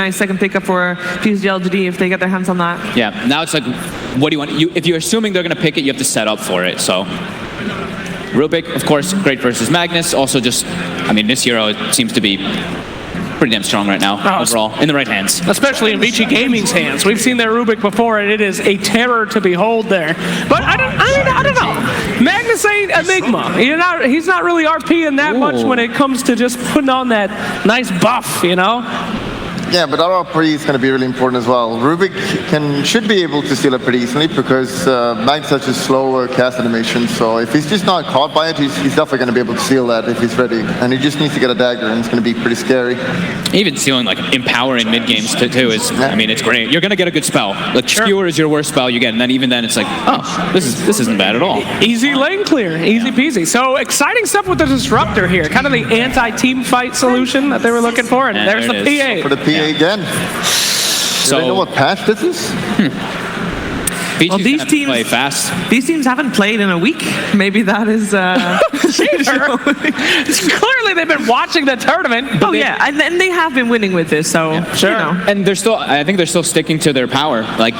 nice second pickup for PSG.LGD if they get their hands on that. Yeah, now it's like, what do you want? If you're assuming they're going to pick it, you have to set up for it, so. Rubik, of course, great versus Magnus. Also just, I mean, this hero seems to be pretty damn strong right now, overall, in the right hands. Especially in Vici Gaming's hands. We've seen their Rubik before, and it is a terror to behold there. But I don't know. Magnus ain't Enigma. He's not really RPing that much when it comes to just putting on that nice buff, you know? Yeah, but RP is going to be really important as well. Rubik should be able to steal it pretty easily because Magnus has a slower cast animation, so if he's just not caught by it, he's definitely going to be able to steal that if he's ready. And he just needs to get a dagger, and it's going to be pretty scary. Even stealing like Empower in mid games too is, I mean, it's great. You're going to get a good spell. Like Skewer is your worst spell you get, and then even then it's like, oh, this isn't bad at all. Easy lane clear, easy peasy. So exciting stuff with the Disruptor here, kind of the anti-team fight solution that they were looking for, and there's the PA. For the PA again. Do they know what patch this is? Well, these teams play fast. These teams haven't played in a week. Maybe that is. Clearly, they've been watching the tournament. Oh yeah, and they have been winning with this. So you know. And they're still. I think they're still sticking to their power. Like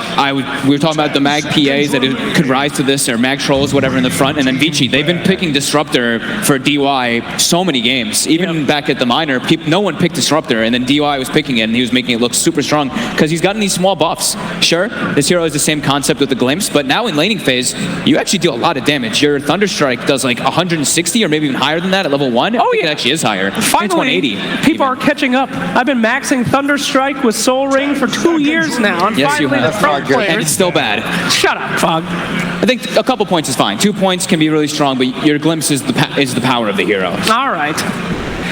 we were talking about the Mag PAs that could rise to this, or Mag Trolls, whatever in the front, and then Vici. They've been picking Disruptor for DY so many games. Even back at the minor, no one picked Disruptor, and then DY was picking it, and he was making it look super strong because he's gotten these small buffs. Sure, this hero is the same concept with the Glimpse, but now in laning phase, you actually deal a lot of damage. Your Thunderstrike does like 160 or maybe even higher than that at level 1. Oh yeah, it actually is higher. Finally, it's 180. People are catching up. I've been maxing Thunderstrike with Soul Ring for 2 years now. And yes, finally, you have. the pro players. And it's still bad. Shut up, Fog. I think a couple points is fine. 2 points can be really strong, but your Glimpse is the power of the hero. All right.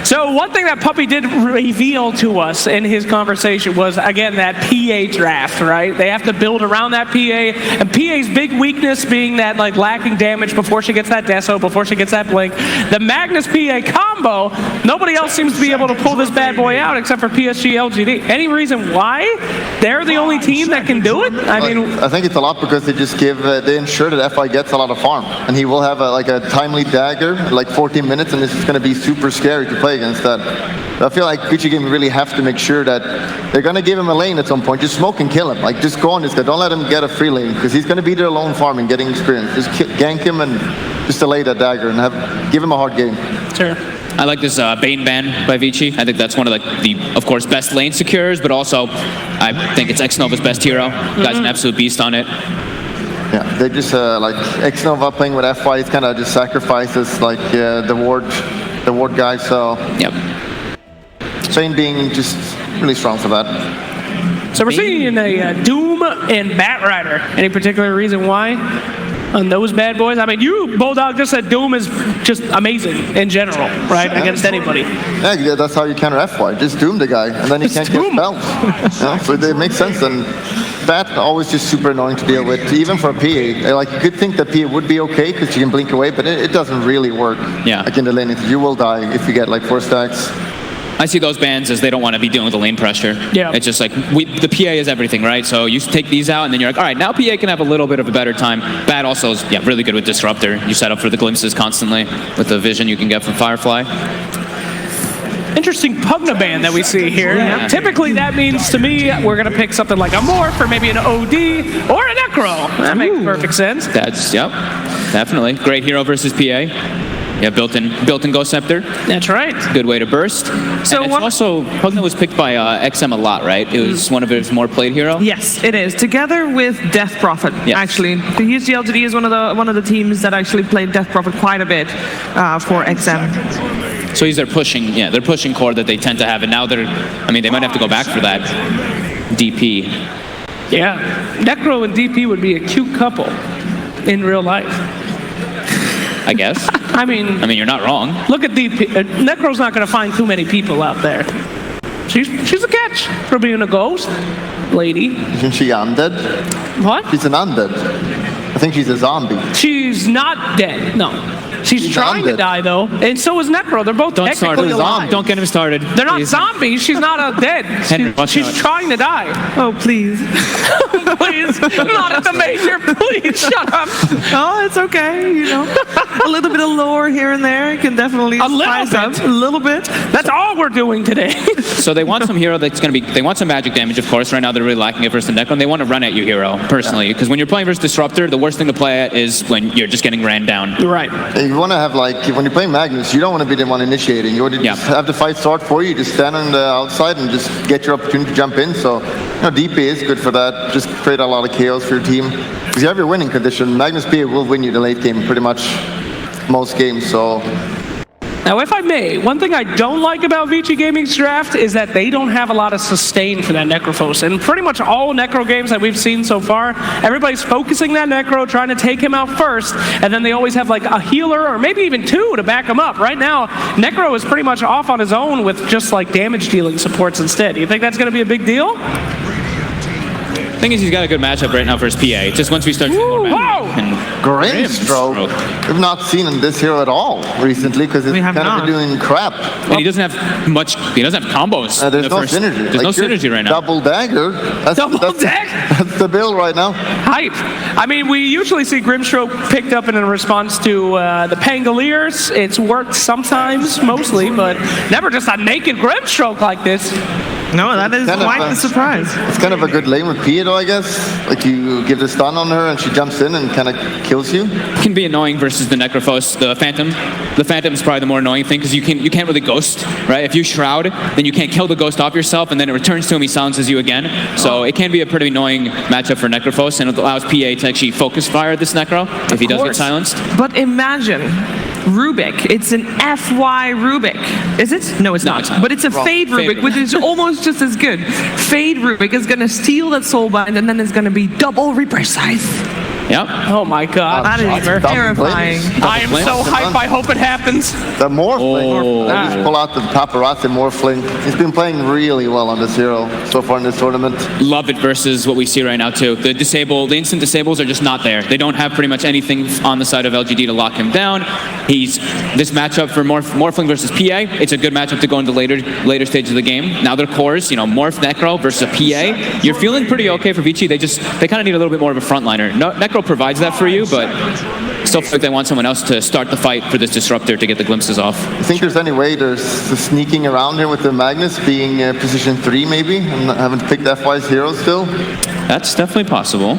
So one thing that Puppy did reveal to us in his conversation was, again, that PA draft, right? They have to build around that PA, and PA's big weakness being that, like, lacking damage before she gets that Deso, before she gets that Blink. The Magnus PA combo, nobody else seems to be able to pull this bad boy out except for PSG.LGD. Any reason why they're the only team that can do it? I mean, I think it's a lot because they just they ensure that FI gets a lot of farm, and he will have a timely dagger, like 14 minutes, and this is going to be super scary to play against that. I feel like Vici Gaming really have to make sure that they're going to give him a lane at some point. Just smoke and kill him. Like, just go on this guy. Don't let him get a free lane, because he's going to be there alone farming, getting experience. Just gank him and just delay that dagger and give him a hard game. Sure. I like this Bane ban by Vici. I think that's one of the of course, best lane secures, but also I think it's Xnova's best hero. Guy's an absolute beast on it. Yeah, they just, like, Xnova playing with FY, it's kind of just sacrifices, like, the ward guy, so... Yep. Shane being just really strong for that. So we're seeing a Doom and Batrider. Any particular reason why on those bad boys? I mean, you, Bulldog, just said Doom is just amazing in general, right? Against anybody. Yeah, that's how you counter FY. Just Doom the guy, and then he can't get spells. So it makes sense, and Bat always just super annoying to deal with, even for a PA. Like, you could think that PA would be okay, because you can blink away, but it doesn't really work. Yeah. Like in the lane, you will die if you get like 4 stacks. I see those bans as they don't want to be dealing with the lane pressure. Yeah. It's just like, the PA is everything, right? So you take these out, and then you're like, all right, now PA can have a little bit of a better time. Bat also is really good with Disruptor. You set up for the glimpses constantly with the vision you can get from Firefly. Interesting Pugna ban that we see here. Yeah. Typically, that means to me, we're going to pick something like a Morph, or maybe an OD, or a Necro. That makes perfect sense. That's, yep, definitely. Great hero versus PA. Yeah, built-in Ghost Scepter. That's right. Good way to burst. So it's also, Pugna was picked by XM a lot, right? It was one of his more played hero. Yes, it is. Together with Death Prophet, actually. The PSG.LGD is one of the teams that actually played Death Prophet quite a bit for XM. So they're pushing core that they tend to have, and now they might have to go back for that DP. Yeah, Necro and DP would be a cute couple in real life. I guess. I mean, you're not wrong. Look at DP. Necro's not going to find too many people out there. She's a catch for being a ghost lady. Isn't she undead? What? She's an undead. I think she's a zombie. She's not dead. No. She's trying to die, though. And so is Necro. They're both technically alive. Don't get him started. They're not zombies. She's not dead. She's trying to die. Oh, please. Please. Not at the major. Please, shut up. Oh, it's okay. You know, a little bit of lore here and there can definitely spice up. A little bit. That's all we're doing today. So they want some hero that's going to be, they want some magic damage, of course. Right now they're really lacking it versus the Necro, and they want to run at you hero, personally. Because when you're playing versus Disruptor, the worst thing to play at is when you're just getting ran down. Right. You want to have, like, when you're playing Magnus, you don't want to be the one initiating. You want to just have the fight start for you, just stand on the outside and just get your opportunity to jump in. So, you know, DP is good for that. Just create a lot of chaos for your team. Because you have your winning condition. Magnus PA will win you the late game pretty much most games, so... Now, if I may, one thing I don't like about Vici Gaming's draft is that they don't have a lot of sustain for that Necrophos. And pretty much all Necro games that we've seen so far, everybody's focusing that Necro, trying to take him out first, and then they always have like a healer or maybe even two to back him up. Right now, Necro is pretty much off on his own with just like damage dealing supports instead. Do you think that's going to be a big deal? Thing is, he's got a good matchup right now for his PA. Just once we start seeing more Grimstroke. We've not seen this hero at all recently because it's kind of doing crap. And he doesn't have much. He doesn't have combos. There's no synergy. There's no synergy right now. Double dagger. That's the build right now. Hype. I mean, we usually see Grimstroke picked up in a response to the Pangoliers. It's worked sometimes, mostly, but never just a naked Grimstroke like this. No, that is quite the surprise. It's kind of a good lane with Pia, though, I guess. Like, you give the stun on her and she jumps in and kind of kills you. It can be annoying versus the Necrophos, the Phantom. The Phantom is probably the more annoying thing because you can't really ghost, right? If you shroud, then you can't kill the ghost off yourself, and then it returns to him, he silences you again. So it can be a pretty annoying matchup for Necrophos, and it allows PA to actually focus fire this Necro if he does get silenced. But imagine Rubik. It's an FY Rubik. Is it? No, it's not. It's not. But it's a Fade Rubik, which is almost just as good. Fade Rubik is going to steal that Soulbind, and then it's going to be double Reprecise. Yep. Oh my god. That is terrifying. I am so hyped. I hope it happens. The Morphling. Just pull out the Paparazzi Morphling. He's been playing really well on this hero so far in this tournament. Love it versus what we see right now too. The instant disables are just not there. They don't have pretty much anything on the side of LGD to lock him down. This matchup for Morphling versus PA, it's a good matchup to go into later stages of the game. Now their cores, Morph Necro versus a PA. You're feeling pretty okay for Vici. They kind of need a little bit more of a frontliner. Necro provides that for you, but still feel like they want someone else to start the fight for this Disruptor to get the glimpses off. I think there's any way there's sneaking around here with the Magnus being position 3 maybe, and haven't picked FY's hero still? That's definitely possible.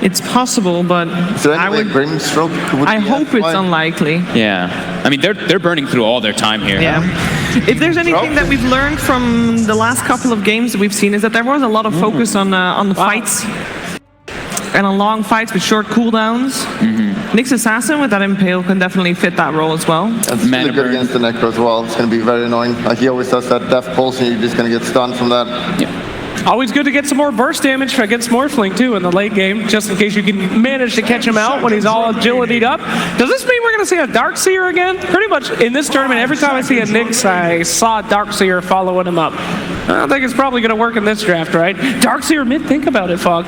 It's possible, but I hope it's unlikely. Yeah. I mean, they're burning through all their time here. Yeah. If there's anything that we've learned from the last couple of games that we've seen is that there was a lot of focus on the fights. And on long fights with short cooldowns. Nyx Assassin with that Impale can definitely fit that role as well. That's really good against the Necro as well. It's going to be very annoying. Like, he always does that Death Pulse and you're just going to get stunned from that. Yeah. Always good to get some more burst damage against Morphling too in the late game, just in case you can manage to catch him out when he's all agility'd up. Does this mean we're going to see a Darkseer again? Pretty much in this tournament, every time I see a Nyx, I saw a Darkseer following him up. I don't think it's probably going to work in this draft, right? Darkseer mid, think about it, Fog.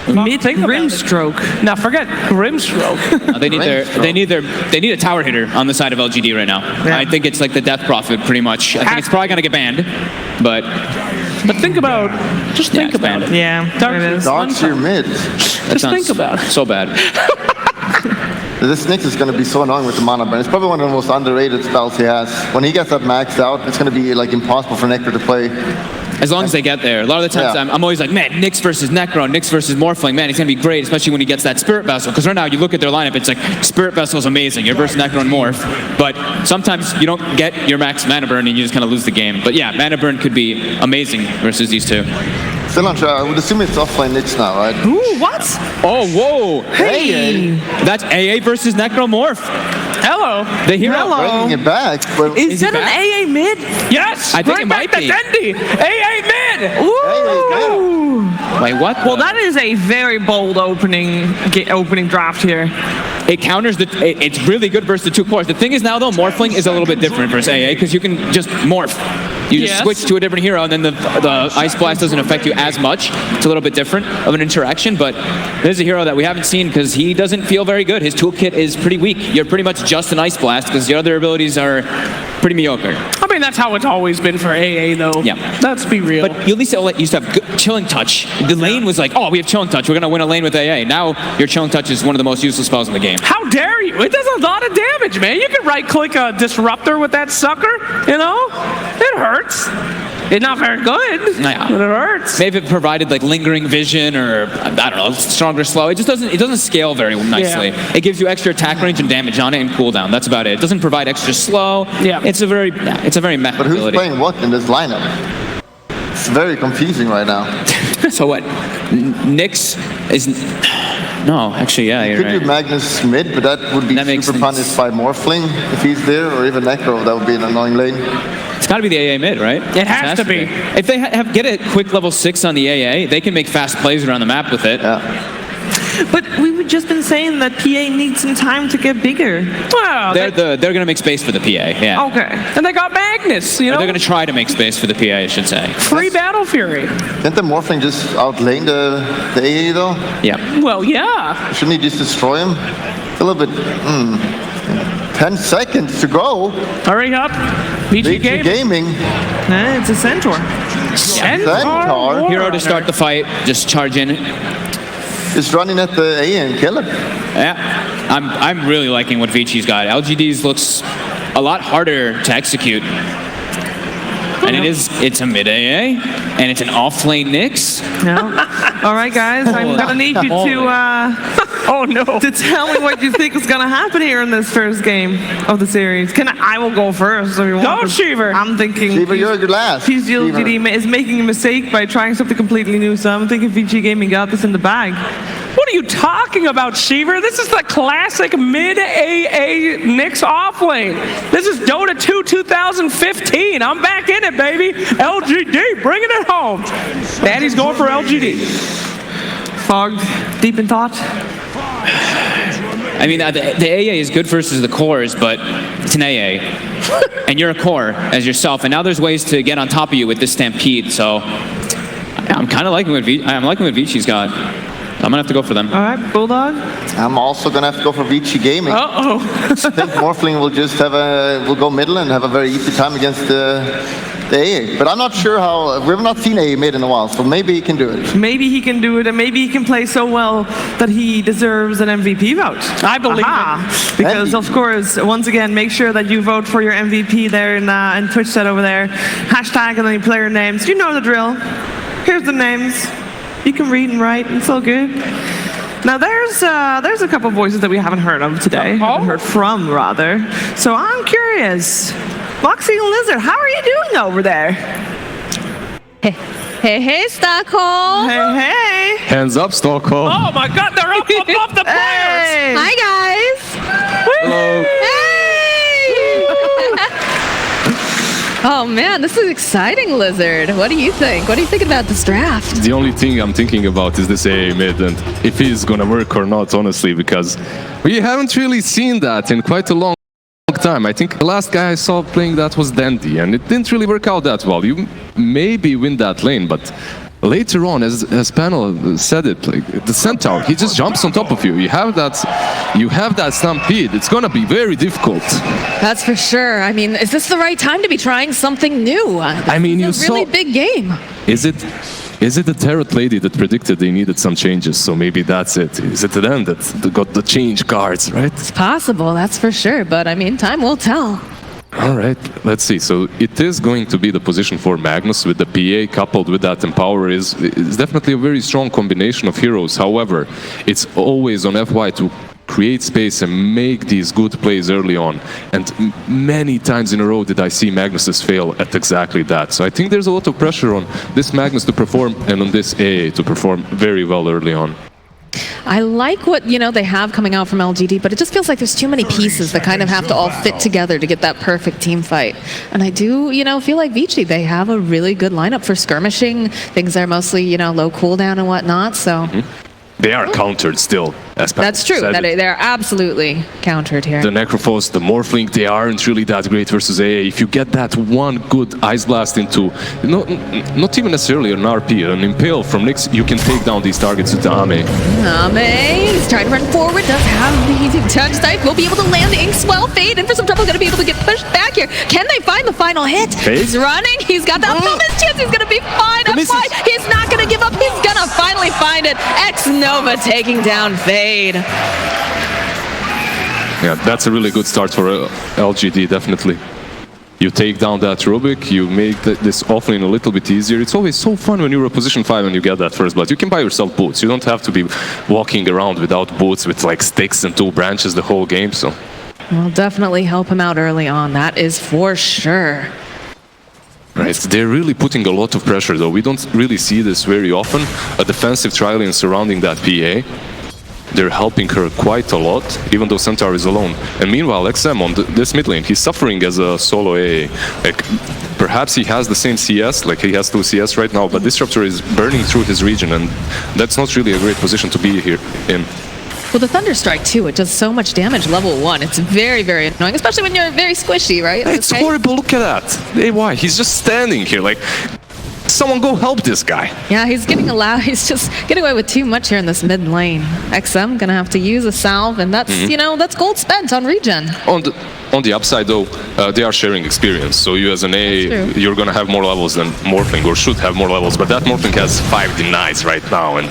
Mid Grimstroke. Now forget Grimstroke. They need a tower hitter on the side of LGD right now. Yeah. I think it's like the Death Prophet pretty much. I think it's probably gonna get banned, but think about it. Yeah, Darkseer mid. Just think about it. So bad. This Nyx is going to be so annoying with the mana burn. It's probably one of the most underrated spells he has. When he gets that maxed out, it's going to be like impossible for Necro to play. As long as they get there. A lot of the times I'm always like, man, Nyx versus Necro, Nyx versus Morphling, man, he's going to be great, especially when he gets that Spirit Vessel. Because right now, you look at their lineup, it's like, Spirit Vessel is amazing. You're versus Necro and Morph. But sometimes you don't get your max mana burn and you just kind of lose the game. But yeah, mana burn could be amazing versus these two. Still not sure. I would assume it's offline Nyx now, right? Ooh, what? Oh, whoa. Hey. That's AA versus Necromorph. Hello. The hero. Bringing it back. Is that an AA mid? Yes. I think it might be. Dendi. AA mid. Ooh. Wait, what? Well, that is a very bold opening draft here. It counters it's really good versus the two cores. The thing is now though, Morphling is a little bit different versus AA because you can just morph. You just switch to a different hero, and then the Ice Blast doesn't affect you as much. It's a little bit different of an interaction, but there's a hero that we haven't seen because he doesn't feel very good. His toolkit is pretty weak. You're pretty much just an Ice Blast because the other abilities are pretty mediocre. I mean, that's how it's always been for AA, though. Yeah. Let's be real. But at least it used to have good Chilling Touch. The lane was like, oh, we have Chilling Touch. We're going to win a lane with AA. Now your Chilling Touch is one of the most useless spells in the game. How dare you? It does a lot of damage, man. You can right-click a Disruptor with that sucker, you know? It hurts. It's not very good, but it hurts. Maybe it provided like lingering vision or I don't know, stronger slow. It just doesn't scale very nicely. Yeah. It gives you extra attack range and damage on it and cooldown. That's about it. It doesn't provide extra slow. Yeah. It's a very meh But who's ability. playing what in this lineup? It's very confusing right now. So what? Nyx is no, actually, yeah, you're Could right. do Magnus mid, but that would be That super makes punished sense. by Morphling if he's there, or even Necro. That would be an annoying lane. It's got to be the AA mid, right? It has to be. If they get a quick level 6 on the AA, they can make fast plays around the map with it. Yeah. But we've just been saying that PA needs some time to get bigger. Well, They're going to make space for the PA, yeah. Okay. and they got Magnus, you know? They're going to try to make space for the PA, I should say. Free Battle Fury. Can't the Morphling just outlane the AA though? Yeah. Well, yeah. Shouldn't he just destroy him? It's a little bit. 10 seconds to go. Hurry up. VG VG Gaming. Gaming. It's a Centaur. Centaur. Hero to start the fight, just charge in. Just running at the AA and kill him. Yeah, I'm really liking what Vici's got. LGD's looks a lot harder to execute. And it's a mid AA, and it's an off-lane Nyx. Yeah. All right, guys, I'm gonna need you to Oh, no. to tell me what you think is gonna happen here in this first game of the series. I will go first if you want. Go, Shiver. I'm thinking Shiver, you're good last. PSG.LGD is making a mistake by trying something completely new, so I'm thinking VG Gaming got this in the bag. What are you talking about, Shiver? This is the classic mid-AA Nyx offlane. This is Dota 2 2015. I'm back in it, baby. LGD, bringing it home. Daddy's going for LGD. Fogged, deep in thought. I mean, the AA is good versus the cores, but it's an AA. And you're a core as yourself, and now there's ways to get on top of you with this Stampede, so I'm kind of liking what Vici's got. I'm gonna have to go for them. All right, Bulldog. I'm also gonna have to go for Vici Gaming. Uh-oh. I think Morphling will just will go middle and have a very easy time against the AA. But I'm not sure how. We've not seen AA mid in a while, so maybe he can do it. Maybe he can do it, and maybe he can play so well that he deserves an MVP vote. I believe it. Because, of course, once again, make sure that you vote for your MVP there in Twitch chat over there. Hashtag and then player names. You know the drill. Here's the names. You can read and write. It's all good. Now, there's a couple voices that we haven't heard of today. Haven't heard from, rather. So I'm curious. Moxie and Lizard, how are you doing over there? Hey, Stockholm. Hey. Hands up, Stockholm. Oh, my God, they're up above the players. Hey. Hi, guys. Hello. Hey. Oh, man, this is exciting, Lizard. What do you think? What do you think about this draft? The only thing I'm thinking about is this AA mid and if he's gonna work or not, honestly, because we haven't really seen that in quite a long time. I think the last guy I saw playing that was Dandy, and it didn't really work out that well. You maybe win that lane, but later on, as Panel said it, like the Centaur, he just jumps on top of you. You have that stampede. It's gonna be very difficult. That's for sure. I mean, is this the right time to be trying something new? I mean, you It's a really saw. big game. Is it the Tarot lady that predicted they needed some changes? So maybe that's it. Is it them that got the change cards, right? It's possible, that's for sure. But I mean, time will tell. All right, let's see. So it is going to be the position for Magnus with the PA coupled with that Empower is definitely a very strong combination of heroes. However, it's always on FY to create space and make these good plays early on. And many times in a row did I see Magnus's fail at exactly that. So I think there's a lot of pressure on this Magnus to perform and on this AA to perform very well early on. I like what, they have coming out from LGD, but it just feels like there's too many pieces that kind of have to all fit together to get that perfect team fight. And I do, feel like Vici, they have a really good lineup for skirmishing. Things that are mostly, low cooldown and whatnot, so... They are countered still. As That's true. said. They're absolutely countered here. The Necrophos, the Morphling, they aren't really that great versus AA. If you get that one good Ice Blast into, not even necessarily an RP, an Impale from Nyx, you can take down these targets with the Ame. He's trying to run forward, does have the touch type, will be able to land the Inkswell. Fade in for some trouble, going to be able to get pushed back here. Can they find the final hit? Fade? He's running, he's got that bonus chance, he's going to be fine. He's not going to give up, he's going to finally find it. X-Nova taking down Fade. Yeah, that's a really good start for LGD, definitely. You take down that Rubik, you make this offlane a little bit easier. It's always so fun when you're a position 5 and you get that first blood. You can buy yourself boots. You don't have to be walking around without boots with like sticks and 2 branches the whole game. So, Well, definitely help him out early on, that is for sure. right, they're really putting a lot of pressure though. We don't really see this very often. A defensive tri-lane surrounding that PA. They're helping her quite a lot, even though Centaur is alone. And meanwhile, XM on this mid lane, he's suffering as a solo AA. Like, perhaps he has the same CS, like he has 2 CS right now, but Disruptor is burning through his region, and that's not really a great position to be here in. Well, the Thunderstrike too, it does so much damage level 1. It's very, very annoying, especially when you're very squishy, right? It's horrible, look at that. Hey, why? He's just standing here, like, someone go help this guy. Yeah, he's just getting away with too much here in this mid lane. XM gonna have to use a salve, and that's, that's gold spent on regen. On the upside though, they are sharing experience. So you as an A, you're gonna have more levels than Morphling, or should have more levels, but that Morphling has 5 denies right now, and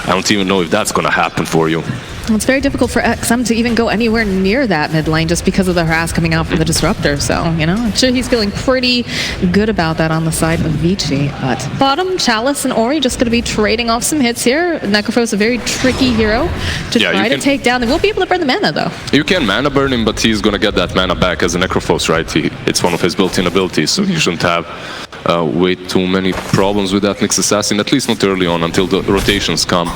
I don't even know if that's gonna happen for you. Well, it's very difficult for XM to even go anywhere near that mid lane just because of the harass coming out from the Disruptor. So, I'm sure he's feeling pretty good about that on the side of Vici. But bottom, Chalice and Ori just going to be trading off some hits here. Necrophos, a very tricky hero to try to take down. They will be able to burn the mana, though. You can mana burn him, but he's going to get that mana back as a Necrophos, right? It's one of his built-in abilities, so he shouldn't have way too many problems with that Nyx Assassin, at least not early on, until the rotations come.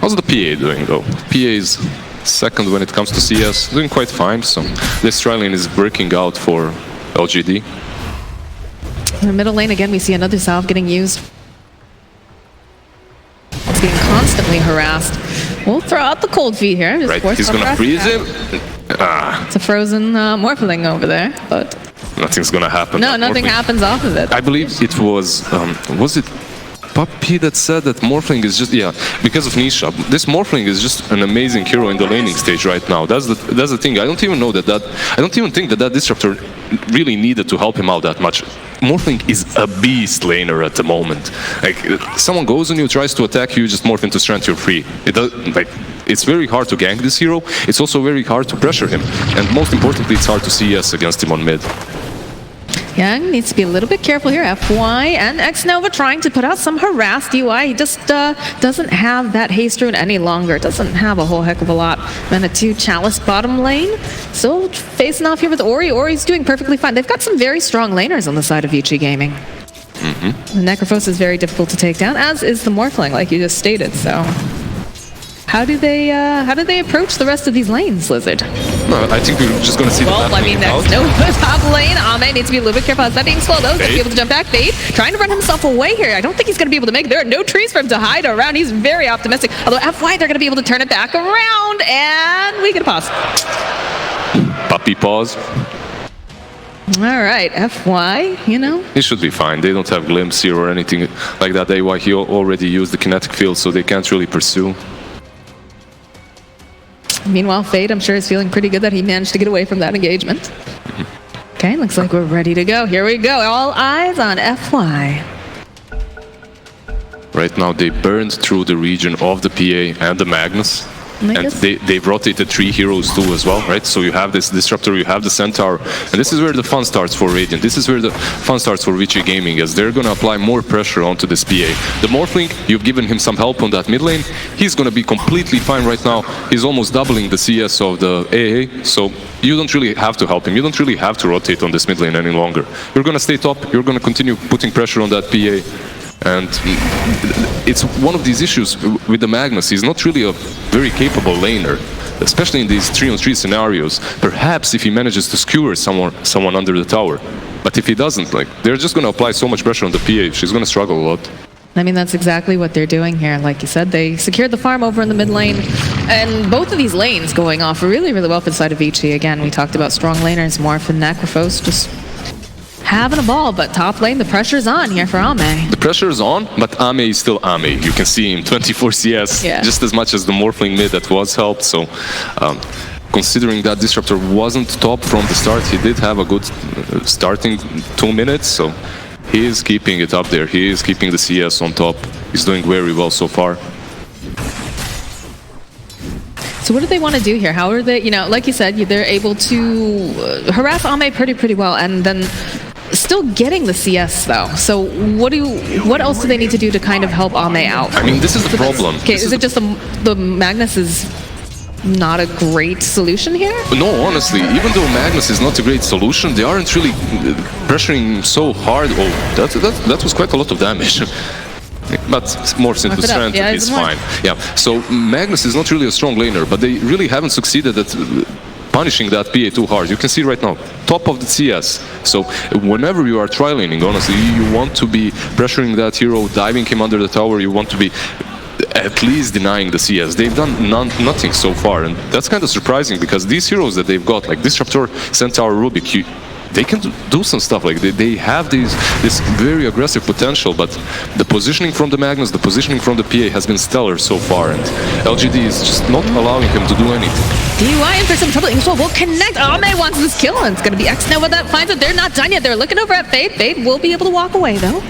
How's the PA doing though? PA is second when it comes to CS, doing quite fine, so this tri-lane is working out for LGD. In the middle lane again, we see another salve getting used. It's being constantly harassed. We'll throw out the cold feet here. Just right, he's gonna freeze him. It's a frozen Morphling over there, but nothing's gonna happen. No, nothing happens off of it. I believe it was it Puppy that said that Morphling is just, because of Nisha. This Morphling is just an amazing hero in the laning stage right now. That's the thing. I don't even know I don't even think that Disruptor really needed to help him out that much. Morphling is a beast laner at the moment. Like, someone goes on you, tries to attack you, just morph into strength, you're free. It's very hard to gank this hero. It's also very hard to pressure him. And most importantly, it's hard to CS against him on mid. Young needs to be a little bit careful here. FY and X-Nova trying to put out some harassed UI. He just doesn't have that haste rune any longer. Doesn't have a whole heck of a lot. Mana 2 Chalice bottom lane. Still facing off here with Ori. Ori's doing perfectly fine. They've got some very strong laners on the side of Vici Gaming. The Necrophos is very difficult to take down, as is the Morphling, like you just stated. So, how do they approach the rest of these lanes, Lizard? No, I think we're just going to see that's no top lane. Ame needs to be a little bit careful. As that being slow, though, he's going to be able to jump back. Fade trying to run himself away here. I don't think he's going to be able to make it. There are no trees for him to hide around. He's very optimistic. Although FY, they're going to be able to turn it back around, and we get a pause. Puppy pause. All right, FY, It should be fine. They don't have glimpse here or anything like that. AY, he already used the kinetic field, so they can't really pursue. Meanwhile, Fade, I'm sure, is feeling pretty good that he managed to get away from that engagement. Okay, looks like we're ready to go. Here we go. All eyes on FY. Right now, they burned through the region of the PA and the Magnus. And they've rotated 3 heroes too as well, right? So you have this Disruptor, you have the Centaur, and this is where the fun starts for Radeon. This is where the fun starts for Vici Gaming, as they're gonna apply more pressure onto this PA. The Morphling, you've given him some help on that mid lane. He's gonna be completely fine right now. He's almost doubling the CS of the AA, so you don't really have to help him. You don't really have to rotate on this mid lane any longer. You're gonna stay top, you're gonna continue putting pressure on that PA. And it's one of these issues with the Magnus. He's not really a very capable laner, especially in these 3-on-3 scenarios. Perhaps if he manages to skewer someone under the tower. But if he doesn't, they're just going to apply so much pressure on the PA. She's going to struggle a lot. I mean, that's exactly what they're doing here. Like you said, they secured the farm over in the mid lane. And both of these lanes going off really, really well for the side of Vici. Again, we talked about strong laners, Morph and Necrophos just having a ball. But top lane, the pressure's on here for Ame. The pressure is on, but Ame is still Ame. You can see him 24 CS, just as much as the Morphling mid that was helped. So, considering that Disruptor wasn't top from the start, he did have a good starting 2 minutes. So. He is keeping it up there. He is keeping the CS on top. He's doing very well so far. So what do they want to do here? How are they, like you said, they're able to harass Ame pretty well, and then still getting the CS though. So what else do they need to do to kind of help Ame out? I mean, this is the problem. Okay, is it just the Magnus is not a great solution here? No, honestly, even though Magnus is not a great solution, they aren't really pressuring so hard. Oh, that was quite a lot of damage. But morphs into strength, it's fine. Yeah, so Magnus is not really a strong laner, but they really haven't succeeded at punishing that PA too hard. You can see right now, top of the CS. So whenever you are tri-laning, honestly, you want to be pressuring that hero, diving him under the tower, you want to be at least denying the CS. They've done nothing so far, and that's kind of surprising because these heroes that they've got, like Disruptor, Centaur, Rubik, they can do some stuff. Like they have this very aggressive potential, but the positioning from the Magnus, the positioning from the PA has been stellar so far, and LGD is just not allowing him to do anything. DUI in for some trouble. Ingstwell will connect. Ame wants this kill, and it's going to be Xnova that finds it. They're not done yet. They're looking over at Fade. Fade will be able to walk away, though,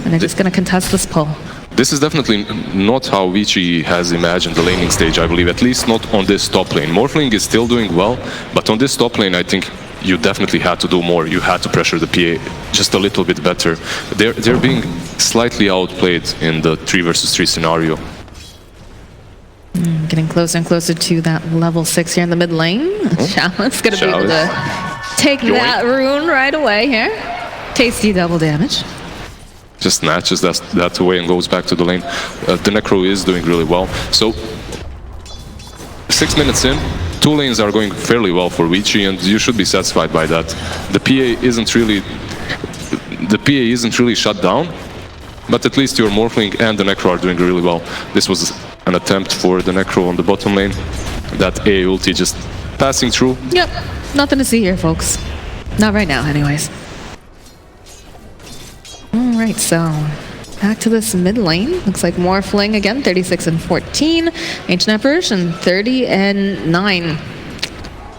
and they're just going to contest this pull. This is definitely not how Vici has imagined the laning stage, I believe, at least not on this top lane. Morphling is still doing well, but on this top lane, I think you definitely had to do more. You had to pressure the PA just a little bit better. They're being slightly outplayed in the 3 versus 3 scenario. Getting closer and closer to that level 6 here in the mid lane. Chalice going to be able to take that rune right away here. Tasty double damage. Just snatches that away and goes back to the lane. The Necro is doing really well. So 6 minutes in, 2 lanes are going fairly well for Vici, and you should be satisfied by that. The PA isn't really shut down, but at least your Morphling and the Necro are doing really well. This was an attempt for the Necro on the bottom lane. That A ulti just passing through. Yep, nothing to see here, folks. Not right now, anyways. Alright, so back to this mid lane. Looks like Morphling again, 36 and 14. Ancient Apparition, 30 and 9.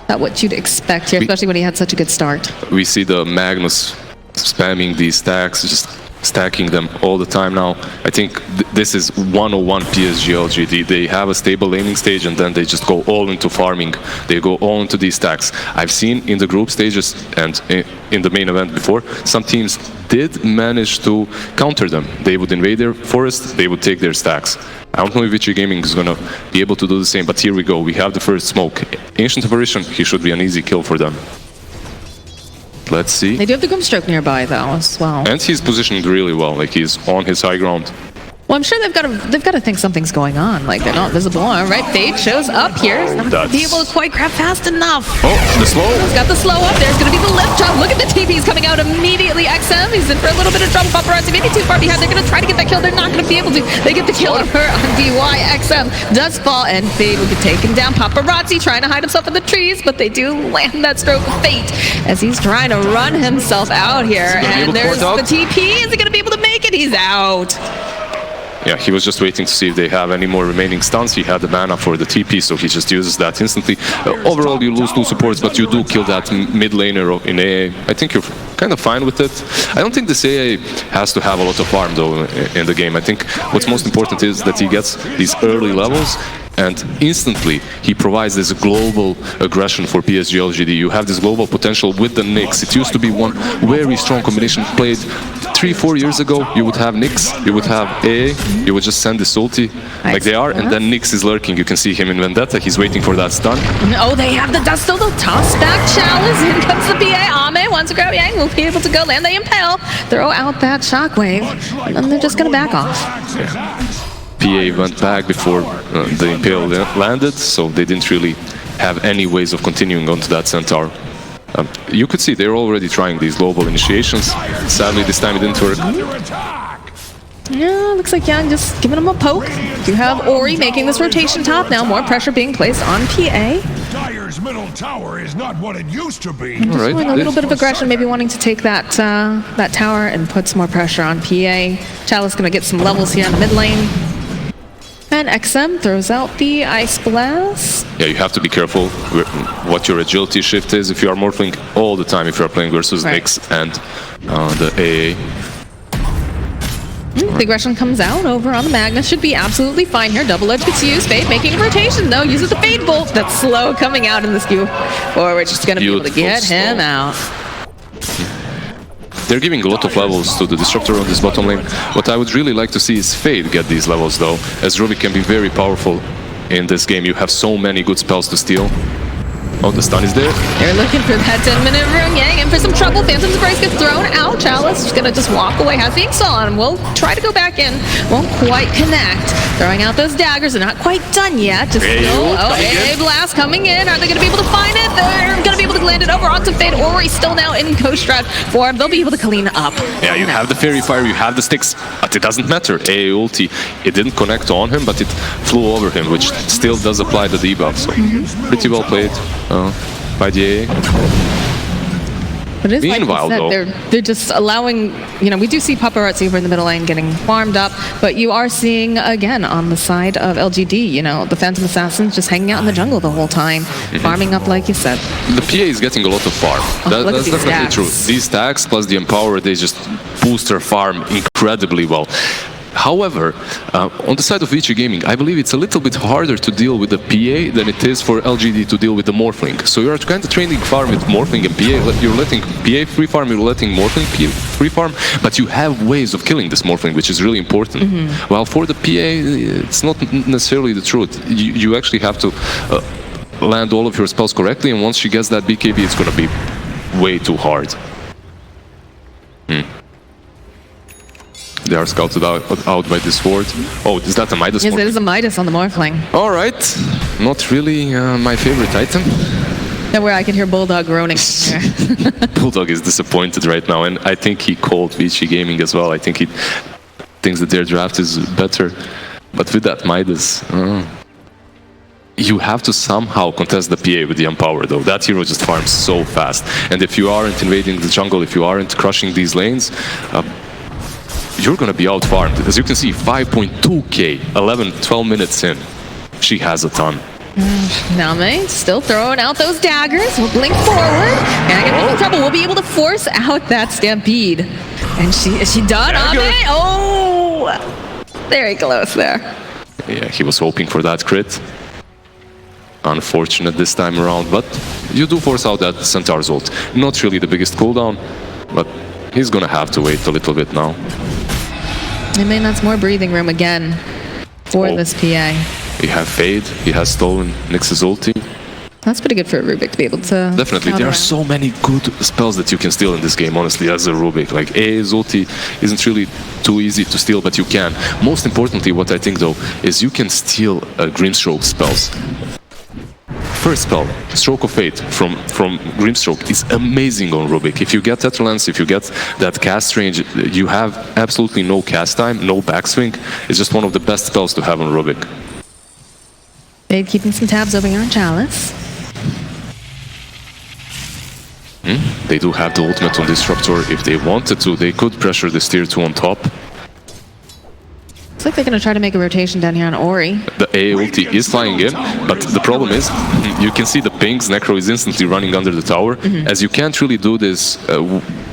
Not what you'd expect here, especially when he had such a good start. We see the Magnus spamming these stacks, just stacking them all the time now. I think this is 101 PSG.LGD. They have a stable laning stage and then they just go all into farming. They go all into these stacks. I've seen in the group stages and in the main event before, some teams did manage to counter them. They would invade their forest, they would take their stacks. I don't know if Vici Gaming is going to be able to do the same, but here we go. We have the first smoke. Ancient Apparition, he should be an easy kill for them. Let's see. They do have the Grimstroke nearby, though, as well. And he's positioned really well, like he's on his high ground. Well, I'm sure they've got to think something's going on. Like, they're not visible. All right, Fade shows up here. He's not going to be able to quite grab fast enough. Oh, the slow. He's got the slow up. There's going to be the lift shot. Look at the TPs coming out immediately. XM, he's in for a little bit of trouble. Paparazzi maybe too far behind. They're going to try to get that kill. They're not going to be able to. They get the kill on her on DY. XM does fall, and Fade will be taken down. Paparazzi trying to hide himself in the trees, but they do land that stroke of fate as he's trying to run himself out here. And there's the TP. Is he going to be able to make it? He's out. Yeah, he was just waiting to see if they have any more remaining stuns. He had the mana for the TP, so he just uses that instantly. Overall, you lose 2 supports, but you do kill that mid laner in AA. I think you're kind of fine with it. I don't think this AA has to have a lot of farm, though, in the game. I think what's most important is that he gets these early levels, and instantly he provides this global aggression for PSG.LGD. You have this global potential with the Nyx. It used to be one very strong combination played 3-4 years ago. You would have Nyx, you would have AA, you would just send this ulti like they are, and then Nyx is lurking. You can see him in Vendetta. He's waiting for that stun. Oh, they have the dust. They'll toss back Chalice. In comes the PA. Ame wants to grab Yang. Will be able to go land. They impale. Throw out that shockwave, and then they're just going to back off. Yeah. PA went back before the Impale landed, so they didn't really have any ways of continuing onto that Centaur. You could see they're already trying these global initiations. Sadly, this time it didn't work. Yeah, looks like Young just giving him a poke. You have Ori making this rotation top now. More pressure being placed on PA. Dire's middle tower is not what it used to be. Just showing a little bit of aggression, maybe wanting to take that that tower and put some more pressure on PA. Chalice gonna get some levels here in the mid lane. And XM throws out the Ice Blast. Yeah, you have to be careful what your agility shift is if you are morphing all the time if you are playing versus Nyx and the AA. The aggression comes out over on the Magnus. Should be absolutely fine here. Double edge gets used. Fade making a rotation though. Uses the Fade Bolt. That's slow coming out in the skew forward. Just going to be able to get him out. They're giving a lot of levels to the Disruptor on this bottom lane. What I would really like to see is Fade get these levels though, as Rubik can be very powerful in this game. You have so many good spells to steal. Oh, the stun is there. They're looking for that 10-minute room. Yang in for some trouble. Phantom's Embrace gets thrown out. Chalice is going to just walk away. Has the install on him. Will try to go back in. Won't quite connect. Throwing out those daggers. They're not quite done yet. Just still. Oh, AA Blast coming in. Are they going to be able to find it? They're going to be able to land it over onto Fade. Ori still now in Coastrat form. They'll be able to clean up. Yeah, you have the Fairy Fire, you have the sticks, but it doesn't matter. AA ulti, it didn't connect on him, but it flew over him, which still does apply the debuff. So pretty well played by the AA. But it is Meanwhile, like you said, they're just allowing, you know, we do see Paparazzi over in the middle lane getting farmed up, but you are seeing, again, on the side of LGD, you know, the Phantom Assassins just hanging out in the jungle the whole time, farming up like you said. The PA is getting a lot of farm. That's definitely true. These stacks plus the Empower, they just boost their farm incredibly well. However, on the side of Vici Gaming, I believe it's a little bit harder to deal with the PA than it is for LGD to deal with the Morphling. So you're kind of training farm with Morphling and PA. You're letting PA free farm, you're letting Morphling free farm, but you have ways of killing this Morphling, which is really important. While for the PA, it's not necessarily the truth. You actually have to land all of your spells correctly, and once she gets that BKB, it's going to be way too hard. They are scouted out by this ward. Oh, is that a Midas? Yes, it is a Midas on the Morphling. All right. Not really my favorite item. Yeah, where I can hear Bulldog groaning. Bulldog is disappointed right now, and I think he called Vici Gaming as well. I think he thinks that their draft is better. But with that Midas, you have to somehow contest the PA with the Empower, though. That hero just farms so fast. And if you aren't invading the jungle, if you aren't crushing these lanes, you're going to be out-farmed. As you can see, 5.2k, 12 minutes in. She has a ton. Name still throwing out those daggers. We'll blink forward. Gonna get in trouble. We'll be able to force out that Stampede. And is she done? Ame? Oh! Very close there. Yeah, he was hoping for that crit. Unfortunate this time around, but you do force out that Centaur's ult. Not really the biggest cooldown, but he's gonna have to wait a little bit now. I mean, that's more breathing room again for this PA. He has Fade, he has stolen Nyx's ulti. That's pretty good for a Rubik to be able to... Definitely, there are so many good spells that you can steal in this game, honestly, as a Rubik. Like, AA's ulti isn't really too easy to steal, but you can. Most importantly, what I think, though, is you can steal Grimstroke spells. First spell, Stroke of Fate from Grimstroke is amazing on Rubik. If you get Tetralance, if you get that cast range, you have absolutely no cast time, no backswing. It's just one of the best spells to have on Rubik. Fade keeping some tabs over here on Chalice. They do have the ultimate on Disruptor. If they wanted to, they could pressure this tier 2 on top. Looks like they're going to try to make a rotation down here on Ori. The AA ulti is flying in, but the problem is, you can see the pings, Necro is instantly running under the tower, as you can't really do this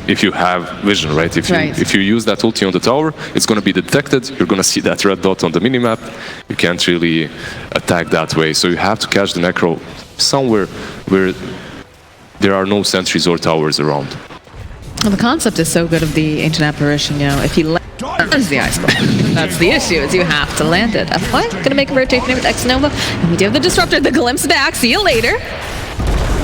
if you have vision, right? If you use that ulti on the tower, it's going to be detected, you're going to see that red dot on the minimap, you can't really attack that way, so you have to catch the Necro somewhere where there are no sentries or towers around. Well, the concept is so good of the Ancient Apparition, you know, if he lands the Ice Ball. That's the issue, is you have to land it. FY, gonna make a rotation here with X-Nova, and we do have the Disruptor, the Glimpse back, see you later.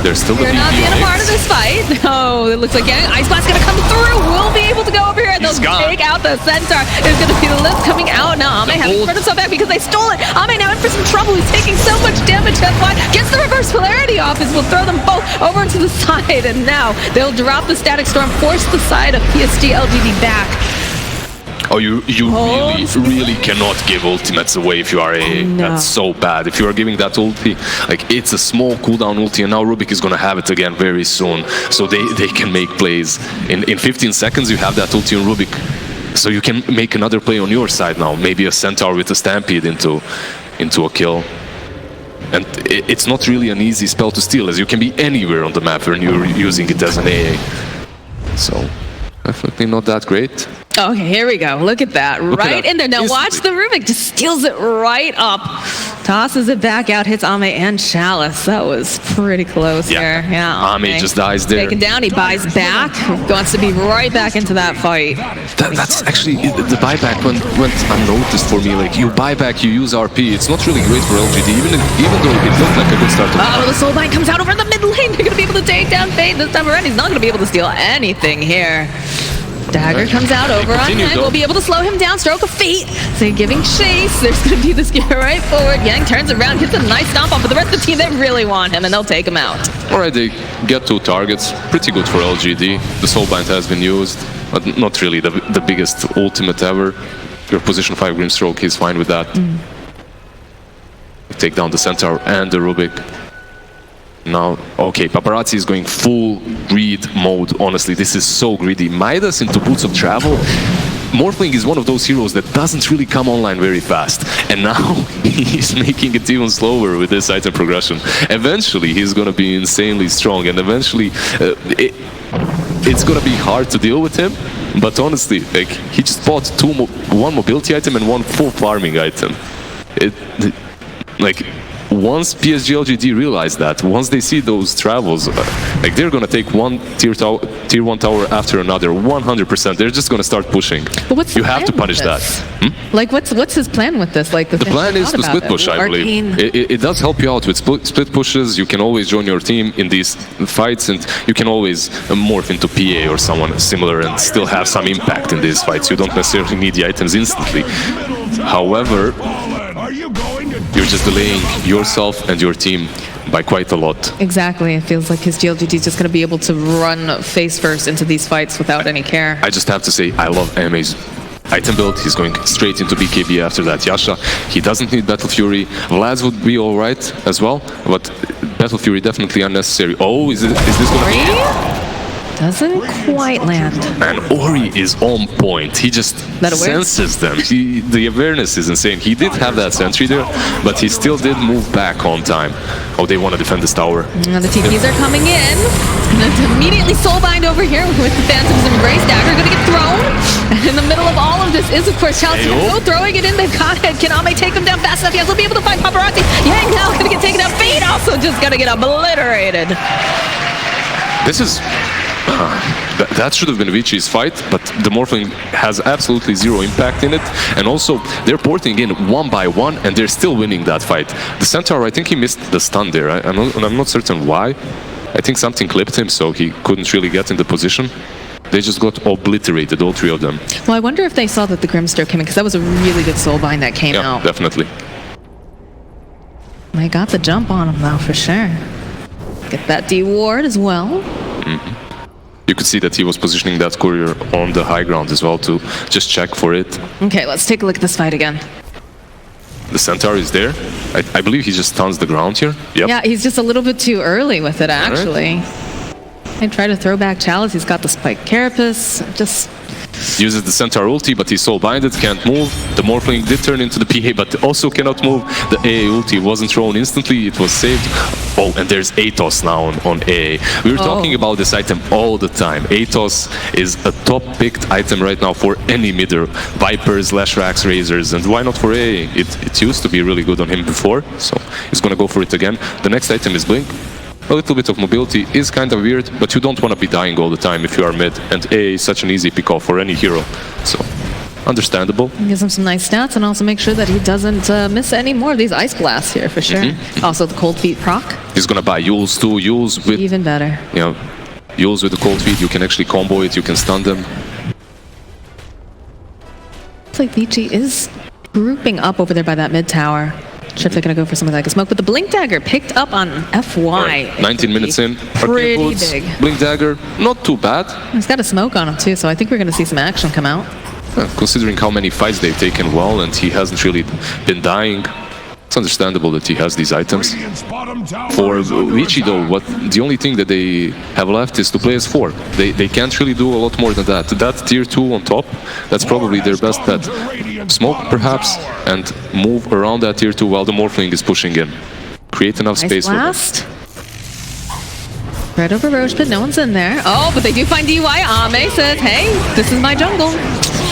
There's still They're not being a part of this fight. No, it looks like Ice Blast's gonna come through. We'll be able to go over here and they'll take out the Centaur. There's gonna be the lift coming out. Now Ame having to throw himself back because they stole it. Ame now in for some trouble. He's taking so much damage. FY gets the reverse polarity off as we'll throw them both over to the side. And now they'll drop the Static Storm, force the side of PSG.LGD back. Oh, you really cannot give ultimates away if you are AA. No. That's so bad. If you are giving that ulti, like it's a small cooldown ulti, and now Rubik is gonna have it again very soon. So they can make plays. In 15 seconds, you have that ulti on Rubik. So you can make another play on your side now. Maybe a Centaur with a Stampede into a kill. And it's not really an easy spell to steal, as you can be anywhere on the map when you're using it as an AA. So definitely not that great. Okay, here we go. Look at that. Right in there. Now watch the Rubik. Just steals it right up. Tosses it back out. Hits Ame and Chalice. That was pretty close here. Yeah. Ame just dies there. Taken down. He buys back. Wants to be right back into that fight. That's actually, the buyback went unnoticed for me. Like, you buy back, you use RP. It's not really great for LGD, even though it looked like a good start. Oh, the Soulbind comes out over the mid lane. They're going to be able to take down Fate this time around. He's not going to be able to steal anything here. Dagger comes out over on him. We'll be able to slow him down. Stroke of Fate. So they're giving chase. There's going to be this gear right forward. Yang turns around, hits a nice stomp off. But the rest of the team, they really want him, and they'll take him out. All right, they get 2 targets. Pretty good for LGD. The Soulbind has been used, but not really the biggest ultimate ever. Your position 5 Grimstroke, he's fine with that. Take down the Centaur and the Rubik. Now, okay, Paparazzi is going full greed mode, honestly. This is so greedy. Midas into Boots of Travel. Morphling is one of those heroes that doesn't really come online very fast. And now he's making it even slower with this item progression. Eventually, he's going to be insanely strong. And eventually, it's going to be hard to deal with him. But honestly, like, he just bought 1 mobility item and 1 full farming item. Like, once PSG.LGD realize that, once they see those travels, like, they're gonna take one tier 1 tower after another, 100%. They're just gonna start pushing. But what's the you have to plan punish with that. Like, what's his plan with this? Like, the plan is to split push, I believe. It does help you out with split pushes. You can always join your team in these fights, and you can always morph into PA or someone similar and still have some impact in these fights. You don't necessarily need the items instantly. However, you're just delaying yourself and your team by quite a lot. Exactly. It feels like his GLGT is just going to be able to run face first into these fights without any care. I just have to say, I love Ame's item build. He's going straight into BKB after that Yasha. He doesn't need Battle Fury. Vlads would be alright as well, but Battle Fury definitely unnecessary. Oh, is this going to be... Doesn't quite land. And Ori is on point. He just senses them. The awareness is insane. He did have that sentry there, but he still did move back on time. Oh, they want to defend this tower. Now the TPs are coming in. And immediately Soulbind over here with the Phantom's Embrace. Dagger going to get thrown. And in the middle of all of this is, of course, Chalice. Throwing it in. They've got it. Can Ame take him down fast enough? Yes, he'll be able to find Paparazzi. Yang now going to get taken out. Fate also just going to get obliterated. This is... that should have been Vici's fight, but the Morphling has absolutely 0 impact in it. And also, they're porting in 1 by 1, and they're still winning that fight. The Centaur, I think he missed the stun there. I'm not certain why. I think something clipped him, so he couldn't really get in the position. They just got obliterated, all 3 of them. Well, I wonder if they saw that the Grimstroke came in, because that was a really good Soulbind that came out. Yeah, definitely. They got the jump on him, though, for sure. Get that D-ward as well. You could see that he was positioning that courier on the high ground as well to just check for it. Okay, let's take a look at this fight again. The Centaur is there. I believe he just stuns the ground here. Yep. Yeah, he's just a little bit too early with it, actually. I try to throw back Chalice. He's got the Spike Carapace. Just... uses the Centaur ulti, but he's soul binded, can't move. The Morphling did turn into the PA, but also cannot move. The AA ulti wasn't thrown instantly, it was saved. Oh, and there's Atos now on AA. We were talking about this item all the time. Atos is a top picked item right now for any midder. Vipers, Lashrax, Razors, and why not for AA? It used to be really good on him before, so he's gonna go for it again. The next item is Blink. A little bit of mobility is kind of weird, but you don't want to be dying all the time if you are mid, and AA is such an easy pick-off for any hero, so understandable. Gives him some nice stats, and also make sure that he doesn't miss any more of these Ice Blasts here, for sure. Also the Cold Feet proc. He's gonna buy Yules too, Yules with... even better. You know, Yules with the Cold Feet, you can actually combo it, you can stun them. Looks like Vici is grouping up over there by that mid tower. Sure if they're going to go for some of that smoke, but the Blink Dagger picked up on FY. Right. 19 minutes in. Pretty big. Blink Dagger, not too bad. He's got a smoke on him too, so I think we're going to see some action come out. Considering how many fights they've taken well, and he hasn't really been dying, it's understandable that he has these items. For Vici though, the only thing that they have left is to play as 4. They can't really do a lot more than that. That tier 2 on top, that's probably their best bet. Smoke perhaps, and move around that tier 2 while the Morphling is pushing in. Create enough space for them. Right over Roche, but no one's in there. Oh, but they do find DY. Ame says, hey, this is my jungle.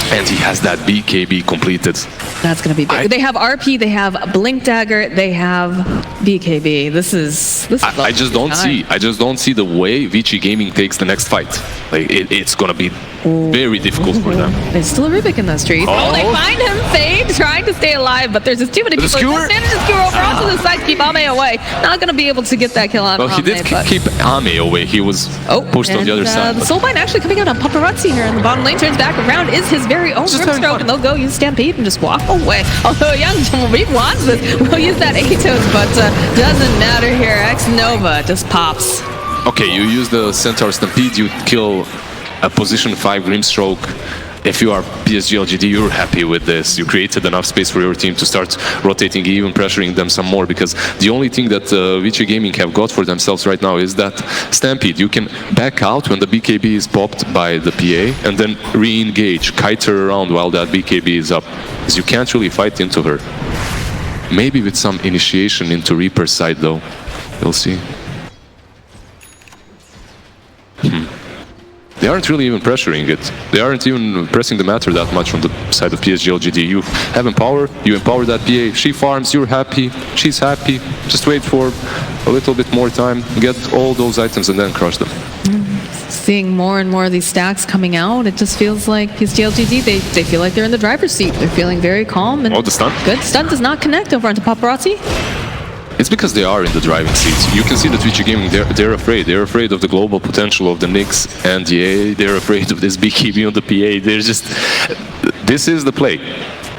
And he has that BKB completed. That's going to be big. They have RP, they have Blink Dagger, they have BKB. This is I just don't see the way Vici Gaming takes the next fight. Like it's going to be very difficult for them. There's still a Rubik in those trees. Oh, they find him, Fade, trying to stay alive, but there's just too many people. He managed to skewer over onto the side to keep Ame away. Not going to be able to get that kill on Ame. Well, he did keep Ame away. He was pushed on the other side. The Soulbind actually coming out on Paparazzi here in the bottom lane. Turns back around, is his very own Ripstroke, and they'll go use Stampede and just walk away. Although Young wants this, we'll use that Atos, but doesn't matter here. X-Nova just pops. Okay, you use the Centaur Stampede, you kill a position 5 Grimstroke. If you are PSG.LGD, you're happy with this. You created enough space for your team to start rotating, even pressuring them some more, because the only thing that Vici Gaming have got for themselves right now is that Stampede. You can back out when the BKB is popped by the PA, and then re-engage, kite her around while that BKB is up, because you can't really fight into her. Maybe with some initiation into Reaper's side though. We'll see. They aren't really even pressuring it. They aren't even pressing the matter that much on the side of PSG.LGD. You have empower, you empower that PA, she farms, you're happy, she's happy. Just wait for a little bit more time, get all those items and then crush them. Seeing more and more of these stacks coming out, it just feels like PSG.LGD, they feel like they're in the driver's seat. They're feeling very calm. And the stun? Good. Stun does not connect over onto Paparazzi. It's because they are in the driving seats. You can see that Vici Gaming, they're afraid. They're afraid of the global potential of the Nyx and the A. They're afraid of this BKB on the PA. They're just... This is the play.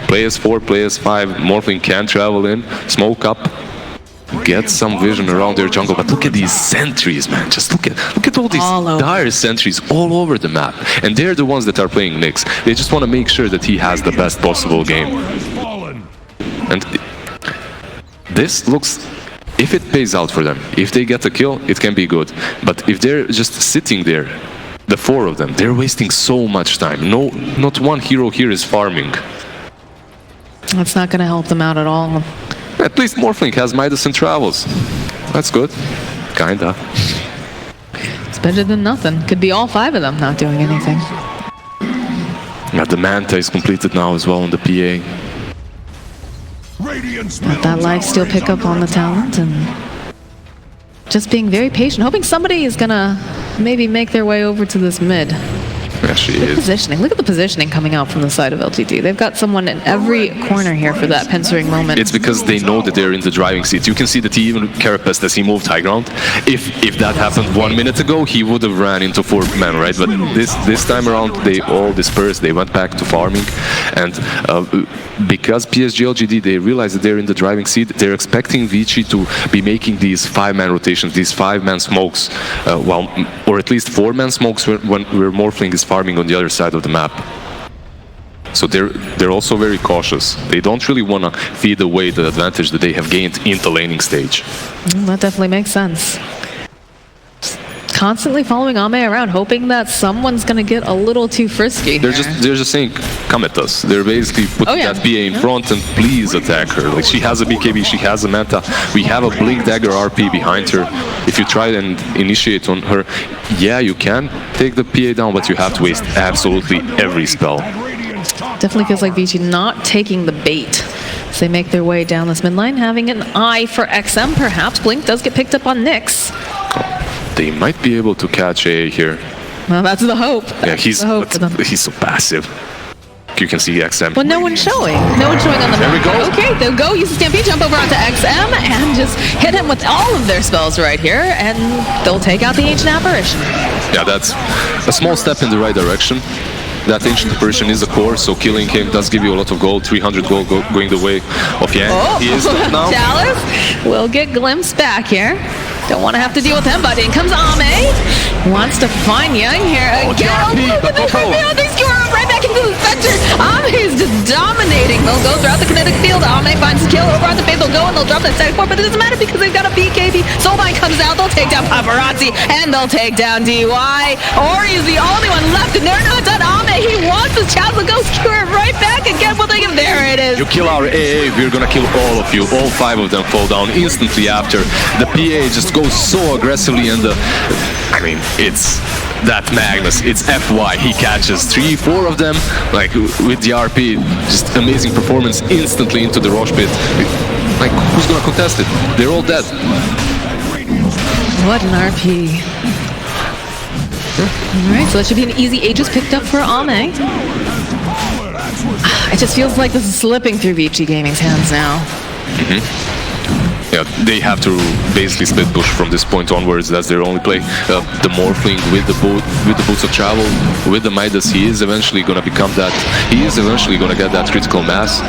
Play as 4, play as 5. Morphling can travel in, smoke up, get some vision around their jungle. But look at these sentries, man. Just look at all these dire sentries all over the map. And they're the ones that are playing Nyx. They just want to make sure that he has the best possible game. And... this looks, if it pays out for them, if they get a kill, it can be good. But if they're just sitting there, the 4 of them, they're wasting so much time. No, not one hero here is farming. That's not going to help them out at all. At least Morphling has Midas and Travels. That's good. Kinda. It's better than nothing. Could be all 5 of them not doing anything. Yeah, the Manta is completed now as well on the PA. Let that lifesteal pick up on the talent and just being very patient, hoping somebody is gonna maybe make their way over to this mid. Yeah, she is. Positioning. Look at the positioning coming out from the side of LGD. They've got someone in every corner here for that pincering moment. It's because they know that they're in the driving seat. You can see that he even carapaced as he moved high ground. If that happened 1 minute ago, he would have ran into 4 men, right? But this time around, they all dispersed. They went back to farming, and because PSG.LGD, they realize that they're in the driving seat. They're expecting Vici to be making these 5-man rotations, these 5-man smokes, or at least 4-man smokes where Morphling is farming on the other side of the map. So they're also very cautious. They don't really want to feed away the advantage that they have gained in the laning stage. That definitely makes sense. Constantly following Ame around, hoping that someone's going to get a little too frisky. They're just saying, come at us. They're basically putting that PA in front and please attack her. Like, she has a BKB, she has a Manta. We have a Blink Dagger RP behind her. If you try and initiate on her, yeah, you can take the PA down, but you have to waste absolutely every spell. Definitely feels like Vici not taking the bait as they make their way down this mid lane, having an eye for XM perhaps. Blink does get picked up on Nyx. They might be able to catch A here. Well, that's the hope. He's so passive. You can see XM. Well, no one's showing. No one's showing on the map. There we go. Okay, they'll go use the Stampede, jump over onto XM, and just hit him with all of their spells right here, and they'll take out the Ancient Apparition. Yeah, that's a small step in the right direction. That Ancient Apparition is a core, so killing him does give you a lot of gold, 300 gold going the way of Yang. Oh, he is now. Dallas will get glimpsed back here. Don't want to have to deal with him, but in comes Ame. Wants to find Young here again. They skewer right back back into the center. Ame is just dominating. They'll go throughout the kinetic field. Ame finds the kill over on the fade. They'll go and they'll drop that static point, but it doesn't matter because they've got a BKB. Soulbind comes out. They'll take down Paparazzi and they'll take down DY. Ori's the only one left and they're not done. Ame, he wants his chance to go skewer it right back and get what they can. There it is. You kill our AA, we're gonna kill all of you. All 5 of them fall down instantly after. The PA just goes so aggressively and I mean, it's that Magnus, it's FY, he catches 3, 4 of them, like with the RP, just amazing performance instantly into the Roche pit. Like, who's gonna contest it? They're all dead. What an RP. Alright, so that should be an easy Aegis picked up for Ame. It just feels like this is slipping through Vici Gaming's hands now. Yeah, they have to basically split push from this point onwards. That's their only play. The Morphling with the boots of travel, with the Midas, he is eventually gonna become that. He is eventually gonna get that critical mass.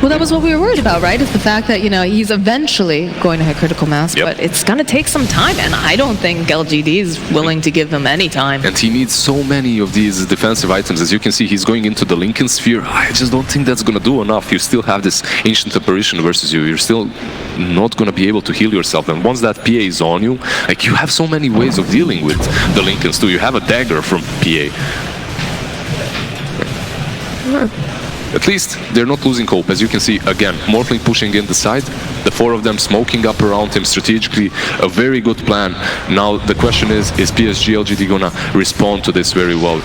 Well, that was what we were worried about, right? Is the fact that, you know, he's eventually going to hit critical mass, but it's going to take some time, and I don't think LGD is willing to give him any time. And he needs so many of these defensive items. As you can see, he's going into the Lincoln Sphere. I just don't think that's going to do enough. You still have this Ancient Apparition versus you. You're still not going to be able to heal yourself. And once that PA is on you, like, you have so many ways of dealing with the Lincolns too. You have a dagger from PA. At least they're not losing hope. As you can see, again, Morphling pushing in the side, the 4 of them smoking up around him strategically, a very good plan. Now the question is PSG.LGD gonna respond to this very well?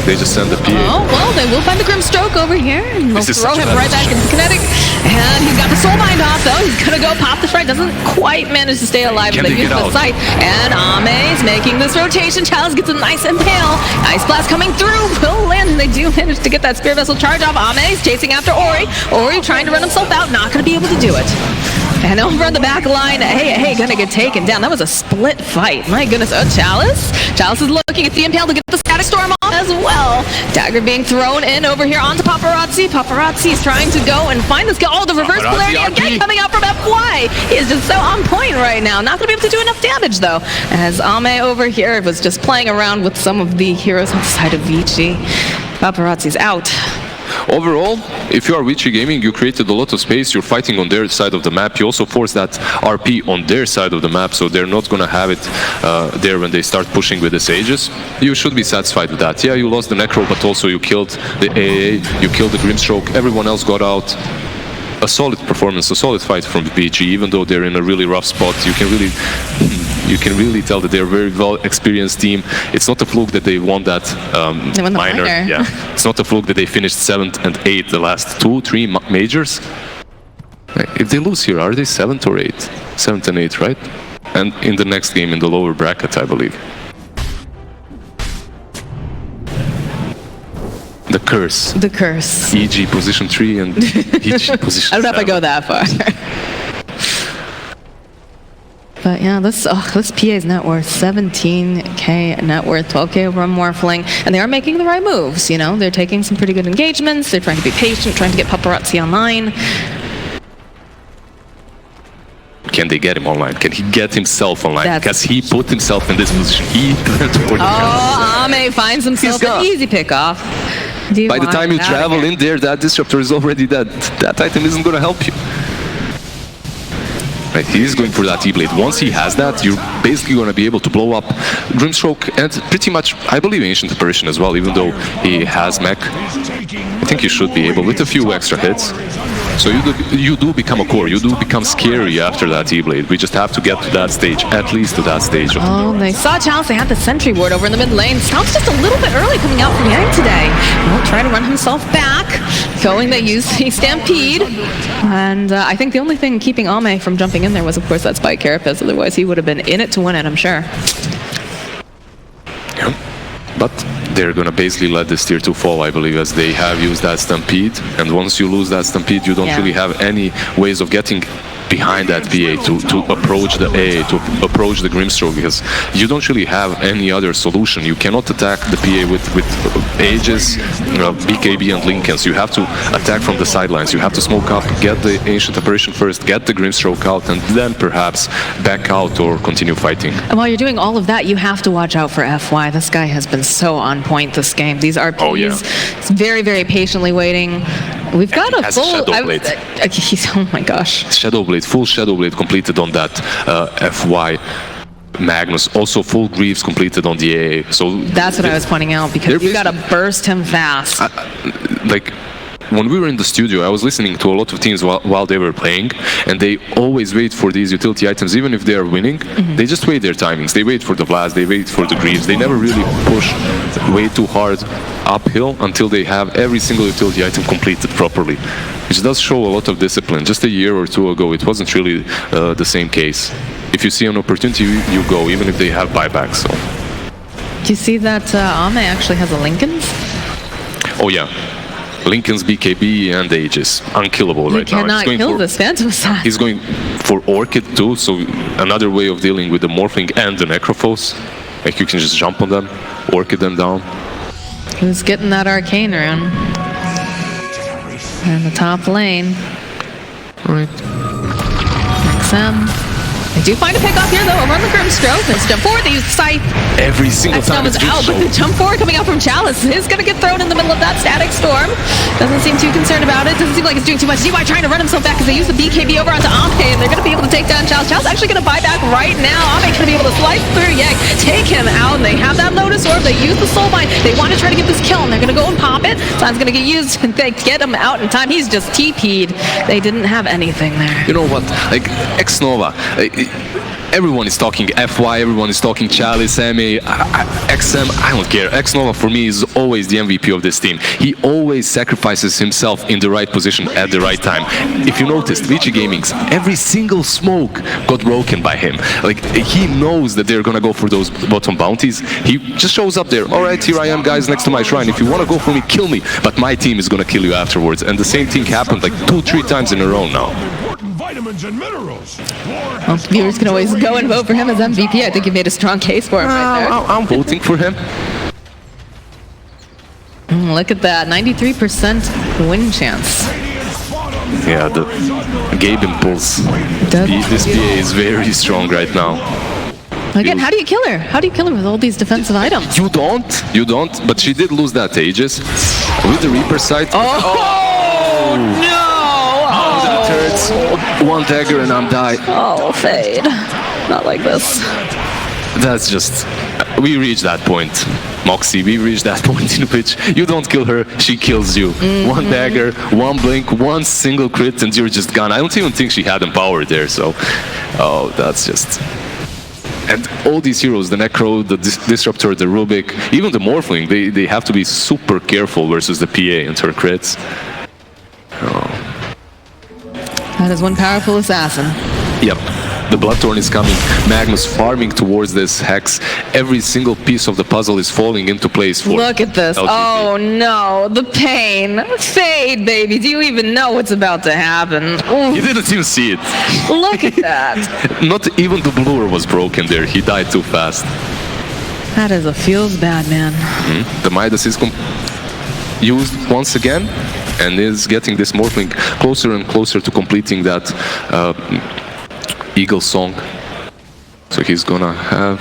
They just send the PA. Oh, well, they will find the Grimstroke over here. And they'll throw him right back into kinetic. And he's got the Soulbind off, though. He's gonna go pop the strike. Doesn't quite manage to stay alive, but they use the sight. And Ame's making this rotation. Chalice gets a nice impale. Ice Blast coming through. Will land, and they do manage to get that Spear Vessel charge off. Ame's chasing after Ori. Ori trying to run himself out. Not gonna be able to do it. And over on the back line, hey, gonna get taken down. That was a split fight. My goodness. Oh, Chalice. Chalice is looking at the impale to get the Static Storm off as well. Dagger being thrown in over here onto Paparazzi. Paparazzi is trying to go and find this kill. Oh, the reverse polarity again coming out from FY. He is just so on point right now. Not gonna be able to do enough damage though. As Ame over here was just playing around with some of the heroes on the side of Vici. Paparazzi's out. Overall, if you are Vici Gaming, you created a lot of space, you're fighting on their side of the map, you also force that RP on their side of the map, so they're not gonna have it there when they start pushing with the Sages. You should be satisfied with that. Yeah, you lost the Necro, but also you killed the AA, you killed the Grimstroke, everyone else got out. A solid performance, a solid fight from Vici, even though they're in a really rough spot. You can really tell that they're a very well-experienced team. It's not a fluke that they won that minor. Yeah, it's not a fluke that they finished 7th and 8th the last 2-3 majors. If they lose here, are they 7th or 8th? 7th and 8th, right? And in the next game in the lower bracket, I believe. The curse. The curse. EG position 3 and EG position 7. I don't know if I go that far. But yeah, this PA's net worth, 17k net worth, 12k over on Morphling, and they are making the right moves, you know? They're taking some pretty good engagements, they're trying to be patient, trying to get Paparazzi online. Can they get him online? Can he get himself online? Because he put himself in this position. He Ame finds himself an easy pick-off. By the time you travel in there, that Disruptor is already dead. That item isn't going to help you. Right, he is going for that E-Blade. Once he has that, you're basically going to be able to blow up Grimstroke and pretty much, I believe, Ancient Apparition as well, even though he has mech. I think you should be able with a few extra hits. So you do become a core, you do become scary after that E-Blade. We just have to get to that stage, at least to that stage. Oh, they saw Chalice, they had the Sentry Ward over in the mid lane. Scout's just a little bit early coming out from Yang today. He'll try to run himself back, going they use the Stampede. And I think the only thing keeping Ame from jumping in there was, of course, that Spike Carapace. Otherwise, he would have been in it to win it, I'm sure. Yeah, but they're going to basically let this tier 2 fall, I believe, as they have used that Stampede. And once you lose that Stampede, you don't really have any ways of getting behind that PA to approach the A, to approach the Grimstroke, because you don't really have any other solution. You cannot attack the PA with Aegis, BKB and Lincolns. You have to attack from the sidelines. You have to smoke up, get the Ancient Apparition first, get the Grimstroke out, and then perhaps back out or continue fighting. And while you're doing all of that, you have to watch out for FY. This guy has been so on point this game. These RPs, Oh, yeah. He's very, very patiently waiting. We've got he a has full... Shadowblade. Oh my gosh. Shadowblade, full Shadowblade completed on that FY. Magnus, also full Greaves completed on the AA. So That's what I was pointing out, because you got to burst him fast. Like, when we were in the studio, I was listening to a lot of teams while they were playing, and they always wait for these utility items. Even if they are winning, they just wait their timings. They wait for the Blast, they wait for the Greaves. They never really push way too hard uphill until they have every single utility item completed properly, which does show a lot of discipline. Just a year or two ago, it wasn't really the same case. If you see an opportunity, you go, even if they have buybacks. So. Do you see that Ame actually has a Lincoln's? Oh yeah. Lincoln's, BKB, and Aegis. Unkillable right now. You cannot kill this Phantom Assassin. He's going for Orchid too, so another way of dealing with the Morphling and the Necrophos. Like, you can just jump on them, Orchid them down. Who's getting that Arcane rune? In the top lane. Alright. XM. They do find a pick off here, though, over on the Grimstroke. Let's jump forward. They use Scythe. Every single time is it's out, but the jump forward coming out from Chalice is going to get thrown in the middle of that Static Storm. Doesn't seem too concerned about it. Doesn't seem like it's doing too much. DY trying to run himself back because they use the BKB over onto Ame, and they're going to be able to take down Chalice. Chalice actually going to buy back right now. Ame going to be able to slice through Yek, take him out, and they have that Lotus Orb. They use the Soul Bind. They want to try to get this kill, and they're going to go and pop it. Time's going to get used, and they get him out in time. He's just TP'd. They didn't have anything there. You know what? Like, X-Nova. Everyone is talking FY, everyone is talking Chalice, MA, XM, I don't care. X-Nova for me is always the MVP of this team. He always sacrifices himself in the right position at the right time. If you noticed, Vici Gaming's every single smoke got broken by him. Like, he knows that they're gonna go for those bottom bounties. He just shows up there. Alright, here I am, guys, next to my shrine. If you wanna go for me, kill me. But my team is gonna kill you afterwards. And the same thing happened like 2-3 times in a row now. Vitamins and minerals. Well, viewers can always go and vote for him as MVP. I think you made a strong case for him right there. I'm voting for him. Look at that, 93% win chance. Yeah, the Gabe Impulse. This PA is very strong right now. Again, how do you kill her? How do you kill her with all these defensive items? You don't, but she did lose that Aegis. With the Reaper sight. Oh no! Turrets, one dagger and I'm died. Oh, Fade. Not like this. That's just... We reached that point. Moxie, we reached that point in which you don't kill her, she kills you. One dagger, one blink, one single crit, and you're just gone. I don't even think she had Empower there, so... Oh, that's just... And all these heroes, the Necro, the Disruptor, the Rubik, even the Morphling, they have to be super careful versus the PA and her crits. Oh. That is one powerful assassin. Yep. The Bloodthorn is coming. Magnus farming towards this Hex. Every single piece of the puzzle is falling into place for Look at this. LGD. Oh no, the pain. Fade, baby. Do you even know what's about to happen? You didn't even see it. Look at that. Not even the Bluer was broken there. He died too fast. That is a feels bad, man. The Midas is used once again and is getting this Morphling closer and closer to completing that Eagle Song. So he's gonna have...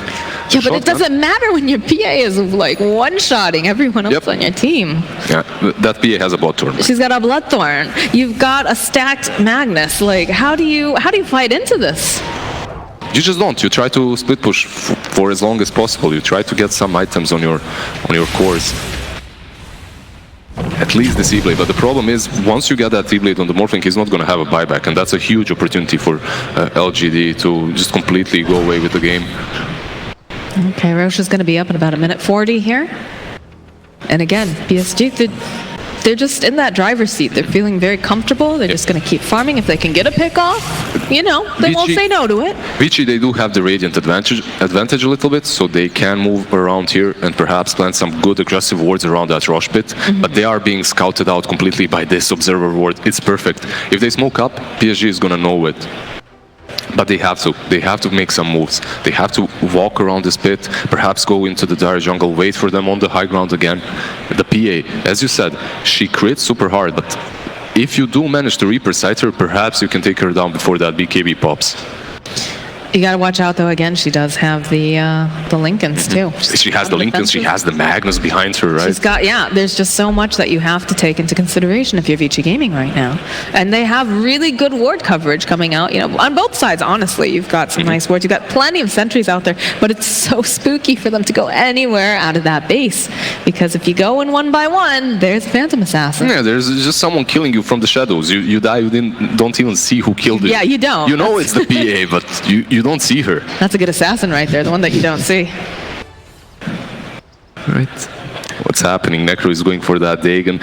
Yeah, but it doesn't matter when your PA is like one-shotting everyone else on your team. Yeah, that PA has a Bloodthorn. She's got a Bloodthorn. You've got a stacked Magnus. Like, how do you fight into this? You just don't. You try to split push for as long as possible. You try to get some items on your cores. At least the C-Blade, but the problem is once you get that C-Blade on the Morphling, he's not going to have a buyback, and that's a huge opportunity for LGD to just completely go away with the game. Okay, Roche is going to be up in about 1:40 here. And again, PSG, they're just in that driver's seat. They're feeling very comfortable. They're just going to keep farming. If they can get a pick off, you know, they won't say no to it. Vici, they do have the Radiant advantage a little bit, so they can move around here and perhaps plant some good aggressive wards around that Roche pit. But they are being scouted out completely by this Observer ward. It's perfect. If they smoke up, PSG is going to know it. But they have to make some moves. They have to walk around this pit, perhaps go into the dire jungle, wait for them on the high ground again. The PA, as you said, she crits super hard, but if you do manage to reprocite her, perhaps you can take her down before that BKB pops. You got to watch out, though. Again, she does have the Lincolns, too. She has the Lincolns, she has the Magnus behind her, right? She's got, yeah, there's just so much that you have to take into consideration if you're Vici Gaming right now. And they have really good ward coverage coming out, you know, on both sides, honestly. You've got some nice wards. You've got plenty of sentries out there, but it's so spooky for them to go anywhere out of that base. Because if you go in one by one, there's Phantom Assassin. Yeah, there's just someone killing you from the shadows. You die, don't even see who killed you. Yeah, you don't. You know it's the PA, but you don't see her. That's a good assassin right there, the one that you don't see. Right. What's happening? Necro is going for that Dagon.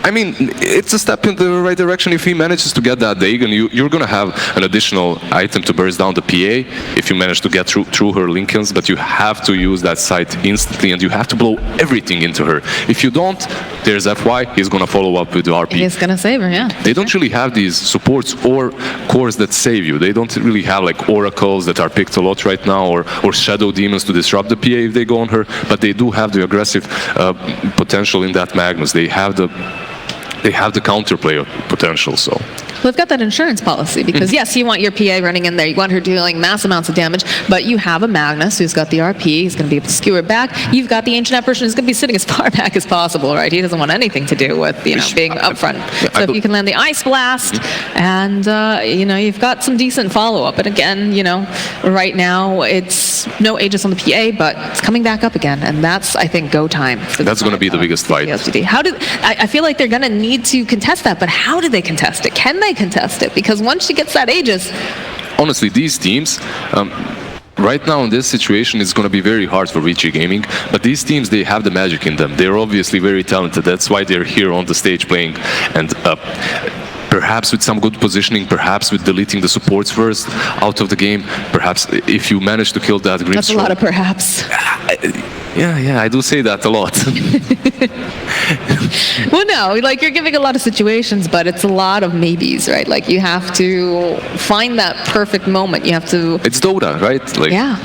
I mean, it's a step in the right direction. If he manages to get that Dagon, you're going to have an additional item to burst down the PA if you manage to get through her Lincolns, but you have to use that site instantly, and you have to blow everything into her. If you don't, there's FY, he's going to follow up with the RP. He's going to save her, yeah. They don't really have these supports or cores that save you. They don't really have like oracles that are picked a lot right now, or shadow demons to disrupt the PA if they go on her, but they do have the aggressive potential in that Magnus. They have the counterplay potential, so. Well, they've got that insurance policy because, yes, you want your PA running in there. You want her dealing mass amounts of damage, but you have a Magnus who's got the RP. He's going to be able to skewer back. You've got the Ancient Apparition who's going to be sitting as far back as possible, right? He doesn't want anything to do with, you know, being up front. So if you can land the Ice Blast and, you know, you've got some decent follow-up. And again, you know, right now it's no Aegis on the PA, but it's coming back up again. And that's, I think, go time. That's going to be the biggest fight. I feel like they're going to need to contest that, but how do they contest it? Can they contest it? Because once she gets that Aegis... Honestly, these teams... right now in this situation, it's going to be very hard for Vici Gaming, but these teams, they have the magic in them. They're obviously very talented. That's why they're here on the stage playing. And perhaps with some good positioning, perhaps with deleting the supports first out of the game, perhaps if you manage to kill that Grim That's a lot of perhaps. Yeah, I do say that a lot. Well, no, like you're giving a lot of situations, but it's a lot of maybes, right? Like you have to find that perfect moment. You have to... It's Dota, right? Like, yeah.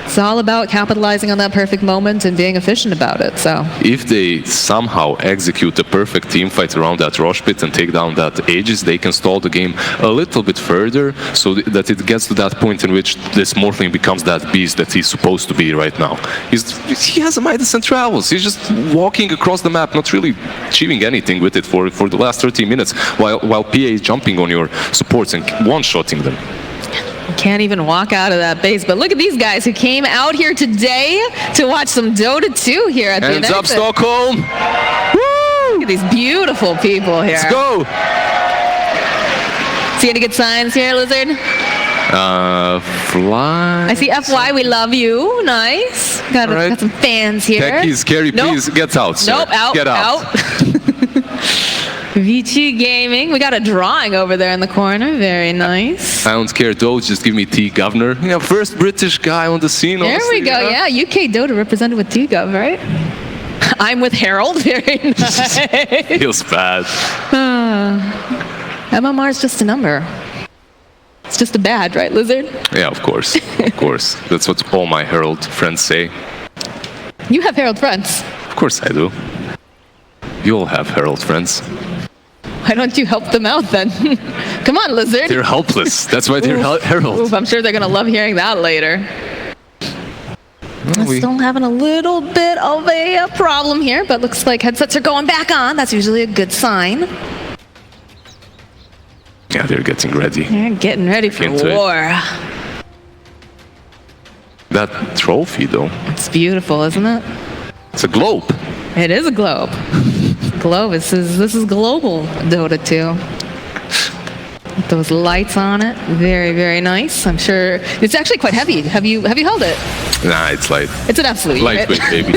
It's all about capitalizing on that perfect moment and being efficient about it, so. If they somehow execute the perfect team fight around that Rosh Pit and take down that Aegis, they can stall the game a little bit further so that it gets to that point in which this Morphling becomes that beast that he's supposed to be right now. He has a Midas and travels. He's just walking across the map, not really achieving anything with it for the last 30 minutes, while PA is jumping on your supports and one-shotting them. Can't even walk out of that base. But look at these guys who came out here today to watch some Dota 2 here at the Hands up, Stockholm! Woo! Look at these beautiful people here. Let's go! See any good signs here, Lizard? Fly. I see FY, we love you. Nice. Got some fans here. Techies, carry, please, get out, sir. Nope, out. Get out. Vici Gaming. We got a drawing over there in the corner. Very nice. I don't care, though. Just give me T-Governor. Yeah, first British guy on the scene. There honestly, we go. Yeah, UK Dota represented with T-Gov, right? I'm with Harold. Very nice. Feels bad. MMR is just a number. It's just a badge, right, Lizard? Yeah, of course. Of course. That's what all my Herald friends say. You have Herald friends. Of course I do. You all have Herald friends. Why don't you help them out then? Come on, Lizard. They're helpless. That's why they're Herald. Oof, I'm sure they're going to love hearing that later. Still having a little bit of a problem here, but looks like headsets are going back on. That's usually a good sign. Yeah, they're getting ready. They're getting ready for war. That trophy, though. It's beautiful, isn't it? It's a globe. It is a globe. Globe. This is global Dota 2. With those lights on it, very, very nice. I'm sure it's actually quite heavy. Have you held it? Nah, it's light. It's an absolute lightweight, baby.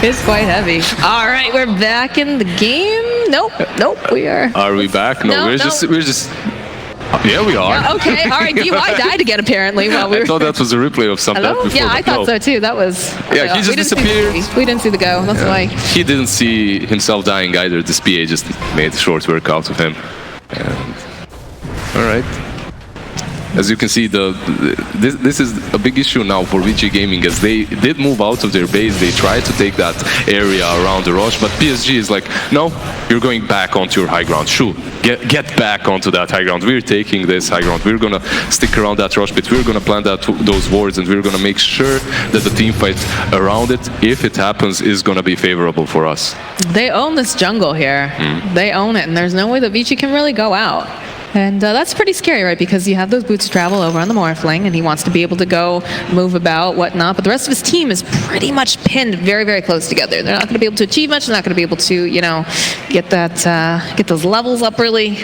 It's quite heavy. All right, we're back in the game. Nope, we are. Are we back? No, we're just. Yeah, we are. Yeah, okay, all right. DY died again, apparently. While we were... I thought that was a replay of something. Yeah, I thought so too. That was. Yeah, he just disappeared. We didn't see the go. That's why. He didn't see himself dying either. This PA just made short work out of him. And... All right. As you can see, this is a big issue now for Vici Gaming, as they did move out of their base. They tried to take that area around the rush, but PSG is like, no, you're going back onto your high ground. Shoo, get back onto that high ground. We're taking this high ground. We're gonna stick around that rush pit. We're gonna plant those wards, and we're gonna make sure that the team fight around it, if it happens, is gonna be favorable for us. They own this jungle here. They own it, and there's no way that Vici can really go out. And that's pretty scary, right? Because you have those boots of travel over on the Morphling, and he wants to be able to go move about, whatnot. But the rest of his team is pretty much pinned very, very close together. They're not going to be able to achieve much. They're not going to be able to, you know, get those levels up really.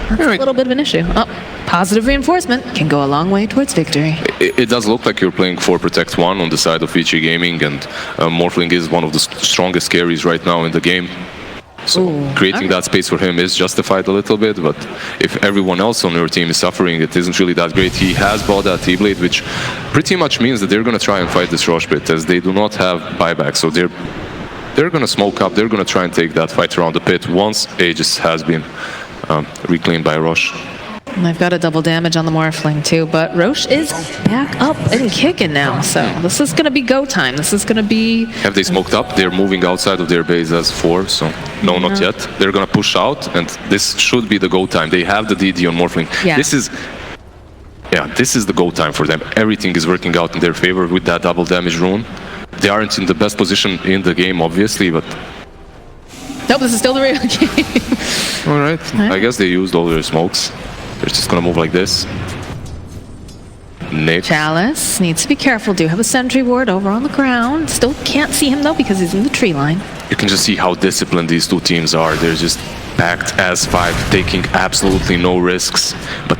That's a little bit of an issue. Oh, positive reinforcement can go a long way towards victory. It does look like you're playing 4 Protect 1 on the side of Vici Gaming, and Morphling is one of the strongest carries right now in the game. So creating that space for him is justified a little bit, but if everyone else on your team is suffering, it isn't really that great. He has bought that T-Blade, which pretty much means that they're going to try and fight this rush pit, as they do not have buyback. So they're going to smoke up, they're going to try and take that fight around the pit once Aegis has been reclaimed by Roche. And I've got a double damage on the Morphling too, but Roche is back up and kicking now, so this is going to be go time. This is going to be... Have they smoked up? They're moving outside of their base as 4, so no, not yet. They're going to push out, and this should be the go time. They have the DD on Morphling. Yeah. This is the go time for them. Everything is working out in their favor with that double damage rune. They aren't in the best position in the game, obviously, but... Nope, this is still the real game. All right. I guess they used all their smokes. They're just gonna move like this. Nick. Chalice needs to be careful. Do have a sentry ward over on the ground. Still can't see him though because he's in the tree line. You can just see how disciplined these two teams are. They're just packed as 5, taking absolutely no risks. But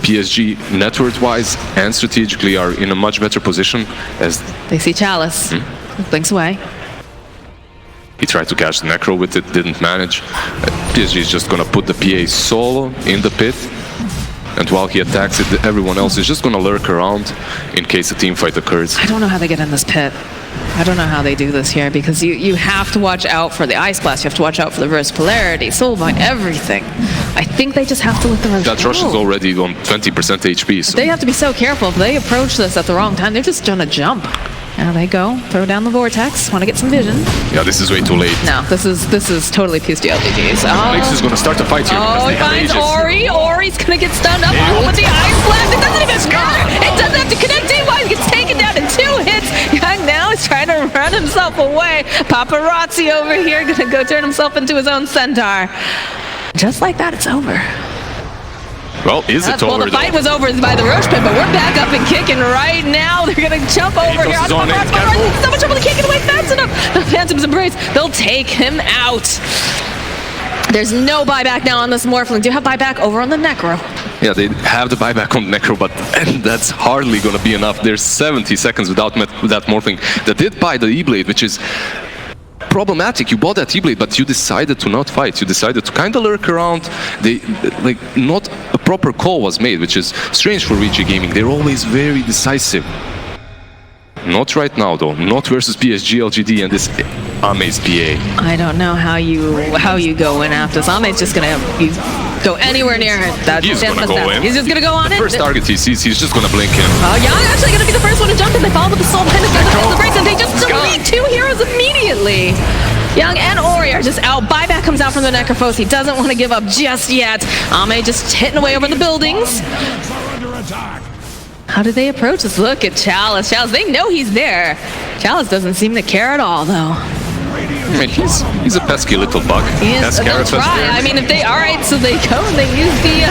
PSG, network-wise and strategically, are in a much better position as... They see Chalice. Blinks away. He tried to catch the Necro with it, didn't manage. PSG is just gonna put the PA solo in the pit. And while he attacks it, everyone else is just gonna lurk around in case a team fight occurs. I don't know how they get in this pit. I don't know how they do this here, because you have to watch out for the Ice Blast, you have to watch out for the Reverse Polarity, Soulbind, everything. I think they just have to let the Rush That Rush is already on 20% HP, so... They have to be so careful. If they approach this at the wrong time, they're just gonna jump. Now they go, throw down the Vortex, want to get some vision. Yeah, this is way too late. No, this is totally PSG.LGD. Nix is gonna start to fight here. Oh, he finds Ori. Ori's gonna get stunned up with the Ice Blast. It doesn't even matter. It doesn't have to connect. DY gets taken down in 2 hits. Young now is trying to run himself away. Paparazzi over here gonna go turn himself into his own centaur. Just like that, it's over. Well, is it over? Well, the fight was over by the Roche pit, but we're back up and kicking right now. They're going to jump over here. So much trouble to kick it away fast enough. The Phantom's Embrace, they'll take him out. There's no buyback now on this Morphling. Do you have buyback over on the Necro? Yeah, they have the buyback on the Necro, but that's hardly going to be enough. There's 70 seconds without that Morphling. That did buy the E-Blade, which is problematic. You bought that E-Blade, but you decided to not fight. You decided to kind of lurk around. Not a proper call was made, which is strange for Vici Gaming. They're always very decisive. Not right now, though. Not versus PSG.LGD and this Ame's PA. I don't know how you go in after this. Ame's just gonna go anywhere near it. He's gonna go in. He's just gonna go on it. First target he sees, he's just gonna blink him. Young actually gonna be the first one to jump in. They follow with the soul behind the breaks, and they just delete 2 heroes immediately. Young and Ori are just out. Buyback comes out from the Necrophos. He doesn't want to give up just yet. Ame just hitting away over the buildings. How do they approach this? Look at Chalice. Chalice, they know he's there. Chalice doesn't seem to care at all, though. I mean, he's a pesky little bug. He is. They'll try. I mean, if they... All right, so they go and they use the...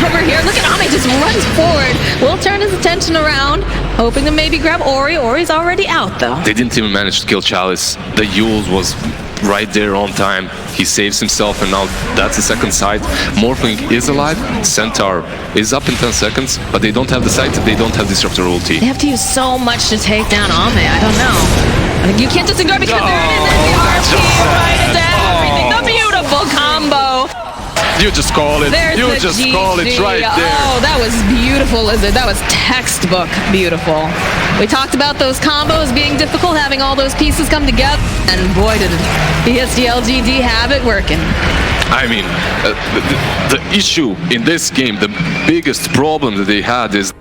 over here. Look at Ame just runs forward. Will turn his attention around, hoping to maybe grab Ori. Ori's already out, though. They didn't even manage to kill Chalice. The Yules was right there on time. He saves himself, and now that's the second side. Morphling is alive. Centaur is up in 10 seconds, but they don't have the sight. They don't have Disruptor ulti. They have to use so much to take down Ame. I don't know. You can't just ignore because they're in the RP right into everything. The beautiful combo. You just call it. There's you just call it right there. Oh, that was beautiful, Lizard. That was textbook beautiful. We talked about those combos being difficult, having having all those pieces come together. And boy, did PSG.LGD have it working. I mean, the issue in this game, the biggest problem that they had is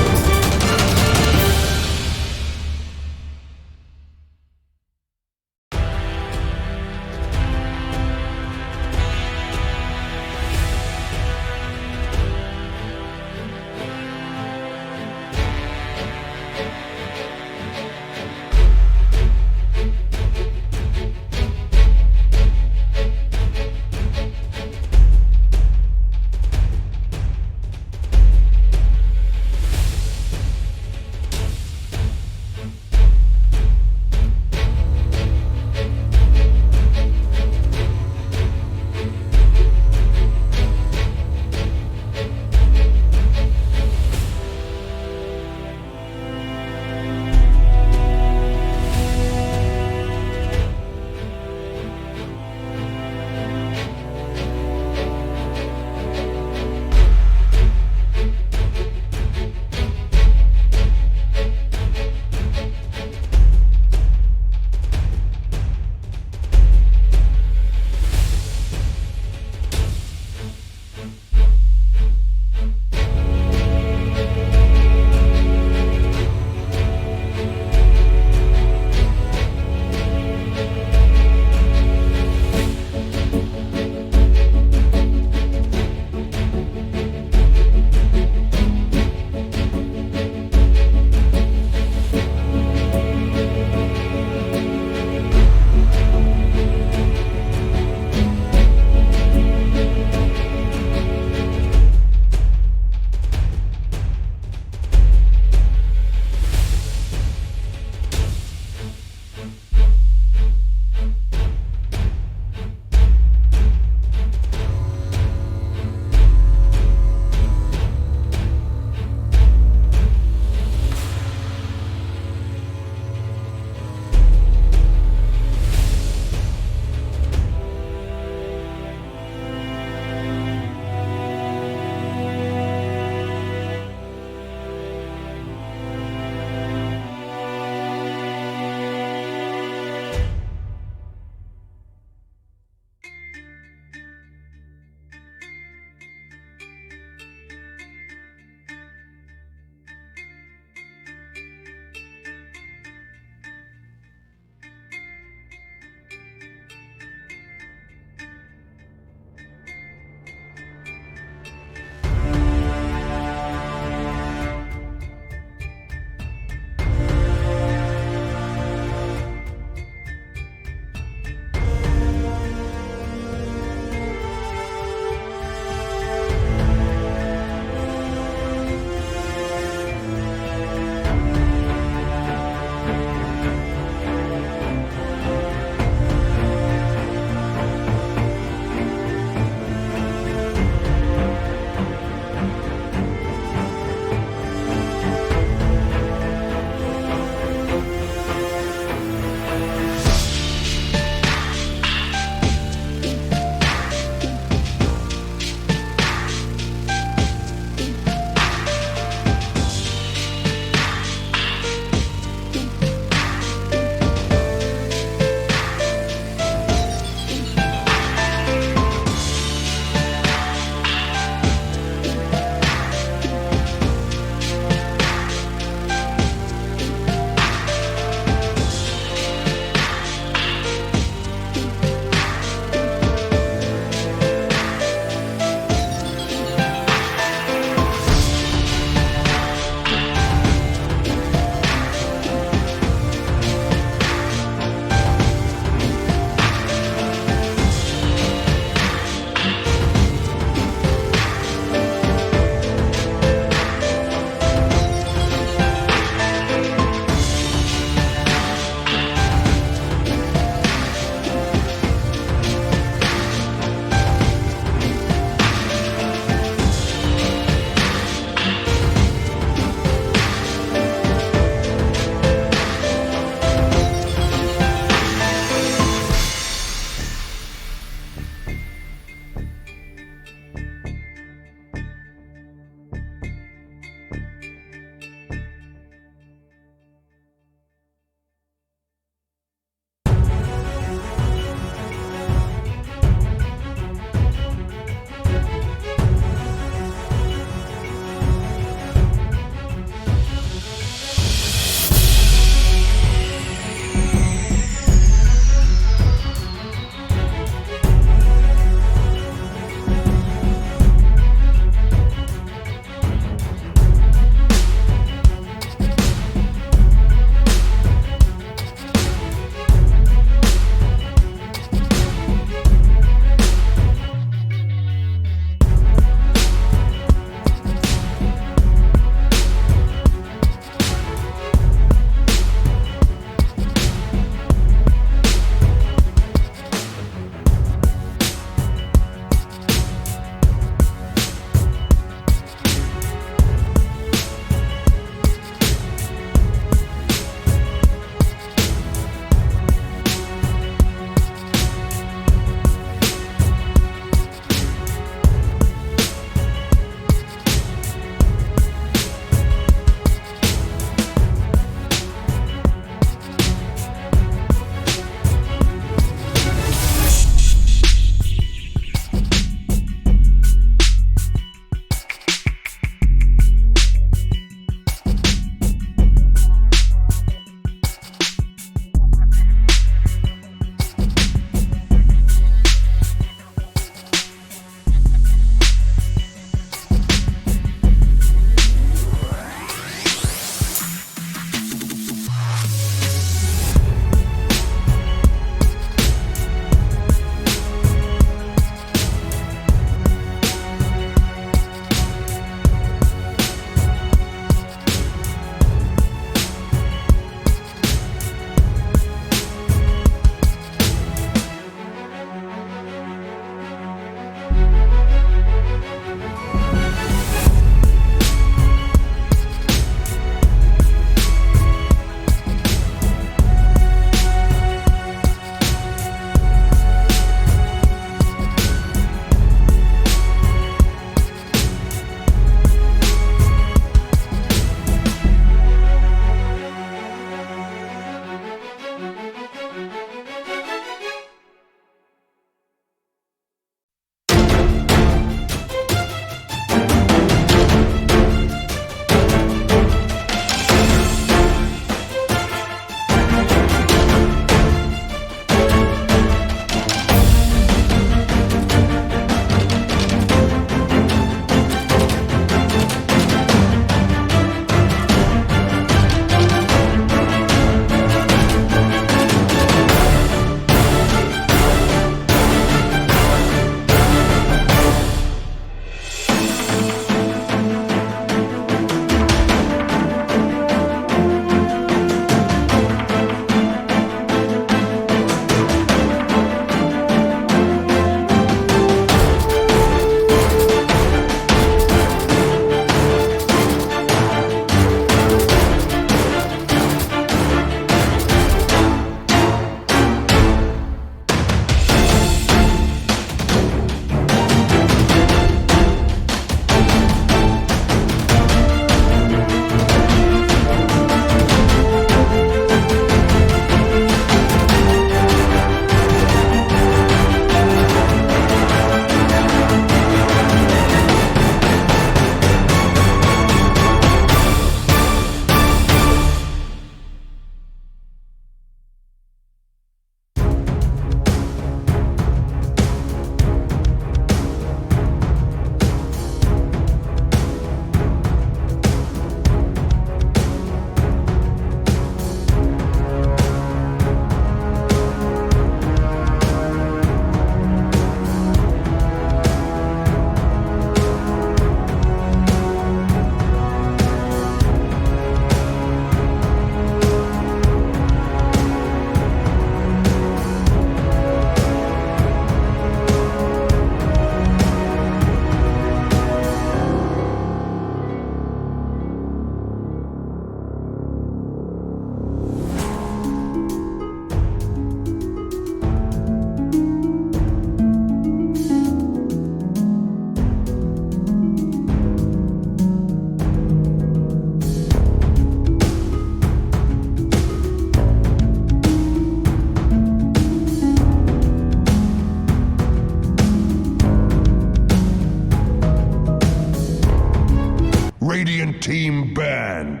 team ban.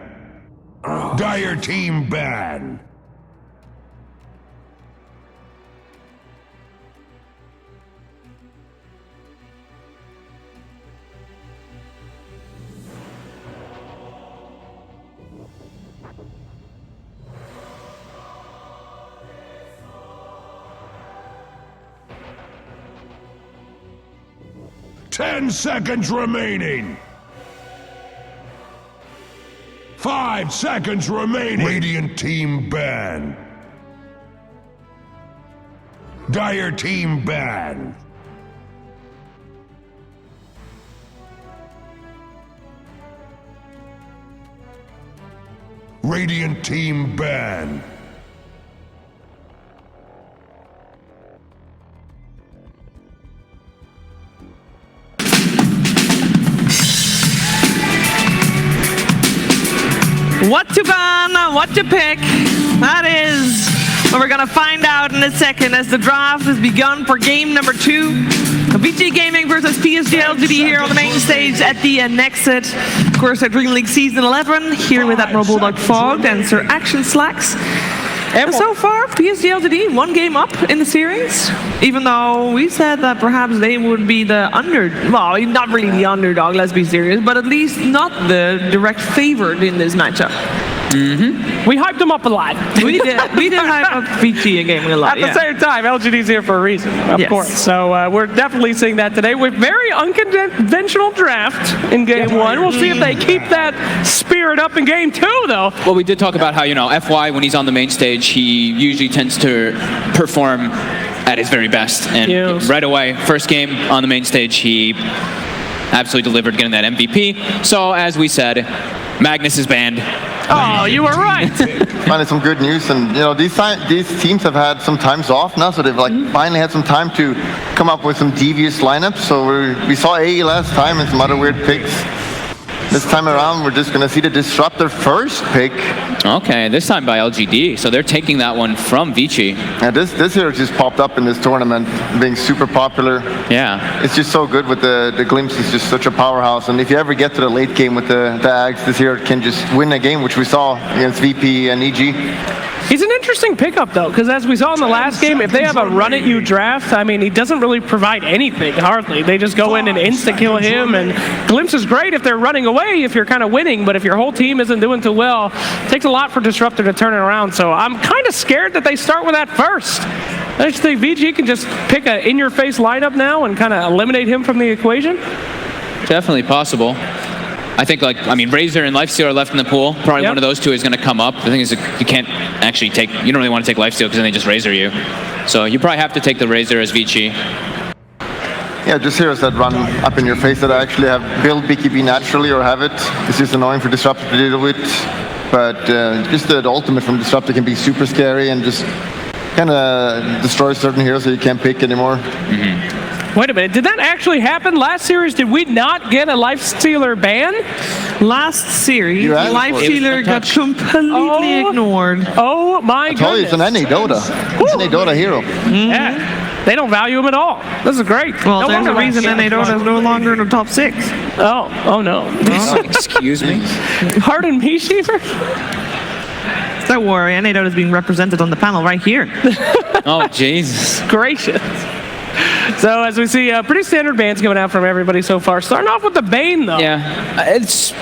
Dire team ban. 10 seconds remaining. 5 seconds remaining. Radiant team ban. Dire team ban. Radiant team ban. What to ban, what to pick, that is what we're gonna find out in a second as the draft has begun for game number 2. Vici Gaming versus PSG.LGD here on the main stage at the Nexit. Of course, at DreamLeague Season 11, here with Admiral Bulldog Fogged and Sir Action Slacks. And so far, PSG.LGD 1 game up in the series, even though we said that perhaps they would be the well, not really the underdog, let's be serious, but at least not the direct favorite in this matchup. We hyped them up a lot. We did hype up Vici Gaming a lot, At the same time, LGD's here for a reason, of course. So we're definitely seeing that today with very unconventional draft in game 1. We'll see if they keep that spirit up in game 2, though. Well, we did talk about how, you know, FY, when he's on the main stage, he usually tends to perform at his very best. And right away, first game on the main stage, he absolutely delivered, getting that MVP. So, as we said, Magnus is banned. Oh, you were right. Finally, some good news, and you know these teams have had some times off now, so they've like finally had some time to come up with some devious lineups. So we saw AE last time and some other weird picks. This time around, we're just gonna see the Disruptor first pick. Okay, this time by LGD, so they're taking that one from Vici. Yeah, this hero just popped up in this tournament, being super popular. Yeah. It's just so good with the Glimpse. It's just such a powerhouse, and if you ever get to the late game with the Ags, this hero can just win a game, which we saw against VP and EG. He's an interesting pickup, though, because as we saw in the last game, if they have a run-at-you draft, I mean, he doesn't really provide anything, hardly. They just go in and insta-kill him, and Glimpse is great if they're running away, if you're kind of winning, but if your whole team isn't doing too well, it takes a lot for Disruptor to turn it around, so I'm kind of scared that they start with that first. I just think VG can just pick an in-your-face lineup now and kind of eliminate him from the equation. Definitely possible. I think, like, I mean, Razor and Lifesteal are left in the pool. Probably one of those two is going to come up. The thing is, you can't actually take, you don't really want to take Lifesteal because then they just Razor you. So you probably have to take the Razor as Vici. Yeah, just heroes that run up in your face that actually have built BKB naturally or have it. It's just annoying for Disruptor to deal with. But just the ultimate from Disruptor can be super scary and just kind of destroy certain heroes that you can't pick anymore. Wait a minute, did that actually happen? Last series, did we not get a Lifestealer ban? Last series, Lifestealer got completely ignored. Oh my goodness. I told you, it's an NA Dota. It's an NA Dota hero. Yeah, they don't value him at all. This is great. Well, there's a reason NA Dota is no longer in the top 6. Oh no. Excuse me? Pardon me, Sheever? Don't worry, NA Dota is being represented on the panel right here. Oh, Jesus. Gracious. So as we see, pretty standard bans coming out from everybody so far. Starting off with the Bane, though. Yeah, it's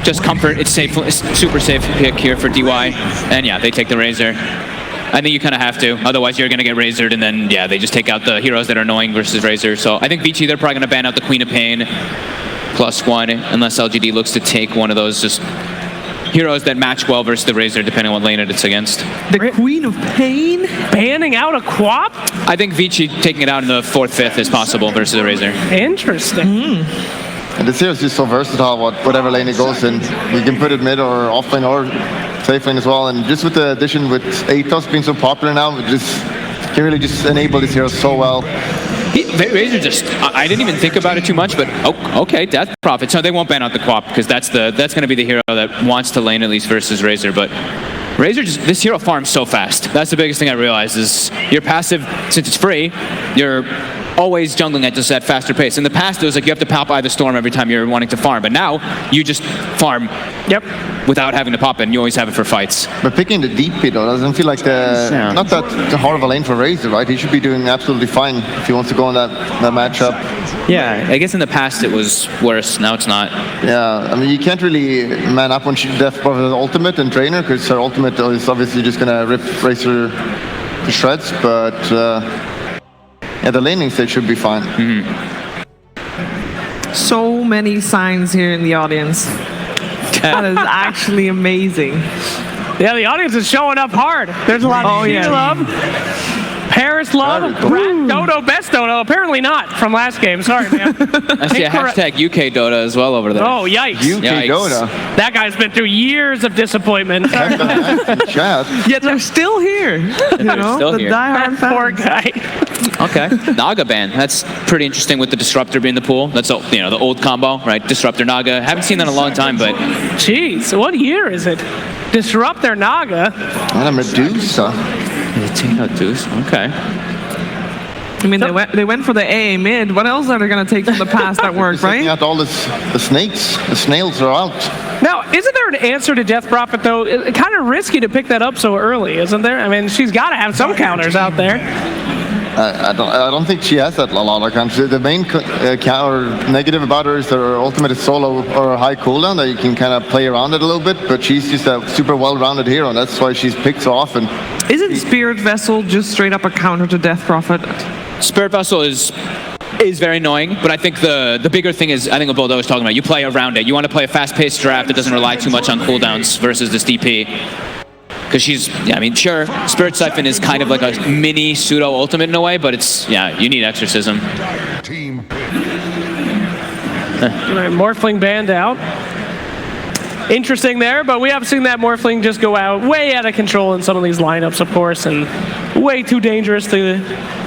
just comfort. It's safe. It's super safe pick here for DY. And yeah, they take the Razor. I think you kind of have to. Otherwise, you're going to get Razored, and then, yeah, they just take out the heroes that are annoying versus Razor. So I think Vici, they're probably going to ban out the Queen of Pain +1, unless LGD looks to take one of those just heroes that match well versus the Razor, depending on what lane it's against. The Queen of Pain? Banning out a Quap? I think Vici taking it out in the 4th, 5th is possible versus the Razor. Interesting. And this hero is just so versatile, whatever lane it goes in. You can put it mid or off lane or safe lane as well. And just with the addition with Atos being so popular now, it just can really just enable this hero so well. Razor just, I didn't even think about it too much, but okay, Death Prophet. So they won't ban out the Quap because that's going to be the hero that wants to lane at least versus Razor. But Razor this hero farms so fast. That's the biggest thing I realized is your passive, since it's free, you're always jungling at just that faster pace. In the past, it was like you have to pop either storm every time you're wanting to farm, but now you just farm without having to pop it, and you always have it for fights. But picking the DP though doesn't feel like not that hard of a lane for Razer, right? He should be doing absolutely fine if he wants to go in that matchup. Yeah, I guess in the past it was worse. Now it's not. Yeah, I mean you can't really man up when she Death Prophet's ultimate and Trainer, because her ultimate is obviously just gonna rip Razer to shreds. But yeah, the laning stage should be fine. So many signs here in the audience. That is actually amazing. Yeah, the audience is showing up hard. There's a lot of love. Paris love, Dodo, best Dodo. Apparently not from last game. Sorry, man. I see a hashtag UK Dota as well over there. Oh, yikes. UK Dota. That guy's been through years of disappointment. Yet they're still here. You know, still the here. diehard Poor fans. guy. Okay. Naga ban. That's pretty interesting with the Disruptor being in the pool. That's the old combo, right? Disruptor Naga. Haven't seen that in a long time, but Jeez, what year is it? Disruptor Naga. And a Medusa. Okay. I mean, they went for the AA mid. What else are they going to take from the past that worked, right? Out all the snakes. The snails are out. Now, isn't there an answer to Death Prophet, though? It's kind of risky to pick that up so early, isn't there? I mean, she's got to have some counters out there. I don't think she has that a lot of counters. The main counter negative about her is that her ultimate is solo or high cooldown, that you can kind of play around it a little bit, but she's just a super well-rounded hero, and that's why she's picked so often. Isn't Spirit Vessel just straight up a counter to Death Prophet? Spirit Vessel is very annoying, but I think the bigger thing is, I think what Bo3 was talking about, you play around it. You want to play a fast-paced draft that doesn't rely too much on cooldowns versus this DP. Because she's, I mean, sure, Spirit Siphon is kind of like a mini pseudo-ultimate in a way, but it's, you need Exorcism. Team Morphling banned out. Interesting there, but we have seen that Morphling just go out way out of control in some of these lineups, of course, and way too dangerous to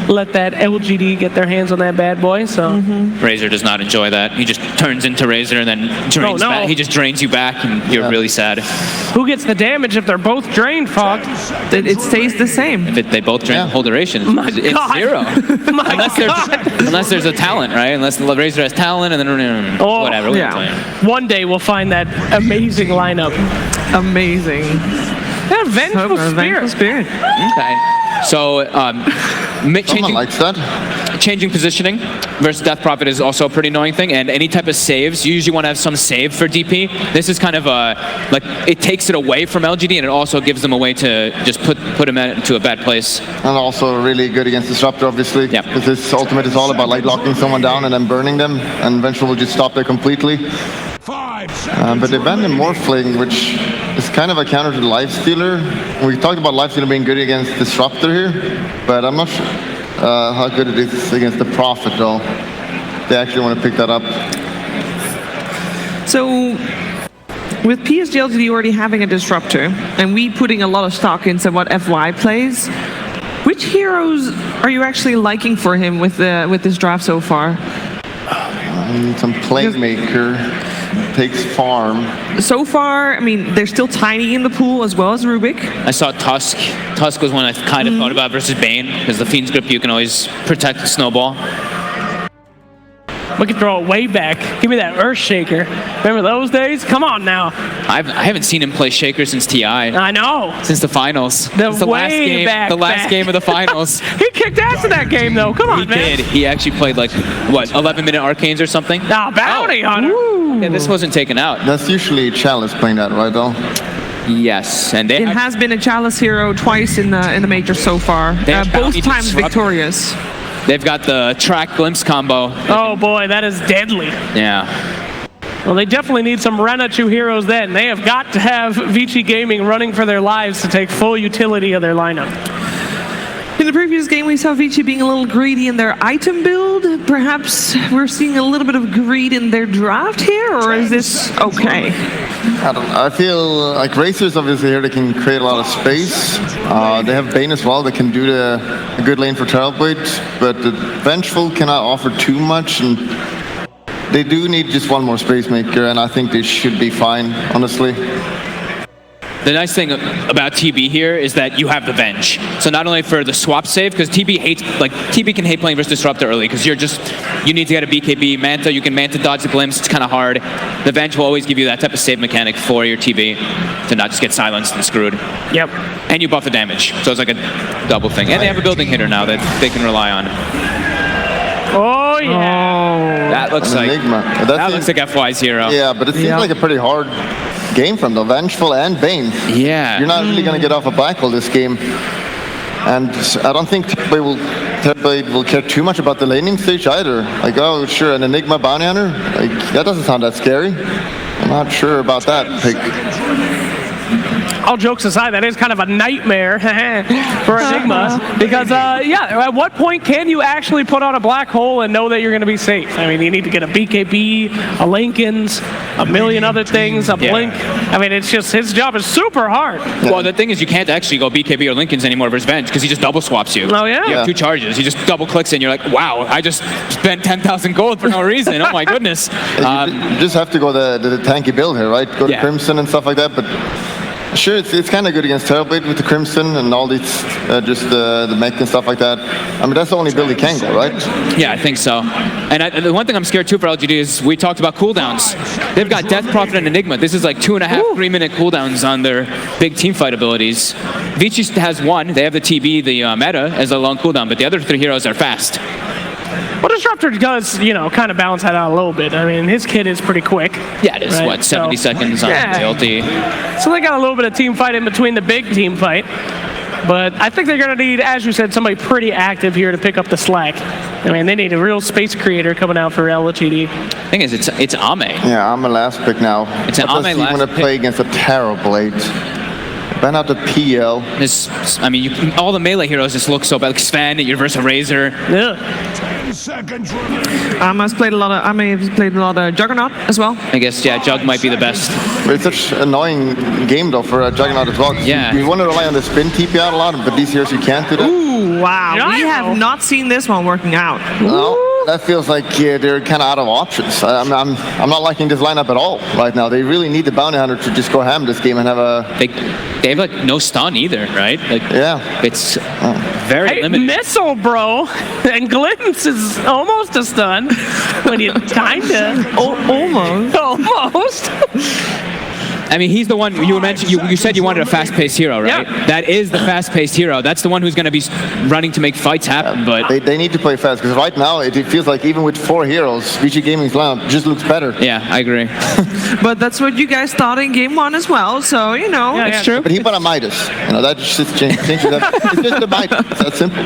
let that LGD get their hands on that bad boy. So Razer does not enjoy that. He just turns into Razer and then drains back. He just drains you back, and you're really sad. Who gets the damage if they're both drained, Fog? It stays the same. If they both drain the whole duration, it's zero. Unless there's a talent, right? Unless Razer has talent, and then whatever. One day we'll find that amazing lineup. Amazing. Yeah, Vengeful Spirit. Okay. So, changing positioning versus Death Prophet is also a pretty annoying thing, and any type of saves, you usually want to have some save for DP. This is kind of like, it takes it away from LGD, and it also gives them a way to just put him into a bad place. And also really good against Disruptor, obviously. Yeah. Because this ultimate is all about like locking someone down and then burning them, and eventually we'll just stop there completely. 5 seconds. But they banned the Morphling, which is kind of a counter to Lifestealer. We talked about Lifestealer being good against Disruptor here, but I'm not sure how good it is against the Prophet, though. They actually want to pick that up. So, with PSG.LGD already having a Disruptor, and we putting a lot of stock into what FY plays, which heroes are you actually liking for him with this draft so far? I need some Playmaker. Takes farm. So far, I mean, they're still tiny in the pool as well as Rubik. I saw Tusk. Tusk was one I kind of thought about versus Bane, because the Fiend's Grip, you can always protect the Snowball. We can throw it way back. Give me that Earth Shaker. Remember those days? Come on now. I haven't seen him play Shaker since TI. I know. Since the finals. Since the last game of the finals. He kicked ass in that game, though. Come on, man. He did. He actually played like, what, 11-minute Arcanes or something? Bounty Hunter. Yeah, this wasn't taken out. That's usually Chalice playing that, right, though? Yes, and it has been a Chalice hero twice in the major so far. Both times victorious. They've got the Track Glimpse combo. Oh boy, that is deadly. Yeah. Well, they definitely need some Renachu heroes then. They have got to have Vici Gaming running for their lives to take full utility of their lineup. In the previous game, we saw Vici being a little greedy in their item build. Perhaps we're seeing a little bit of greed in their draft here, or is this okay? I don't know. I feel like Razer's obviously here. They can create a lot of space. They have Bane as well. They can do a good lane for Terrorblade, but the Vengeful cannot offer too much, and they do need just one more Space Maker, and I think they should be fine, honestly. The nice thing about TB here is that you have the Venge. So not only for the swap save, because TB can hate playing versus Disruptor early, because you need to get a BKB, Manta, you can Manta dodge the Glimpse, it's kind of hard. The Venge will always give you that type of save mechanic for your TB to not just get silenced and screwed. Yep. And you buff the damage, so it's like a double thing. And they have a building hitter now that they can rely on. Oh, yeah. That looks like Enigma. that looks like FY's hero. Yeah, but it seems like a pretty hard game from the Vengeful and Bane. Yeah. You're not really going to get off a black hole this game. And I don't think Terrorblade will care too much about the laning stage either. Like, oh, sure, an Enigma Bounty Hunter? Like, that doesn't sound that scary. I'm not sure about that pick. All jokes aside, that is kind of a nightmare for Enigma. Because, yeah, at what point can you actually put on a black hole and know that you're going to be safe? I mean, you need to get a BKB, a Lincoln's, a million other things, a Blink. I mean, it's just, his job is super hard. Well, the thing is, you can't actually go BKB or Lincoln's anymore versus Venge, because he just double swaps you. Oh, yeah? You have 2 charges. He just double clicks and you're like, wow, I just spent 10,000 gold for no reason. Oh, my goodness. You just have to go the tanky build here, right? Go to Crimson and stuff like that, but sure, it's kind of good against Terrorblade with the Crimson and all these, just the mech and stuff like that. I mean, that's the only build he can go, right? Yeah, I think so. And the one thing I'm scared too for LGD is we talked about cooldowns. They've got Death Prophet and Enigma. This is like 2.5, 3-minute cooldowns on their big teamfight abilities. Vici has 1. They have the TB, the meta, as a long cooldown, but the other 3 heroes are fast. Well, Disruptor does, you know, kind of balance that out a little bit. I mean, his kit is pretty quick. Yeah, it is, right? what, 70 seconds on the ulti. So they got a little bit of team fight in between the big team fight. But I think they're going to need, as you said, somebody pretty active here to pick up the slack. I mean, they need a real space creator coming out for LGD. The thing is, it's Ame. Yeah, I'm a last pick now. It's an Ame last pick. Want to play against a Terrorblade. Ban out the PL. I mean, all the melee heroes just look so bad. Like Sven, Universal Razor. Yeah. I may have played a lot of Juggernaut as well. I guess, yeah, Jug might be the best. But it's such an annoying game, though, for a Juggernaut as well. Yeah. You want to rely on the spin TP out a lot, but these years you can't do that. Ooh, wow. We have not seen this one working out. No, that feels like they're kind of out of options. I'm not liking this lineup at all right now. They really need the Bounty Hunter to just go ham this game and have a... They have, like, no stun either, right? Like, yeah. It's very limited. Missile, bro. And Glimpse is almost a stun. When you kinda... Almost. I mean, he's the one you mentioned. You said you wanted a fast-paced hero, right? Yeah. That is the fast-paced hero. That's the one who's going to be running to make fights happen. But they need to play fast, because right now it feels like even with 4 heroes, Vici Gaming's lineup just looks better. Yeah, I agree. But that's what you guys thought in game 1 as well. So you know, it's true. But he bought a Midas. You know, that just changes that. It's just a Midas. It's that simple.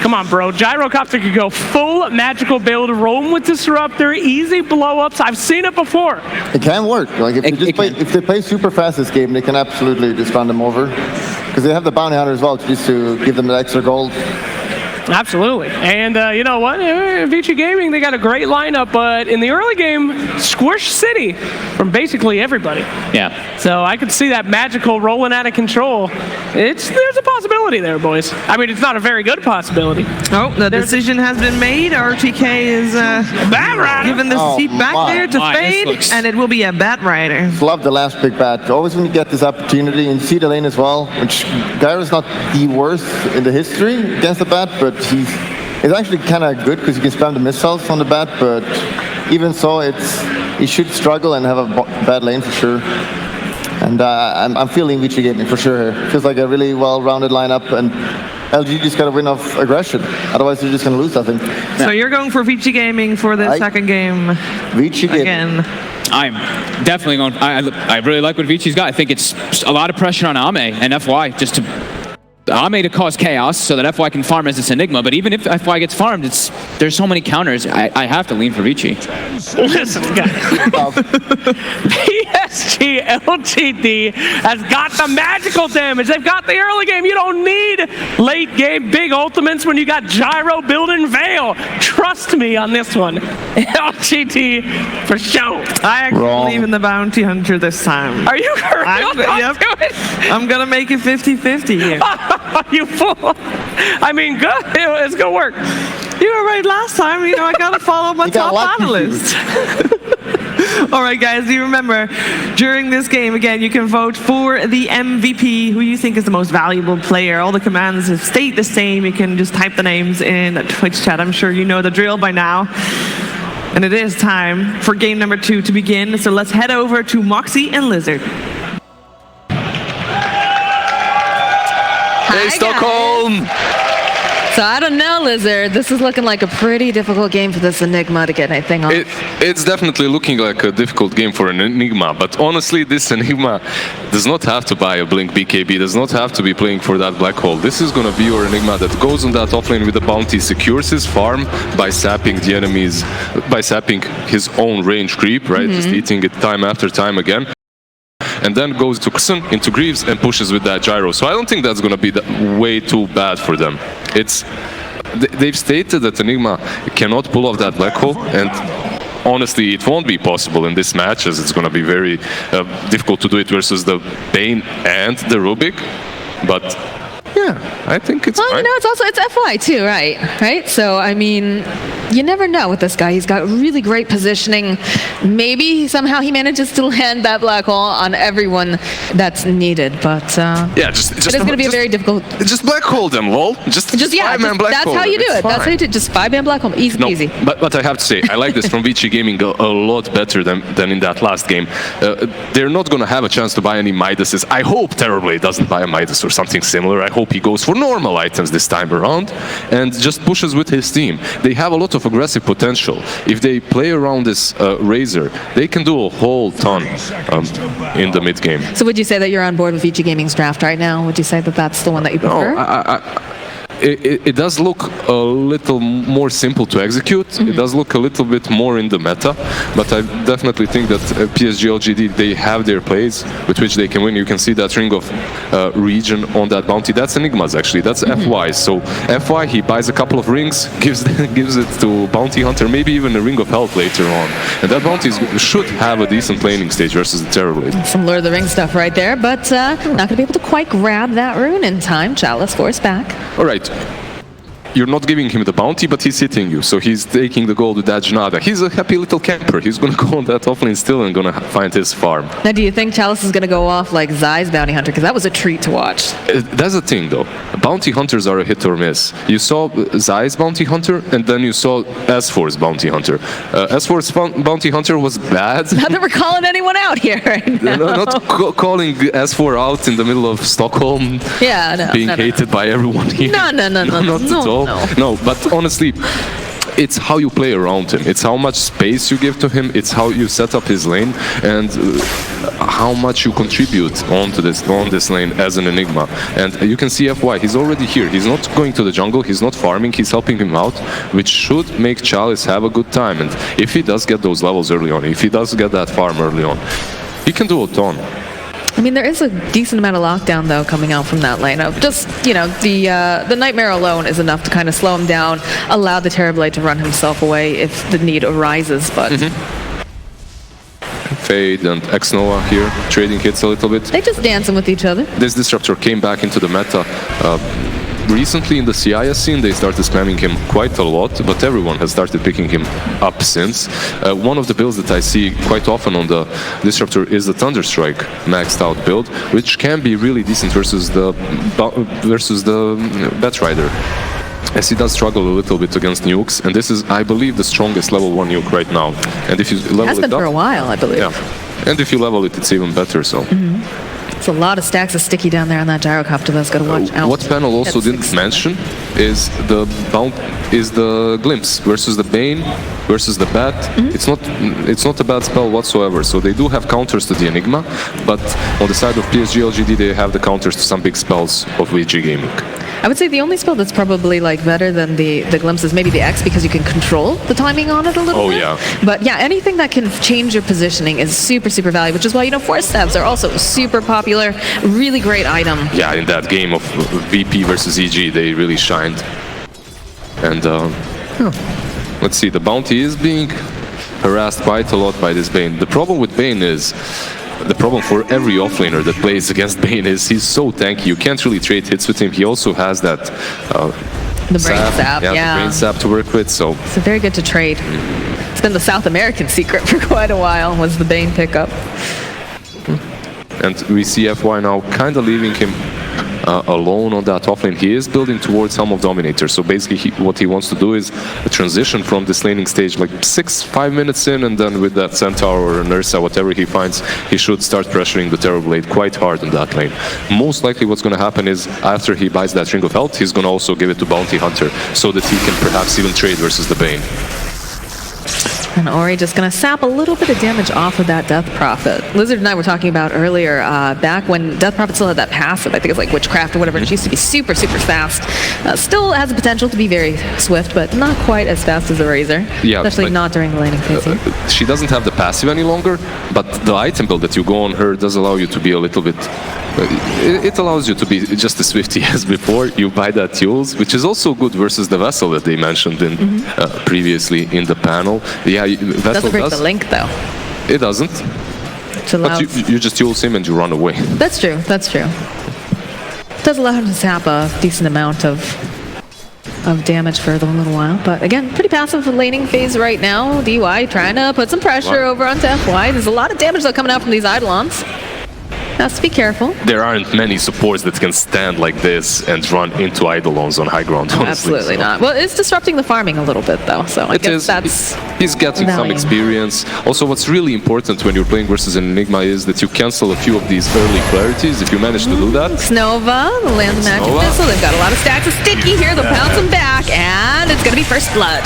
Come on, bro. Gyrocopter could go full magical build, roam with Disruptor, easy blow-ups. I've seen it before. It can work. Like if they play super fast this game, they can absolutely just run them over. Because they have the Bounty Hunter as well, just to give them the extra gold. Absolutely. And you know what? Vici Gaming, they got a great lineup, but in the early game, Squish City from basically everybody. Yeah. So I could see that magical rolling out of control. There's a possibility there, boys. I mean, it's not a very good possibility. Oh, the decision has been made. RTK is giving the seat back there to Fade, and it will be a Bat Rider. Love the last pick Bat. Always when you get this opportunity, and you see the lane as well, which Gyro's not the worst in the history against the Bat, but he's actually kind of good because you can spam the missiles on the Bat, but even so, he should struggle and have a bad lane for sure. And I'm feeling Vici Gaming for sure here. Feels like a really well-rounded lineup, and LG just got to win off aggression. Otherwise, they're just going to lose, I think. So you're going for Vici Gaming for the second game Vici again. I'm definitely going. I really like what Vici's got. I think it's a lot of pressure on Ame and FY just to... Ame to cause chaos so that FY can farm as this Enigma, but even if FY gets farmed, there's so many counters. I have to lean for Vici. Listen, PSG.LGD has got the magical damage. They've got the early game. You don't need late game big ultimates when you got Gyro building Veil. Trust me on this one. LGD for show. I actually believe in the Bounty Hunter this time. Are you I'm going to make it 50-50 here. You fool. I mean, good. It's going to work. You were right last time. You know, I got to follow my top analyst. All right, guys, do you remember, during this game, again, you can vote for the MVP, who you think is the most valuable player. All the commands have stayed the same. You can just type the names in the Twitch chat. I'm sure you know the drill by now. And it is time for game number 2 to begin. So let's head over to Moxie and Lizard. Hey, Stockholm! So I don't know, Lizard. This is looking like a pretty difficult game for this Enigma to get anything off. It's definitely looking like a difficult game for an Enigma, but honestly, this Enigma does not have to buy a Blink BKB, does not have to be playing for that black hole. This is going to be your Enigma that goes on that offlane with the bounty, secures his farm by sapping the enemies, by sapping his own range creep, right? Just eating it time after time again. And then goes to Kusun, into Greaves, and pushes with that gyro. So I don't think that's going to be way too bad for them. They've stated that Enigma cannot pull off that black hole, and honestly, it won't be possible in this match, as it's going to be very difficult to do it versus the Bane and the Rubik. But yeah, I think it's fine. You know, it's FY too, right? So, I mean, you never know with this guy. He's got really great positioning. Maybe somehow he manages to land that black hole on everyone that's needed. But yeah, just it's going to be a very difficult. Just black hole them, lol. Just yeah, five-man black that's hole. How you do it. Fine. That's how you do it. Just 5-man black hole, easy peasy. But I have to say, I like this from Vici Gaming a lot better than in that last game. They're not going to have a chance to buy any Midases. I hope Terrorblade doesn't buy a Midas or something similar. I hope he goes for normal items this time around and just pushes with his team. They have a lot of aggressive potential. If they play around this Razor, they can do a whole ton in the mid game. So would you say that you're on board with Vici Gaming's draft right now? Would you say that that's the one that you prefer? No, it does look a little more simple to execute. It does look a little bit more in the meta, but I definitely think that PSG.LGD, they have their plays with which they can win. You can see that ring of region on that bounty. That's Enigma's actually. That's FY. So FY, he buys a couple of rings, gives it to Bounty Hunter, maybe even a ring of health later on. And that bounty should have a decent laning stage versus the Terrorblade. Some Lord of the Rings stuff right there, but not going to be able to quite grab that rune in time. Chalice force back. All right. You're not giving him the bounty, but he's hitting you. So he's taking the gold with that Janada. He's a happy little camper. He's going to go on that offlane still and going to find his farm. Now, do you think Chalice is going to go off like Zai's Bounty Hunter? Because that was a treat to watch. That's the thing, though. Bounty Hunters are a hit or miss. You saw Zai's Bounty Hunter, and then you saw S4's Bounty Hunter. S4's Bounty Hunter was bad. Not that we're calling anyone out here right now. Not calling S4 out in the middle of Stockholm. Yeah, no. Being hated by everyone here. No. Not at all. No, but honestly, it's how you play around him. It's how much space you give to him. It's how you set up his lane and how much you contribute on this lane as an Enigma. And you can see FY. He's already here. He's not going to the jungle. He's not farming. He's helping him out, which should make Chalice have a good time. And if he does get those levels early on, if he does get that farm early on, he can do a ton. I mean, there is a decent amount of lockdown, though, coming out from that lane. Of just, you know, the Nightmare alone is enough to kind of slow him down, allow the Terrorblade to run himself away if the need arises, but... Fade and X-Nova here, trading hits a little bit. They just dancing with each other. This Disruptor came back into the meta. Recently in the CIS scene, they started spamming him quite a lot, but everyone has started picking him up since. One of the builds that I see quite often on the Disruptor is the Thunderstrike maxed out build, which can be really decent versus the Batrider, as he does struggle a little bit against nukes, and this is, I believe, the strongest level 1 nuke right now. And if you level it has been for a while, I believe. Yeah, and if you level it, it's even better. So. It's a lot of stacks of sticky down there on that gyrocopter. That's got to watch out. What panel also didn't mention is the glimpse versus the Bane versus the Bat. It's not a bad spell whatsoever. So they do have counters to the Enigma, but on the side of PSG.LGD, they have the counters to some big spells of VG Gaming. I would say the only spell that's probably like better than the glimpse is maybe the X, because you can control the timing on it a little bit. Oh yeah. But yeah, anything that can change your positioning is super, super valuable, which is why, you know, force stabs are also super popular. Really great item. Yeah, in that game of VP versus EG, they really shined. And let's see, the bounty is being harassed quite a lot by this Bane. The problem with Bane is, the problem for every offlaner that plays against Bane is he's so tanky. You can't really trade hits with him. He also has that the brain sap, the brain sap to work with. So very good to trade. It's been the South American secret for quite a while, was the Bane pickup. And we see FY now kind of leaving him alone on that top lane. He is building towards Helm of Dominator, so basically what he wants to do is a transition from this laning stage like 5 minutes in, and then with that Centaur or an Ursa, whatever he finds, he should start pressuring the Terrorblade quite hard in that lane. Most likely what's going to happen is after he buys that Ring of Health, he's going to also give it to Bounty Hunter so that he can perhaps even trade versus the Bane. And Ori just going to sap a little bit of damage off of that Death Prophet. Lizard and I were talking about earlier, back when Death Prophet still had that passive, I think it's like Witchcraft or whatever, and she used to be super, super fast. Still has the potential to be very swift, but not quite as fast as a Razor. Yeah, especially not during the laning phase. She doesn't have the passive any longer, but the item build that you go on her does allow you to be a little bit... It allows you to be just as swifty as before. You buy that Tools, which is also good versus the Vessel that they mentioned in previously in the panel. Yeah, Vessel doesn't break the link though. It doesn't. But you just Tools him and you run away. That's true, that's true. It does allow him to sap a decent amount of damage for a little while. But again, pretty passive laning phase right now. DY trying to put some pressure over onto FY. There's a lot of damage though coming out from these Eidolons. Has to be careful. There aren't many supports that can stand like this and run into Eidolons on high ground, honestly. Absolutely not. Well, it's disrupting the farming a little bit, though, so I guess that's... He's getting some experience. Also, what's really important when you're playing versus an Enigma is that you cancel a few of these early clarities, if you manage to do that. Snova, the lands the magic missile. They've got a lot of stacks of sticky here. They'll pounce them back, and it's going to be first blood.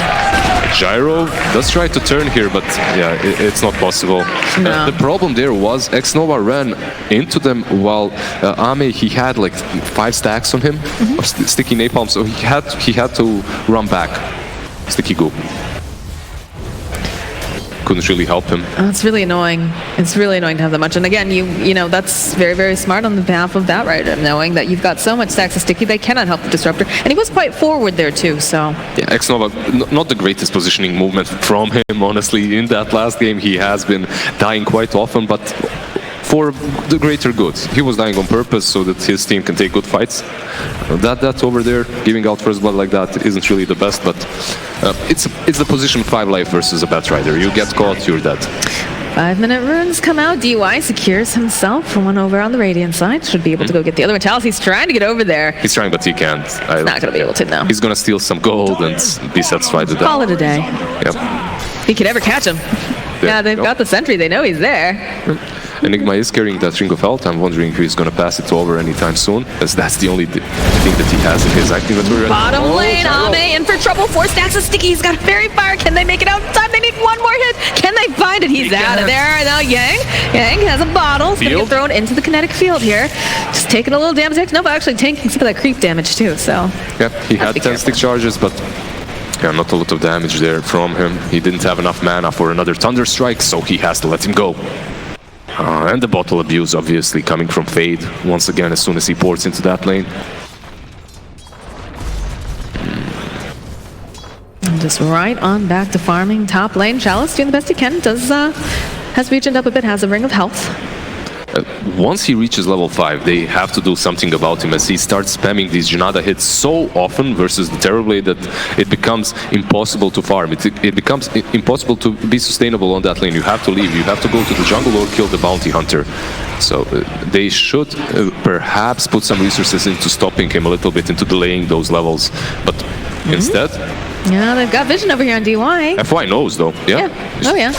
Gyro does try to turn here, but yeah, it's not possible. No. The problem there was Xnova ran into them while Ame, he had like 5 stacks on him of sticky napalm, so he had to run back. Sticky goop. Couldn't really help him. It's really annoying. It's really annoying to have that much. And again, you know, that's very, very smart on the behalf of that Radeon, knowing that you've got so much stacks of sticky, they cannot help the disruptor. And he was quite forward there too, so. Yeah, Xnova, not the greatest positioning movement from him, honestly. In that last game, he has been dying quite often, but for the greater good. He was dying on purpose so that his team can take good fights. That over there, giving out first blood like that isn't really the best, but it's the position 5 life versus a Batrider. You get caught, you're dead. 5-minute runes come out. DY secures himself for one over on the Radeon side. Should be able to go get the other Metalis. He's trying to get over there. He's trying, but he can't. He's not going to be able to, no. He's going to steal some gold and be satisfied with that. Call it a day. Yep. If he could ever catch him. Yeah, they've got the sentry. They know he's there. Enigma is carrying that Ring of Health. I'm wondering if he's going to pass it over anytime soon, as that's the only thing that he has in his active inventory. Bottom lane, Ame in for trouble. 4 stacks of sticky. He's got a fairy fire. Can they make it out in time? They need one more hit. Can they find it? He's out of there. Now Yang has a bottle. He's going to get thrown into the kinetic field here. Just taking a little damage. Nova actually tanking some of that creep damage too, so. Yeah, he had 10 stick charges, but yeah, not a lot of damage there from him. He didn't have enough mana for another Thunder Strike, so he has to let him go. And the bottle abuse, obviously, coming from Fade once again as soon as he ports into that lane. And just right on back to farming top lane. Chalice doing the best he can. Has weakened up a bit, has a Ring of Health. Once he reaches level 5, they have to do something about him, as he starts spamming these Janada hits so often versus the Terrorblade that it becomes impossible to farm. It becomes impossible to be sustainable on that lane. You have to leave. You have to go to the jungle or kill the Bounty Hunter. So they should perhaps put some resources into stopping him a little bit, into delaying those levels. But instead... Yeah, they've got vision over here on DY. FY knows, though. Yeah. Oh, yeah.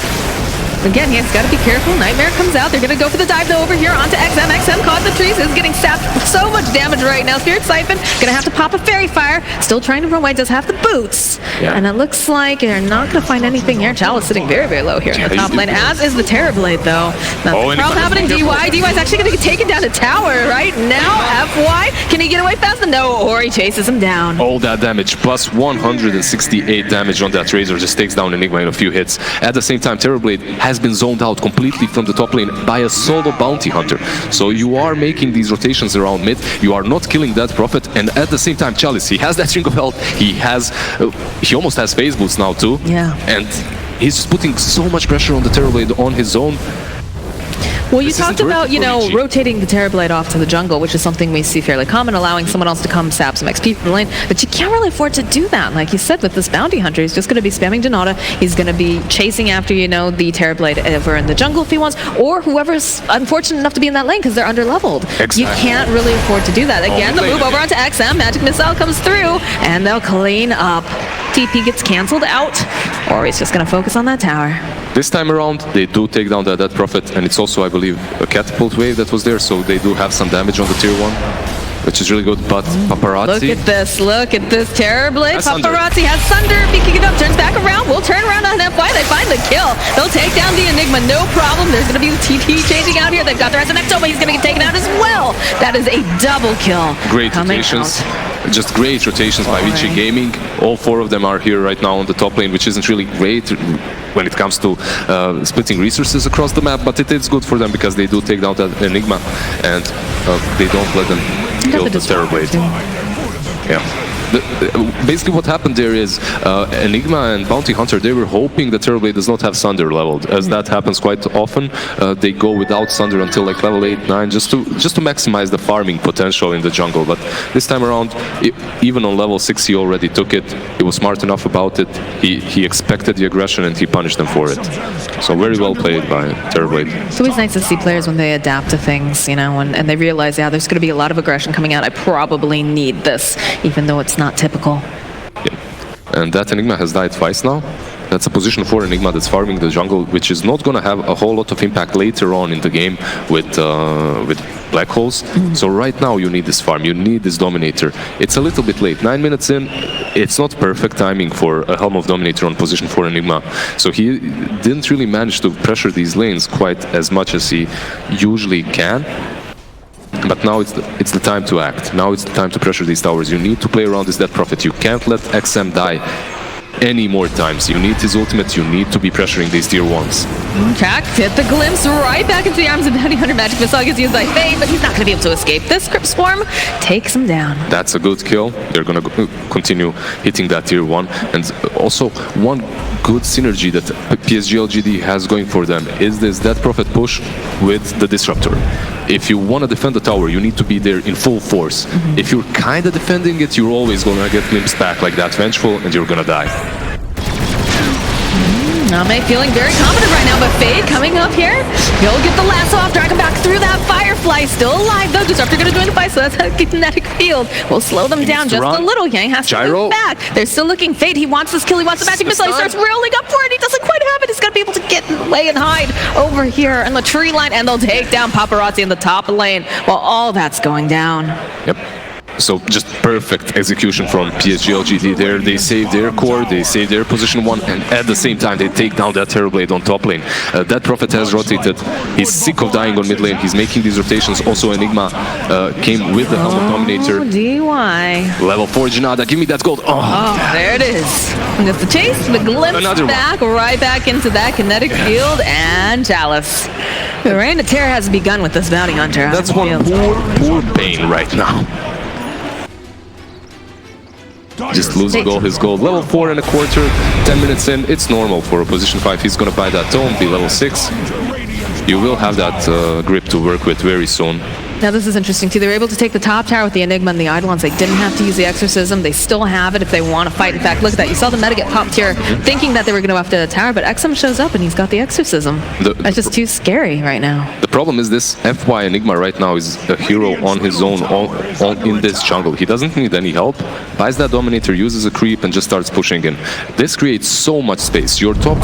Again, he's got to be careful. Nightmare comes out. They're going to go for the dive, though, over here onto XM. XM caught the trees. Is getting sapped. So much damage right now. Spirit Siphon going to have to pop a Fairy Fire. Still trying to run away. Does have the boots. Yeah. And it looks like they're not going to find anything here. Chalice sitting very, very low here in the top lane, as is the Terrorblade, though. Nothing happening. DY. DY's actually going to get taken down to tower right now. FY. Can he get away fast? No, or he chases him down. All that damage, plus 168 damage on that Razor, just takes down Enigma in a few hits. At the same time, Terrorblade has been zoned out completely from the top lane by a solo Bounty Hunter. So you are making these rotations around mid, you are not killing that Prophet, and at the same time Chalice, he has that Ring of Health, he almost has phase boots now too. Yeah. And he's just putting so much pressure on the Terrorblade on his own. Well, you This isn't talked about, working you for know, Vici. rotating the Terrorblade off to the jungle, which is something we see fairly common, allowing someone else to come sap some XP from the lane. But you can't really afford to do that. Like you said, with this bounty hunter, he's just going to be spamming Dota. He's going to be chasing after, you know, the Terrorblade over in the jungle if he wants, or whoever's unfortunate enough to be in that lane because they're under-leveled. Exactly. You can't really afford to do that. Again, the move over onto XM, Magic Missile comes through, and they'll clean up. TP gets cancelled out, or he's just going to focus on that tower. This time around, they do take down that Prophet, and it's also, I believe, a catapult wave that was there, so they do have some damage on the tier 1, which is really good. But Paparazzi... Look at this Terrorblade. That's Sunder. Paparazzi has Sunder, picking it up, turns back around, will turn around on FY, they find the kill. They'll take down the Enigma, no problem. There's going to be the TP changing out here. They've got the rest of Nexo, but he's going to get taken out as well. That is a double kill. Great coming rotations. out. Just great rotations by Vici Gaming. All 4 of them are here right now on the top lane, which isn't really great when it comes to splitting resources across the map, but it is good for them because they do take down that Enigma, and they don't let them kill the Terrorblade. Yeah. Basically what happened there is Enigma and Bounty Hunter, they were hoping the Terrorblade does not have Sunder leveled. As that happens quite often, they go without Sunder until like level 8, 9, just to maximize the farming potential in the jungle. But this time around, even on level 6, he already took it. He was smart enough about it. He expected the aggression and he punished them for it. So very well played by Terrorblade. It's always nice to see players when they adapt to things, you know, and they realize, yeah, there's going to be a lot of aggression coming out. I probably need this, even though it's not typical. Yeah. And that Enigma has died twice now. That's a position for Enigma that's farming the jungle, which is not going to have a whole lot of impact later on in the game with black holes. So right now you need this farm, you need this Dominator. It's a little bit late, 9 minutes in. It's not perfect timing for a Helm of Dominator on position for Enigma. So he didn't really manage to pressure these lanes quite as much as he usually can. But now it's the time to act. Now it's the time to pressure these towers. You need to play around this Dead Prophet. You can't let XM die any more times. You need his ultimate. You need to be pressuring these tier 1s. Jack hit the glimpse right back into the arms of Bounty Hunter. Magic Missile gets used by Fade, but he's not going to be able to escape. This Crypt Swarm takes him down. That's a good kill. They're going to continue hitting that tier 1. And also, one good synergy that PSG.LGD has going for them is this Dead Prophet push with the Disruptor. If you want to defend the tower, you need to be there in full force. If you're kind of defending it, you're always going to get glimpsed back like that Vengeful, and you're going to die. Name feeling very confident right now, but Fade coming up here. He'll get the lasso off, drag him back through that Firefly. Still alive though. Disruptor going to join the fight, so that's a kinetic field. We'll slow them down just a little. Yang has to move back. They're still looking. Fade, he wants this kill. He wants the Magic Missile. He starts rolling up for it. He doesn't quite have it. He's going to be able to get away and hide over here in the tree line, and they'll take down Paparazzi in the top lane while all that's going down. Yep. So just perfect execution from PSG.LGD there. They save their core, they save their position 1, and at the same time they take down that Terrorblade on top lane. That Prophet has rotated. He's sick of dying on mid lane. He's making these rotations. Also Enigma came with the Helm of Dominator. DY. Level 4 Janada, give me that gold. Oh, there it is. And just the chase, the glimpse back, right back into that kinetic field, and Chalice. The reign of terror has begun with this Bounty Hunter. That's one poor Bane right now. Just losing all his gold. Level 4 and a quarter, 10 minutes in, it's normal for a position 5. He's gonna buy that tome, be level 6. You will have that grip to work with very soon. Now this is interesting too. They were able to take the top tower with the Enigma and the Eidolons. They didn't have to use the Exorcism. They still have it if they want to fight. In fact, look at that. You saw the meta get popped here thinking that they were going to go after the tower, but XM shows up and he's got the Exorcism. That's just too scary right now. The problem is this FY Enigma right now is a hero on his own in this jungle. He doesn't need any help. Buys that Dominator, uses a creep and just starts pushing in. This creates so much space. Your top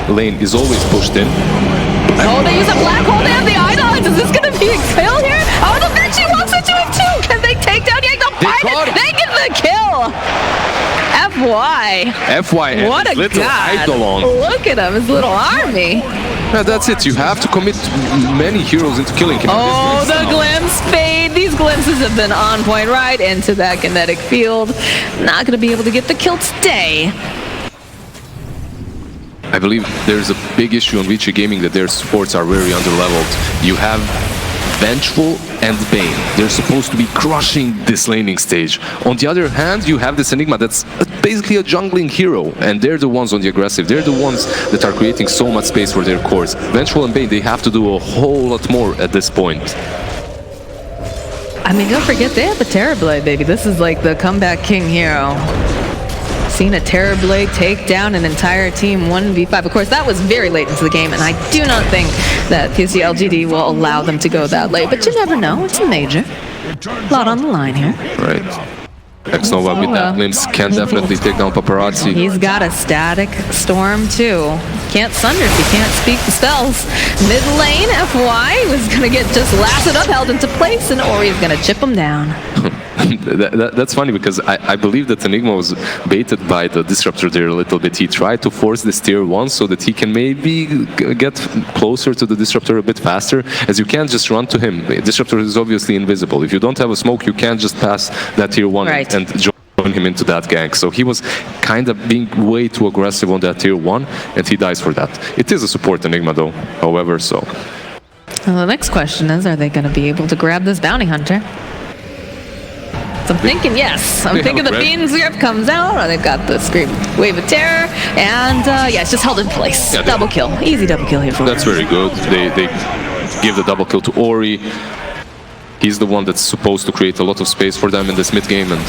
lane is always pushed in. Oh, they use a black hole. They have the Eidolons. Is this going to be a kill here? Oh, the Vici walks into it too. Can they take down Yang? They get the kill. FY. FY What a little god. Eidolon. Look at him, his little army. Yeah, that's it. You have to commit many heroes into killing him. Oh, the glimpse Fade. These glimpses have been on point right into that kinetic field. Not going to be able to get the kill today. I believe there's a big issue on Vici Gaming that their supports are very underleveled. You have Vengeful and Bane. They're supposed to be crushing this laning stage. On the other hand, you have this Enigma that's a basically a jungling hero, and they're the ones on the aggressive. They're the ones that are creating so much space for their cores. Vengeful and Bane, they have to do a whole lot more at this point. I mean, don't forget, they have a Terrorblade, baby. This is like the comeback king hero. Seen a Terrorblade take down an entire team 1v5. Of course, that was very late into the game, and I do not think that PSG.LGD will allow them to go that late. But you never know. It's a major. A lot on the line here. Right. Xnova with that glimpse can definitely take down Paparazzi. He's got a static storm too. Can't sunder if he can't speak the spells. Mid lane, FY was gonna get just lasted up, held into place, and Ori's gonna chip him down. That's funny because I believe that Enigma was baited by the Disruptor there a little bit. He tried to force this tier 1 so that he can maybe get closer to the Disruptor a bit faster, as you can't just run to him. Disruptor is obviously invisible. If you don't have a smoke, you can't just pass that tier 1 and join him into that gank. So he was kind of being way too aggressive on that tier 1, and he dies for that. It is a support Enigma though, however, so. Well, the next question is, are they going to be able to grab this bounty hunter? So I'm thinking yes. I'm thinking the Bean's grip comes out. Oh, they've got the Scream Wave of Terror. And yeah, it's just held in place. Yeah, double kill. Easy double kill here for That's very good. They give the double kill to Ori. He's the one that's supposed to create a lot of space for them in this mid game, and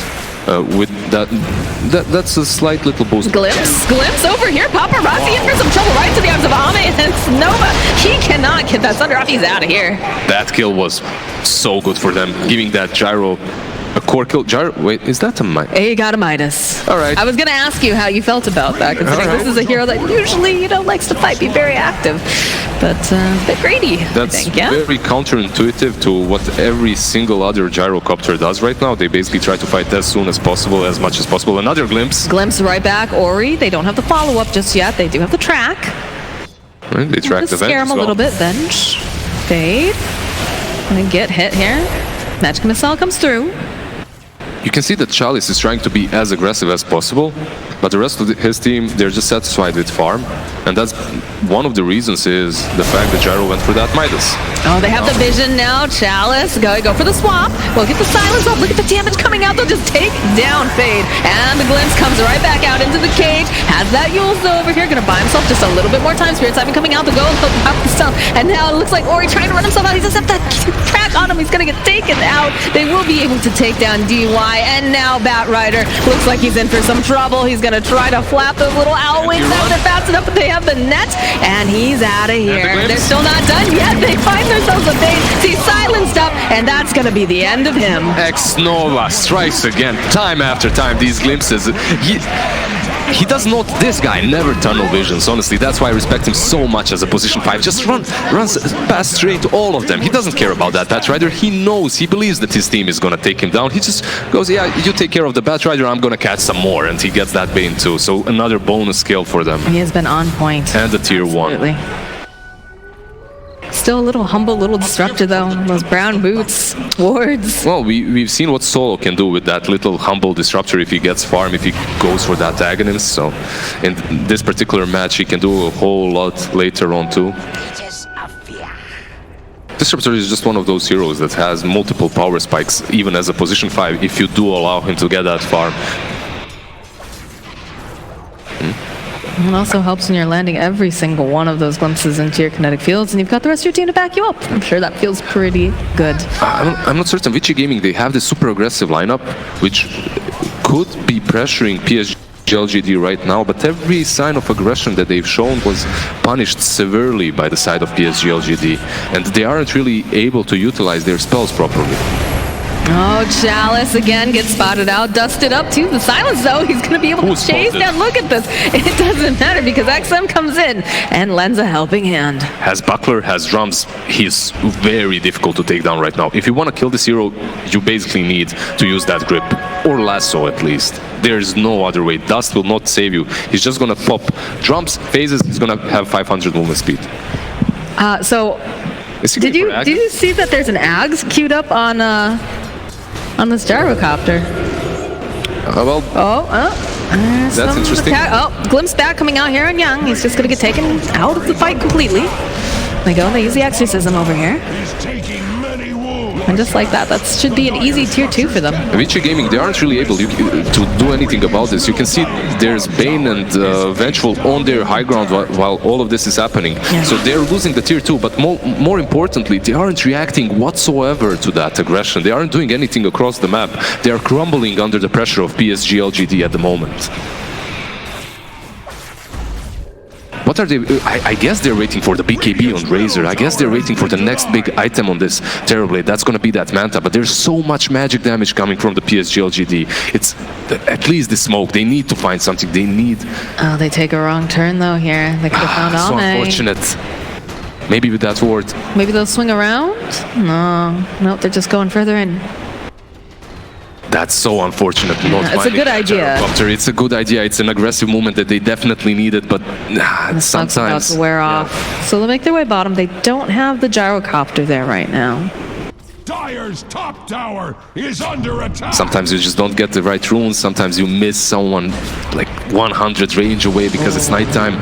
with that's a slight little boost. Glimpse over here. Paparazzi in for some trouble right to the arms of Ame, and Nova. He cannot get that thunder off. He's out of here. That kill was so good for them, giving that Gyro a core kill. Gyro, wait, is that a Midas? He got a Midas. All right. I was going to ask you how you felt about that, considering this is a hero that usually, you know, likes to fight, be very active, but a bit greedy. That's very counterintuitive to what every single other gyrocopter does right now. They basically try to fight as soon as possible, as much as possible. Another glimpse. Glimpse right back. Ori, they don't have the follow-up just yet. They do have the track. Right, they track the Venge scare him a little bit. Venge. Fade. And get hit here. Magic Missile comes through. You can see that Chalice is trying to be as aggressive as possible, but the rest of his team, they're just satisfied with farm. And that's one of the reasons is the fact that Gyro went for that Midas. Oh, they have the vision now. Chalice, go for the swap. We'll get the silence up. Look at the damage coming out. They'll just take down Fade. And the Glimpse comes right back out into the cage. Has that Yules over here. Gonna buy himself just a little bit more time. Spirit Siphon coming out to go and pop the stuff. And now it looks like Ori trying to run himself out. He just has that crack on him. He's gonna get taken out. They will be able to take down DY. And now Batrider looks like he's in for some trouble. He's gonna try to flap those little owl wings out there fast enough, but they have the net, and he's out of here. They're still not done yet. They find themselves a bait. He's silenced up, and that's gonna be the end of him. Xnova strikes again, time after time. These glimpses. He does not, this guy never tunnel visions, honestly. That's why I respect him so much as a position 5. Just runs past straight to all of them. He doesn't care about that Batrider. He knows, he believes that his team is gonna take him down. He just goes, yeah, you take care of the Batrider, I'm gonna catch some more. And he gets that Bane too. So another bonus kill for them. He has been on point. And the tier 1. Absolutely. Still a little humble, little disruptor though. Those brown boots, wards. Well, we've seen what Solo can do with that little humble disruptor if he gets farm, if he goes for that agonist. So in this particular match, he can do a whole lot later on too. Disruptor is just one of those heroes that has multiple power spikes, even as a position 5, if you do allow him to get that farm. It also helps when you're landing every single one of those glimpses into your kinetic fields, and you've got the rest of your team to back you up. I'm sure that feels pretty good. I'm not certain. Vici Gaming, they have this super aggressive lineup, which could be pressuring PSG.LGD right now, but every sign of aggression that they've shown was punished severely by the side of PSG.LGD, and they aren't really able to utilize their spells properly. Oh, Chalice again gets spotted out, dusted up too. The silence though, he's going to be able to chase down. Look at this. It doesn't matter because XM comes in and lends a helping hand. Has Buckler, has drums. He's very difficult to take down right now. If you want to kill this hero, you basically need to use that grip, or lasso at least. There's no other way. Dust will not save you. He's just going to pop drums, phases. He's going to have 500 movement speed. Did you see that there's an Ags queued up on this gyrocopter? That's interesting. Glimpse back coming out here on Young. He's just gonna get taken out of the fight completely. They use the exorcism over here. He's taking many wounds. And just like that, that should be an easy tier 2 for them. Vici Gaming, they aren't really able to do anything about this. You can see there's Bane and Vengeful on their high ground while all of this is happening. Yeah. So they're losing the tier 2, but more importantly, they aren't reacting whatsoever to that aggression. They aren't doing anything across the map. They are crumbling under the pressure of PSG.LGD at the moment. What are they? I guess they're waiting for the BKB on Razor. I guess they're waiting for the next big item on this Terrorblade. That's going to be that Manta. But there's so much magic damage coming from the PSG.LGD. It's at least the smoke. They need to find something. They need. Oh, they take a wrong turn though here. They could have found So Ame. unfortunate. Maybe with that ward. Maybe they'll swing around? No. Nope, they're just going further in. That's so unfortunate. Not it's a good idea. It's a good idea. It's an aggressive movement that they definitely needed, but sometimes about to wear off. So they'll make their way bottom. They don't have the gyrocopter there right now. Dire's top tower is under attack. Sometimes you just don't get the right runes. Sometimes you miss someone like 100 range away because it's nighttime.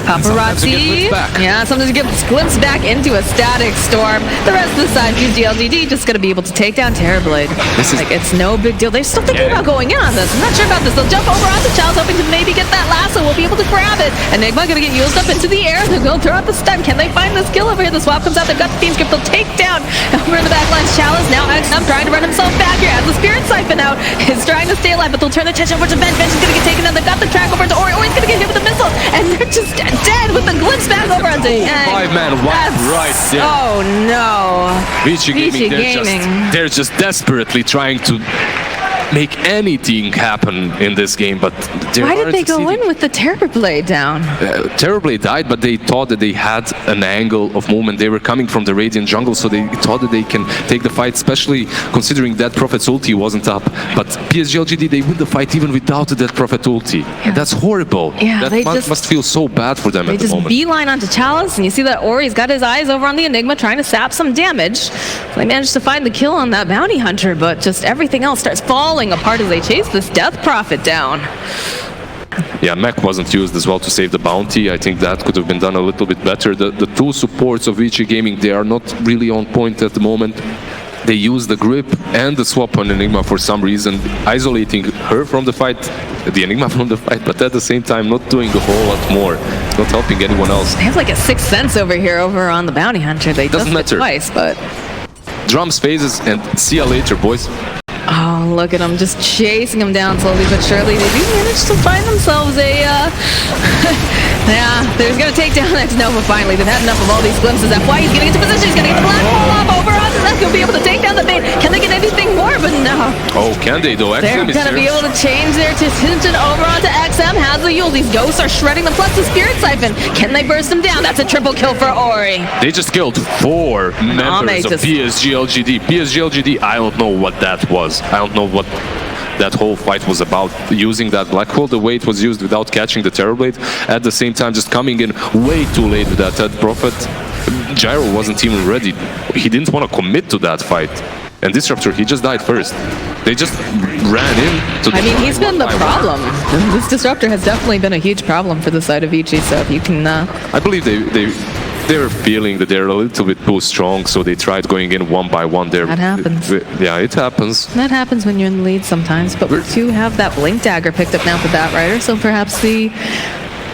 Paparazzi. Yeah, sometimes you get glimpsed back into a static storm. The rest of the side, PSG.LGD just going to be able to take down Terrorblade. Like, it's no big deal. They're still thinking about going in on this. I'm not sure about this. They'll jump over onto Chalice, hoping to maybe get that lasso. We'll be able to grab it. Enigma going to get used up into the air. They'll go throw out the stun. Can they find this kill over here? The swap comes out. They've got the Fiend Script. They'll take down over in the back lines Chalice. Now XM trying to run himself back here as the Spirit Siphon out. Is trying to stay alive, but they'll turn their attention over to Venge. Venge is going to get taken down. They've got the track over to Ori. Ori's going to get hit with a missile. And they're just dead with the glimpse back over onto Yang. 5-man wipe right there. Oh no. Vici Gaming, they're just desperately trying to make anything happen in this game, but why did they go in with the Terrorblade down? Terrorblade died, but they thought that they had an angle of movement. They were coming from the Radeon jungle, so they thought that they can take the fight, especially considering that Prophet's ulti wasn't up. But PSG.LGD, they win the fight even without the Dead Prophet ulti. Yeah. That's horrible. Yeah, that must feel so bad for them at the moment. They just beeline onto Chalice, and you see that Ori's got his eyes over on the Enigma, trying to sap some damage. They managed to find the kill on that Bounty Hunter, but just everything else starts falling apart as they chase this Death Prophet down. Yeah, mech wasn't used as well to save the bounty. I think that could have been done a little bit better. The two supports of Vici Gaming, they are not really on point at the moment. They use the grip and the swap on Enigma for some reason, isolating her from the fight, the Enigma from the fight, but at the same time not doing a whole lot more, not helping anyone else. They have like a sixth sense over here over on the Bounty Hunter. They doesn't matter twice, but drums phases and see ya later, boys. Oh, look at them just chasing him down slowly but surely. They do manage to find themselves a, yeah, they're going to take down X-Nova finally. They've had enough of all these glimpses. FY, he's getting into position. He's going to get the black hole off over onto that. He'll be able to take down the bait. Can they get anything more? But no. Oh, can they though? They're going to be able to change their attention over onto XM. Has the Yule. These ghosts are shredding them, plus the Spirit Siphon. Can they burst them down? That's a triple kill for Ori. They just killed 4 members of PSG.LGD. PSG.LGD, I don't know what that was. I don't know what that whole fight was about, using that black hole the way it was used without catching the Terrorblade. At the same time, just coming in way too late with that Dead Prophet. Gyro wasn't even ready. He didn't want to commit to that fight. And Disruptor, he just died first. They just ran in to the he's been the problem. This Disruptor has definitely been a huge problem for the side of Vici, so if you can... I believe they're feeling that they're a little bit too strong, so they tried going in one by one there. That happens. Yeah, it happens. That happens when you're in the lead sometimes, but we do have that Blink Dagger picked up now for Batrider, so perhaps the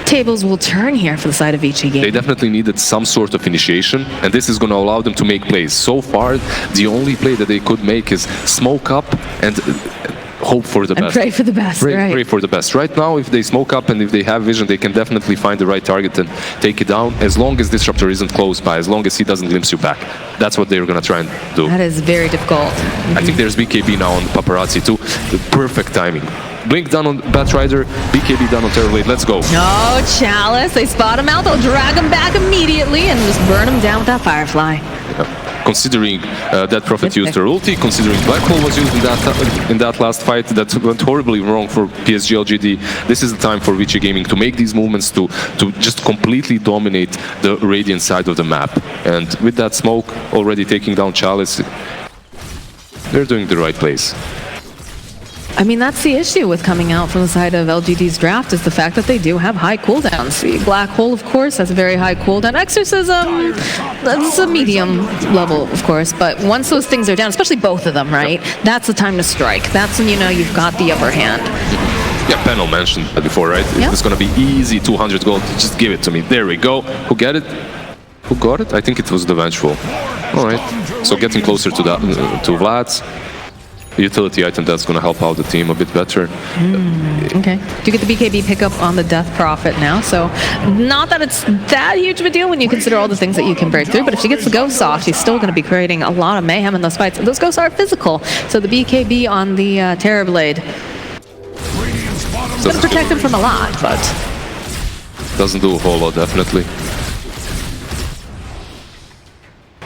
tables will turn here for the side of Vici Gaming. They definitely needed some sort of initiation, and this is going to allow them to make plays. So far, the only play that they could make is smoke up and hope for the best. And pray for the best, right. Pray for the best. Right now, if they smoke up and if they have vision, they can definitely find the right target and take it down, as long as Disruptor isn't close by, as long as he doesn't glimpse you back. That's what they're going to try and do. That is very difficult. I think there's BKB now on Paparazzi too. The perfect timing. Blink done on Batrider, BKB done on Terrorblade. Let's go. No, Chalice. They spot him out. They'll drag him back immediately and just burn him down with that Firefly. Yeah. Considering that Prophet used her ulti, considering Black Hole was used in that last fight, that went horribly wrong for PSG.LGD. This is the time for Vici Gaming to make these movements to just completely dominate the Radiant side of the map. And with that smoke already taking down Chalice, they're doing the right plays. I mean, that's the issue with coming out from the side of LGD's draft, is the fact that they do have high cooldowns. The Black Hole, of course, has a very high cooldown. Exorcism, that's a medium level, of course, but once those things are down, especially both of them, right, that's the time to strike. That's when you know you've got the upper hand. Yeah, Panel mentioned that before, right? Yeah. It's gonna be easy, 200 gold, just give it to me. There we go. Who got it? Who got it? I think it was the Vengeful. All right, so getting closer to that, to Vlad's. Utility item that's going to help out the team a bit better. Okay. Do you get the BKB pickup on the Death Prophet now? So, not that it's that huge of a deal when you consider all the things that you can break through, but if she gets the Ghost off, she's still going to be creating a lot of mayhem in those fights. Those Ghosts are physical, so the BKB on the Terrorblade is going to protect him from a lot, but... Doesn't do a whole lot, definitely.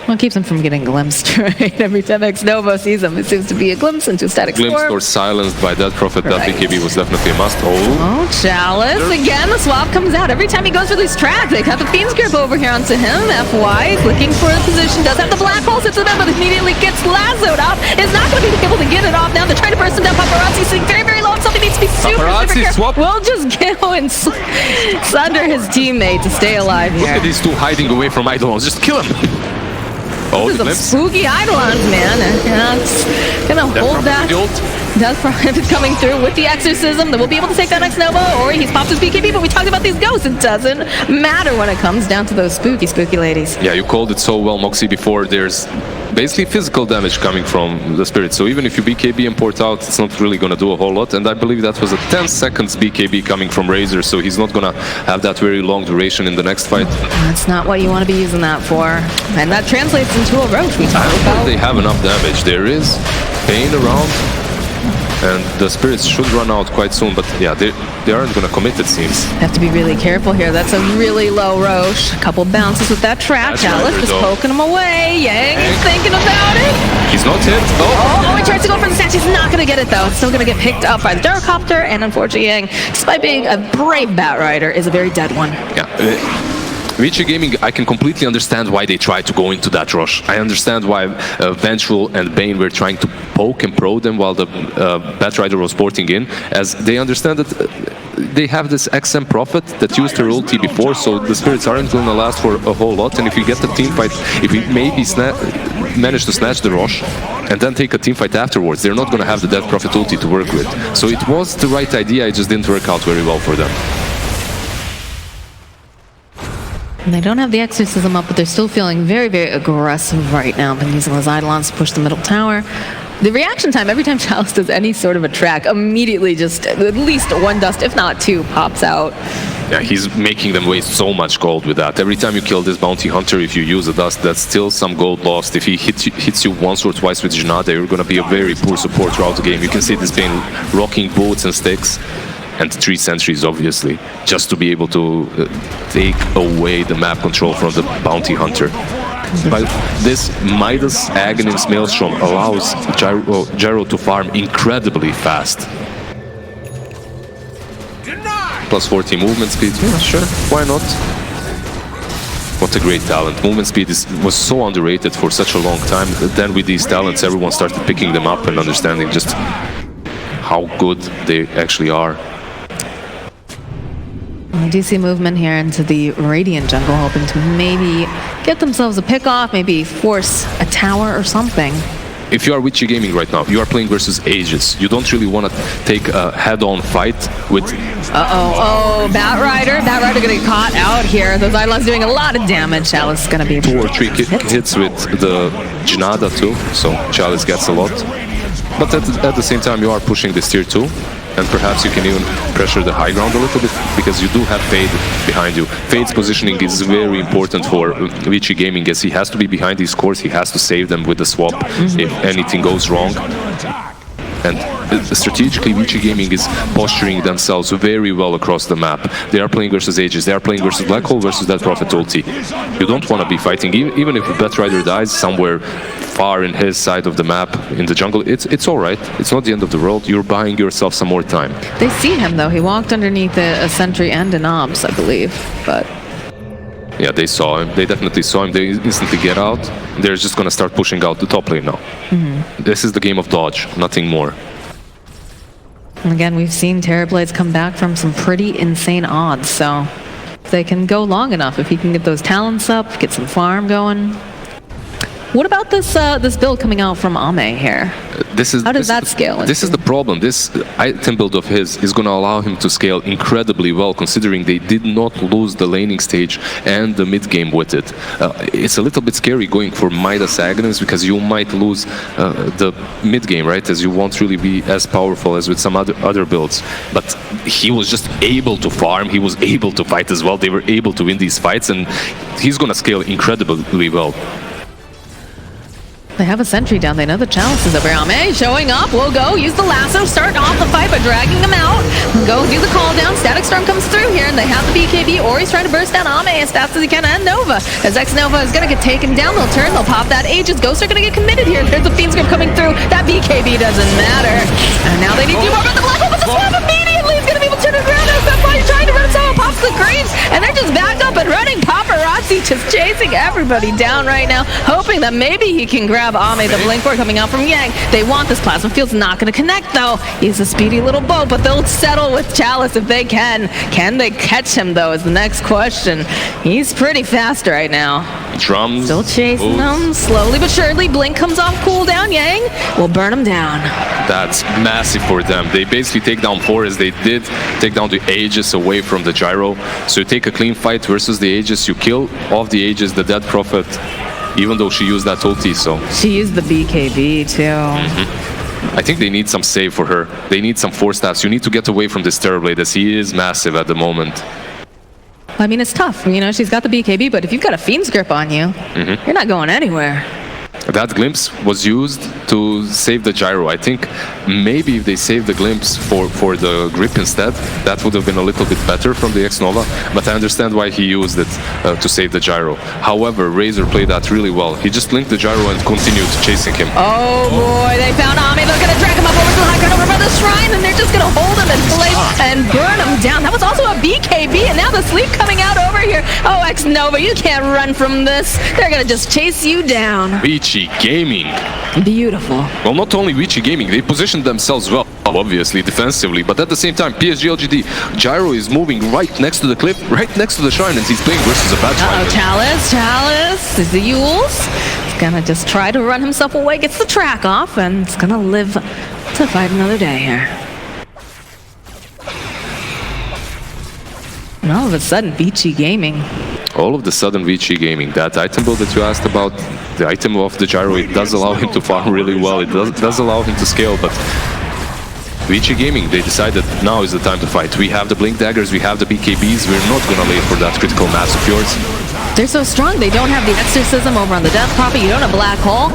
Well, it keeps him from getting glimpsed, right? Every time X-Novo sees him, it seems to be a glimpse into static Glimpsed storm. or silenced by that Prophet, Right. that BKB was definitely a must. Oh, Chalice. Again, the swap comes out. Every time he goes for these tracks, they cut the Fiend's Grip over here onto him. FY is looking for a position, does have the Black Hole, sits with him, but immediately gets lassoed out. Is not going to be able to get it off now. They're trying to burst him down. Paparazzi sitting very, very low. Something needs to be super careful. Swap. We'll just go and sunder his teammate to stay alive Look here. at these two hiding away from Eidolons. Just kill him. Oh, This the is a glimpse. spooky Eidolons, man. And it's gonna hold that. Death Prophet coming through with the Exorcism. That will be able to take that X-Nova, or he's popped his BKB, but we talked about these ghosts. It doesn't matter when it comes down to those spooky, spooky ladies. Yeah, you called it so well, Moxie, before. There's basically physical damage coming from the Spirit. So even if you BKB and port out, it's not really going to do a whole lot. And I believe that was a 10 seconds BKB coming from Razor, so he's not going to have that very long duration in the next fight. That's not what you want to be using that for. And that translates into a Roach we I talked don't think about. they have enough damage. There is pain around, and the Spirits should run out quite soon, but yeah, they aren't going to commit, it seems. Have to be really careful here. That's a really low Roche. A couple bounces with that trap. That's Chalice right, just though. poking him away. Yang is thinking about it. He's not hit. Oh, he tries to go for the snatch. He's not going to get it, though. It's still going to get picked up by the Gyrocopter, and unfortunately, Yang, despite being a brave Bat Rider, is a very dead one. Yeah. Vici Gaming, I can completely understand why they tried to go into that rush. I understand why Vengeful and Bane were trying to poke and pro them while the Batrider was porting in, as they understand that they have this XM Prophet that used her ulti before, so the Spirits aren't going to last for a whole lot, and if you get the team fight, if we maybe manage to snatch the rush and then take a team fight afterwards, they're not going to have the Death Prophet ulti to work with. So it was the right idea, it just didn't work out very well for them. And they don't have the Exorcism up, but they're still feeling very, very aggressive right now. Been using those Eidolons to push the middle tower. The reaction time, every time Chalice does any sort of a track, immediately just at least one dust, if not two, pops out. Yeah, he's making them waste so much gold with that. Every time you kill this bounty hunter, if you use a dust, that's still some gold lost. If he hits you once or twice with Jinada, you're going to be a very poor support throughout the game. You can see this being rocking boots and sticks. And 3 sentries, obviously, just to be able to take away the map control from the bounty hunter. But this Midas Aghanim's Maelstrom allows Gyro to farm incredibly fast. Plus 40 movement speed, yeah, sure, why not? What a great talent. Movement speed was so underrated for such a long time. Then with these talents, everyone started picking them up and understanding just how good they actually are. I do see movement here into the Radeon jungle, hoping to maybe get themselves a pick off, maybe force a tower or something. If you are Vici Gaming right now, you are playing versus Aegis. You don't really want to take a head-on fight with... Oh, Bat Rider gonna get caught out here. Those Eidolons doing a lot of damage. Chalice is gonna be 2 or 3 hits with the Jinada too, so Chalice gets a lot. But at the same time, you are pushing this tier 2. And perhaps you can even pressure the high ground a little bit, because you do have Fade behind you. Fade's positioning is very important for Vici Gaming, as he has to be behind these cores, he has to save them with the swap if anything goes wrong. And strategically, Vici Gaming is posturing themselves very well across the map. They are playing versus Aegis, they are playing versus Black Hole versus that Prophet ulti. You don't want to be fighting, even if the Batrider dies somewhere far in his side of the map, in the jungle, it's alright. It's not the end of the world, you're buying yourself some more time. They see him though, he walked underneath a sentry and an obs, I believe, but... Yeah, they saw him. They definitely saw him. They instantly get out. They're just going to start pushing out the top lane now. This is the game of dodge, nothing more. And again, we've seen Terrorblades come back from some pretty insane odds, so they can go long enough if he can get those talents up, get some farm going. What about this this build coming out from Ame here? How does that scale? This is the problem. This item build of his is going to allow him to scale incredibly well, considering they did not lose the laning stage and the mid game with it. It's a little bit scary going for Midas Agnes because you might lose the mid game, right? As you won't really be as powerful as with some other builds. But he was just able to farm. He was able to fight as well. They were able to win these fights, and he's going to scale incredibly well. They have a sentry down. They know the chalice is over. Ame showing up. We'll go use the lasso. Start off the fight by dragging him out. Go do the call down. Static Storm comes through here, and they have the BKB. Ori's trying to burst down Ame as fast as he can, and Nova. As X-Nova is going to get taken down, they'll turn. They'll pop that Aegis. Ghosts are going to get committed here. There's a Fiend Script coming through. That BKB doesn't matter. And now they need to do more, but the Black Hole, but the swap immediately is going to be able to turn it around. He's trying to run someone, pops the creeps, and they're just back up and running. Paparazzi just chasing everybody down right now, hoping that maybe he can grab Ame. The blink coming out from Yang. They want this plasma field's not going to connect though. He's a speedy little boat, but they'll settle with Chalice if they can. Can they catch him though is the next question. He's pretty fast right now. Drums. Still chasing them slowly but surely. Blink comes off cooldown. Yang will burn him down. That's massive for them. They basically take down 4 as they did take down the Aegis away from the gyro. So you take a clean fight versus the Aegis. You kill off the Aegis, the Dead Prophet. Even though she used that ulti, so... She used the BKB, too. I think they need some save for her. They need some 4 stats. You need to get away from this Terrorblade, as he is massive at the moment. I mean, it's tough. You know, she's got the BKB, but if you've got a Fiend's Grip on you, you're not going anywhere. That glimpse was used to save the gyro. I think maybe if they saved the glimpse for the grip instead, that would have been a little bit better from the X-Nova, but I understand why he used it to save the gyro. However, Razor played that really well. He just linked the gyro and continued chasing him. Oh boy, they found Ame. They're going to drag him up over to the high ground over by the shrine, and they're just going to hold him in place and burn him down. That was also a BKB, and now the sleep coming out over here. Oh, X-Nova, you can't run from this. They're going to just chase you down. Vici Gaming. Beautiful. Well, not only Vici Gaming, they positioned themselves well, obviously, defensively, but at the same time, PSG.LGD, Gyro is moving right next to the cliff, right next to the shrine, and he's playing versus a bad shrine. Chalice is the Yules. He's gonna just try to run himself away, gets the track off, and it's gonna live to fight another day here. And all of a sudden, Vici Gaming. All of the sudden, Vici Gaming, that item build that you asked about, the item of the gyro, it does allow him to farm really well. It does allow him to scale, but Vici Gaming, they decided now is the time to fight. We have the Blink Daggers, we have the BKBs, we're not gonna lay for that critical mass of yours. They're so strong, they don't have the Exorcism over on the Death Prophet, you don't have Black Hole.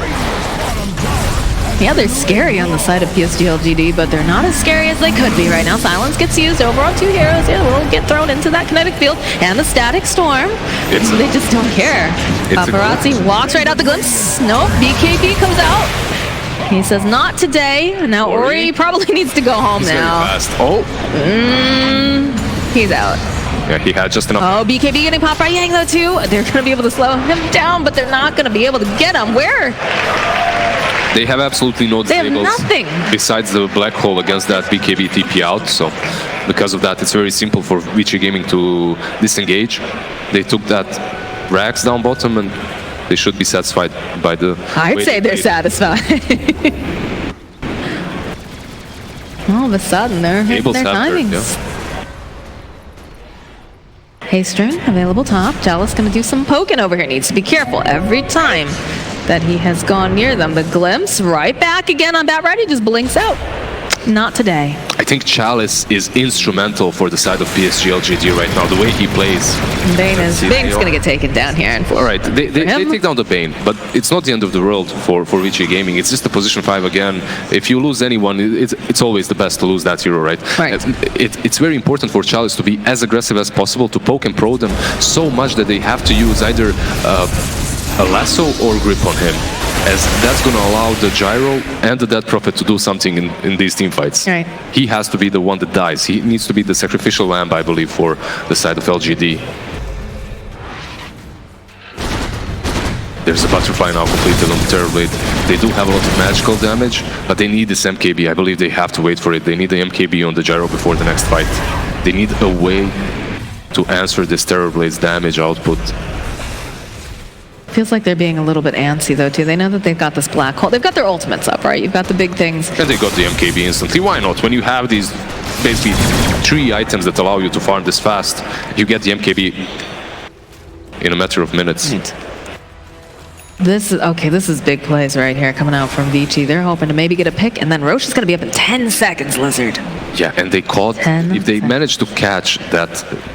Yeah, they're scary on the side of PSG.LGD, but they're not as scary as they could be right now. Silence gets used over on 2 heroes. Yeah, will get thrown into that kinetic field and the Static Storm. They just don't care. Paparazzi walks right out the glimpse. Nope, BKB comes out. He says, not today. Now Ori probably needs to go home now. Fast. Oh. He's out. Yeah, he had just enough. Oh, BKB getting popped by Yang though too. They're going to be able to slow him down, but they're not going to be able to get him. Where? They have absolutely no disables nothing besides the Black Hole against that BKB TP out, so because of that it's very simple for Vici Gaming to disengage. They took that Rax down bottom and they should be satisfied by the... I'd say they're satisfied. All of a sudden they're hitting their timings. Haystron available top. Chalice gonna do some poking over here. Needs to be careful every time that he has gone near them. The glimpse right back again on Bat Right. He just blinks out. Not today. I think Chalice is instrumental for the side of PSG.LGD right now, the way he plays. Bane's going to get taken down here. All right, they take down the Bane, but it's not the end of the world for Vici Gaming. It's just a position 5 again. If you lose anyone, it's always the best to lose that hero, right? It's very important for Chalice to be as aggressive as possible, to poke and pro them so much that they have to use either a lasso or grip on him, as that's going to allow the gyro and the Dead Prophet to do something in these team fights. Right. He has to be the one that dies. He needs to be the sacrificial lamb, I believe, for the side of LGD. There's a butterfly now completed on the Terrorblade. They do have a lot of magical damage, but they need this MKB. I believe they have to wait for it. They need the MKB on the gyro before the next fight. They need a way to answer this Terrorblade's damage output. Feels like they're being a little bit antsy though too. They know that they've got this black hole. They've got their ultimates up, right? You've got the big things. And they got the MKB instantly. Why not? When you have these basically 3 items that allow you to farm this fast, you get the MKB in a matter of minutes. This is big plays right here coming out from Vici. They're hoping to maybe get a pick, and then Roche is going to be up in 10 seconds, Lizard. Yeah, and they caught, if they manage to catch that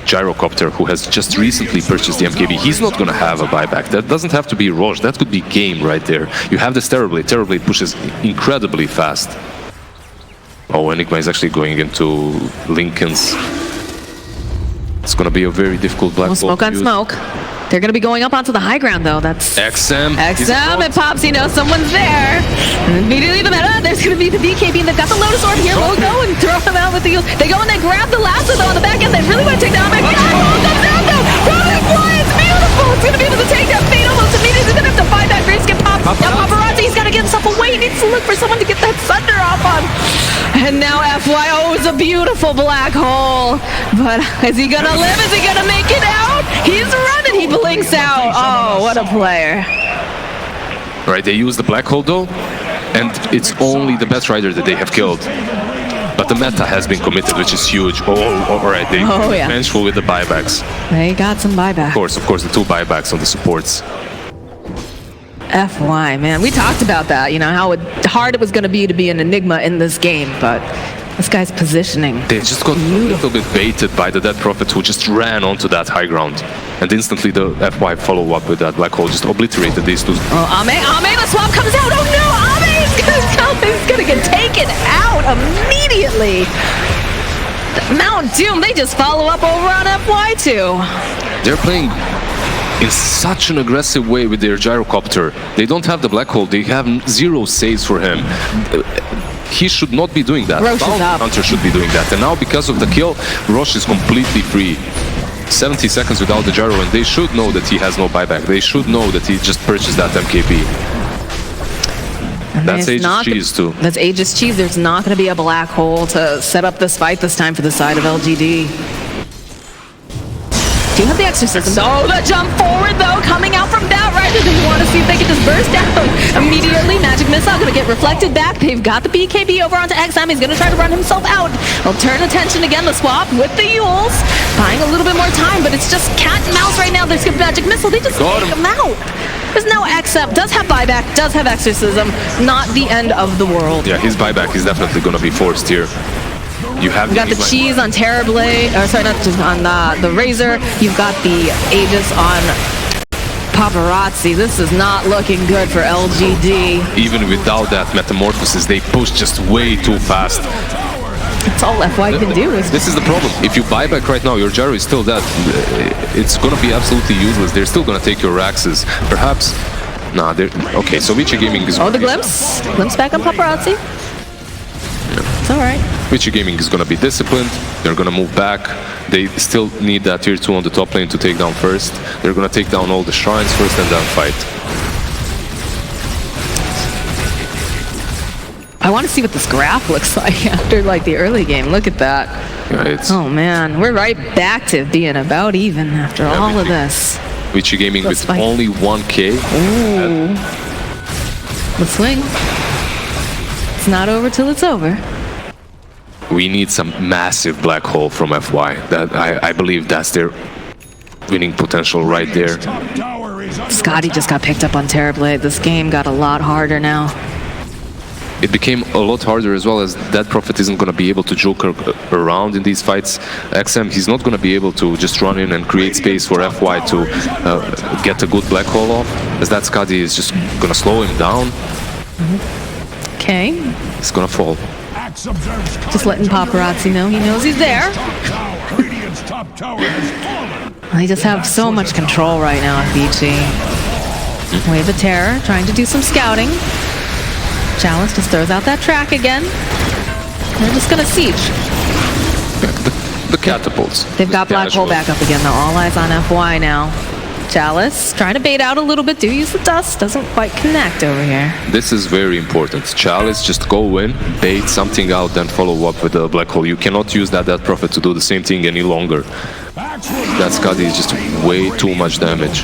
gyrocopter who has just recently purchased the MKB, he's not going to have a buyback. That doesn't have to be Roche, that could be game right there. You have this Terrorblade. Terrorblade pushes incredibly fast. Oh, Enigma is actually going into Lincoln's. It's going to be a very difficult black hole. Smoke on smoke. They're going to be going up onto the high ground, though. That's XM. It pops. You know, someone's there. And immediately the meta, there's going to be the BKB, and they've got the Lotus Orb here. We'll go and throw him out with the heals. They go and they grab the lasso, though, on the back end. They really want to take down Mac. Comes down, though. Running fly. It's beautiful. It's going to be able to take down Fate almost immediately. He's going to have to find that Grace get popped. Now Paparazzi, he's got to get himself away. He needs to look for someone to get that thunder off on. And now FYO is a beautiful black hole. But is he going to live? Is he going to make it out? He's running. He blinks out. Oh, what a player. Right, they use the black hole though, and it's only the best rider that they have killed. But the meta has been committed, which is huge. Alright, they're vengeful with the buybacks. They got some buyback. Of course, the 2 buybacks on the supports. FY, man. We talked about that, you know, how hard it was going to be an Enigma in this game, but this guy's positioning. They just got a little bit baited by the Dead Prophet who just ran onto that high ground. And instantly the FY follow-up with that black hole just obliterated these 2. Oh, Ame, the swap comes out. Oh no, Ame is going to come. He's going to get taken out immediately. Mount Doom, they just follow up over on FY2. They're playing in such an aggressive way with their gyrocopter. They don't have the black hole. They have 0 saves for him. He should not be doing that. Roche is up. Hunter should be doing that. And now because of the kill, Roche is completely free. 70 seconds without the gyro, and they should know that he has no buyback. They should know that he just purchased that MKB. And that's Aegis Cheese too. That's Aegis Cheese. There's not going to be a black hole to set up this fight this time for the side of LGD. Do you have the exorcism? Oh, the jump forward though, coming out from that right. They want to see if they can just burst out. Immediately, Magic Missile going to get reflected back. They've got the BKB over onto XM. He's going to try to run himself out. They'll turn attention again, the swap with the Yules. Buying a little bit more time, but it's just cat and mouse right now. There's Magic Missile. They just take him out. There's no XM. Does have buyback, does have exorcism. Not the end of the world. Yeah, his buyback is definitely going to be forced here. You got the cheese on Terrorblade, or sorry, not just on the Razor. You've got the Aegis on Paparazzi. This is not looking good for LGD. Even without that metamorphosis, they push just way too fast. That's all FY can do. This is the problem. If you buy back right now, your gyro is still dead. It's going to be absolutely useless. They're still going to take your Raxes. Perhaps. Nah, they're okay. So Vici Gaming is. Oh, the glimpse. Glimpse back on Paparazzi. It's alright. Vici Gaming is going to be disciplined. They're going to move back. They still need that tier 2 on the top lane to take down first. They're going to take down all the shrines first and then fight. I want to see what this graph looks like after like the early game. Look at that. Yeah, oh man, we're right back to being about even after all of this. Vici Gaming with only 1k. Ooh. Let's swing. It's not over till it's over. We need some massive black hole from FY. That I believe that's their winning potential right there. Scotty just got picked up on Terrorblade. This game got a lot harder now. It became a lot harder as well, as Dead Prophet isn't going to be able to joke around in these fights. XM, he's not going to be able to just run in and create space for FY to get a good black hole off, as that Scotty is just going to slow him down. Okay. He's going to fall. Just letting Paparazzi know he knows he's there. They just have so much control right now at Vici. Wave of Terror, trying to do some scouting. Chalice just throws out that track again. They're just gonna siege. The catapults. They've got Black Hole back up again though. All eyes on FY now. Chalice trying to bait out a little bit. Do use the dust. Doesn't quite connect over here. This is very important. Chalice, just go in, bait something out, then follow up with the black hole. You cannot use that Prophet to do the same thing any longer. That Scotty is just way too much damage.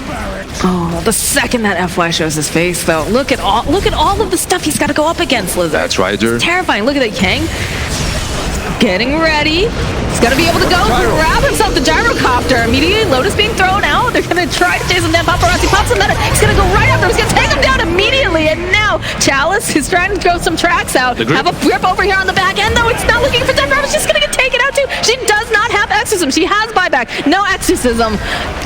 Oh, the second that FY shows his face, though, look at all of the stuff he's got to go up against, Lizard. That's Ryder. It's terrifying. Look at that, Kang. Getting ready. He's got to be able to go grab himself the gyrocopter. Immediately, Lotus being thrown out. They're going to try to chase him down. Paparazzi pops him. He's going to go right after him. He's going to take him down immediately. And now, Chalice is trying to throw some tracks out. Have a grip over here on the back end, though. It's not looking for Death. She's going to get taken out, too. She does not have Exorcism. She has buyback. No Exorcism.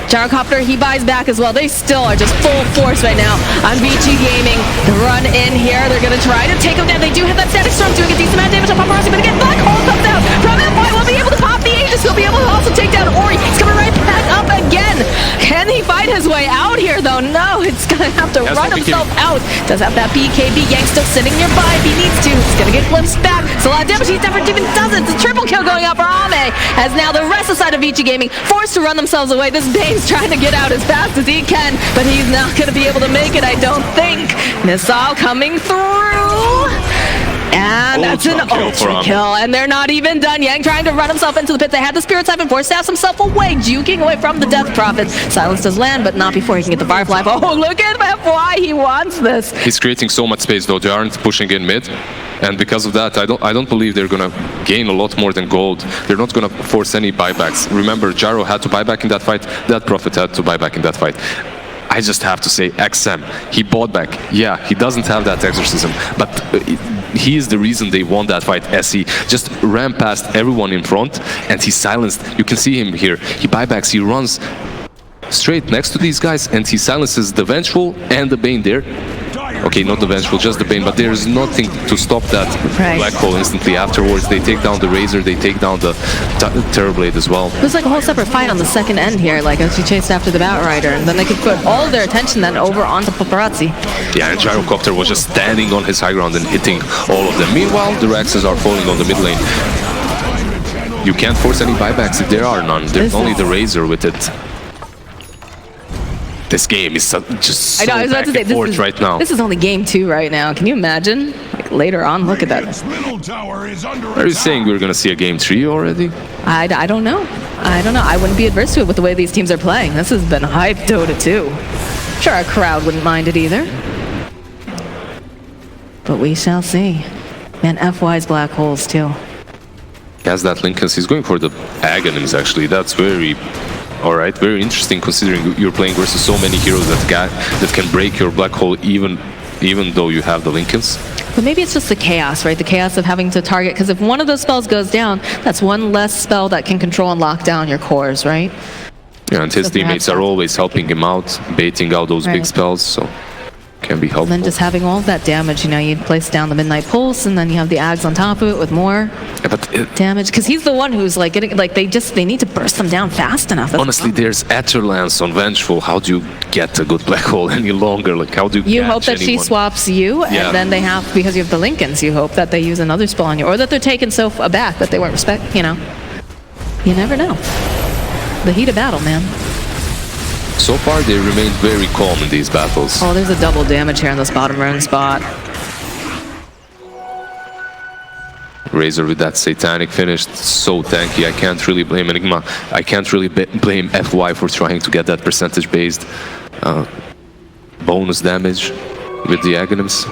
Gyrocopter, he buys back as well. They still are just full force right now on Vici Gaming. The run in here. They're going to try to take him down. They do have that static storm doing a decent amount of damage on Paparazzi, but again, Black Hole comes out from FY. Will be able to pop the Aegis. He'll be able to also take down Ori. He's coming right back up again. Can he fight his way out here, though? No, it's going to have to run himself out. Does have that BKB. Yang still sitting nearby if he needs to. He's going to get glimpsed back. It's a lot of damage. He never even does it. It's a triple kill going out for Ame, as now the rest of the side of Vici Gaming forced to run themselves away. This Bane's trying to get out as fast as he can, but he's not going to be able to make it, I don't think. Missile coming through. And that's an ultra kill, and they're not even done. Yang trying to run himself into the pit. They had the Spirit Siphon, forced to have himself away, juking away from the Death Prophet. Silence does land, but not before he can get the Firefly. Oh, look at FY, he wants this. He's creating so much space, though. They aren't pushing in mid, and because of that, I don't believe they're gonna gain a lot more than gold. They're not gonna force any buybacks. Remember, Gyro had to buy back in that fight. That Prophet had to buy back in that fight. I just have to say, XM, he bought back. Yeah, he doesn't have that Exorcism, but he is the reason they won that fight. SE just ran past everyone in front, and he silenced. You can see him here. He buybacks, he runs straight next to these guys, and he silences the Vengeful and the Bane there. Okay, not the Vengeful, just the Bane, but there's nothing to stop that Black Hole instantly afterwards. They take down the Razor, they take down the Terrorblade as well. It was like a whole separate fight on the second end here, like as she chased after the Batrider, and then they could put all of their attention then over onto Paparazzi. Yeah, and Gyrocopter was just standing on his high ground and hitting all of them. Meanwhile, the Rexes are falling on the mid lane. You can't force any buybacks if there are none. There's only the Razor with it. This game is just so back and forth right now. This is only game 2 right now. Can you imagine? Like later on, look at that. Are you saying we're going to see a game 3 already? I don't know. I don't know. I wouldn't be adverse to it with the way these teams are playing. This has been hype Dota 2. Sure, our crowd wouldn't mind it either. But we shall see. Man, FY's Black Holes too. He has that Lincolns. He's going for the Aghanims actually. That's very... Alright, very interesting considering you're playing versus so many heroes that can break your Black Hole even though you have the Lincolns. But maybe it's just the chaos, right? The chaos of having to target, because if one of those spells goes down, that's one less spell that can control and lock down your cores, right? Yeah, and his teammates are always helping him out, baiting out those big spells, so can be helpful. And then just having all of that damage, you know, you place down the Midnight Pulse, and then you have the Ags on top of it with more damage. Because he's the one who's like getting, like they need to burst them down fast enough. That's honestly, there's Etherlance on Vengeful. How do you get a good Black Hole any longer? Like, how do you hope that she swaps you, and then they have, because you have the Lincolns, you hope that they use another spell on you, or that they're taken so aback that they weren't you know. You never know. The heat of battle, man. So far, they remained very calm in these battles. Oh, there's a double damage here on this bottom rune spot. Razor with that Satanic finish, so tanky. I can't really blame Enigma. I can't really blame FY for trying to get that percentage-based bonus damage with the Aghanims.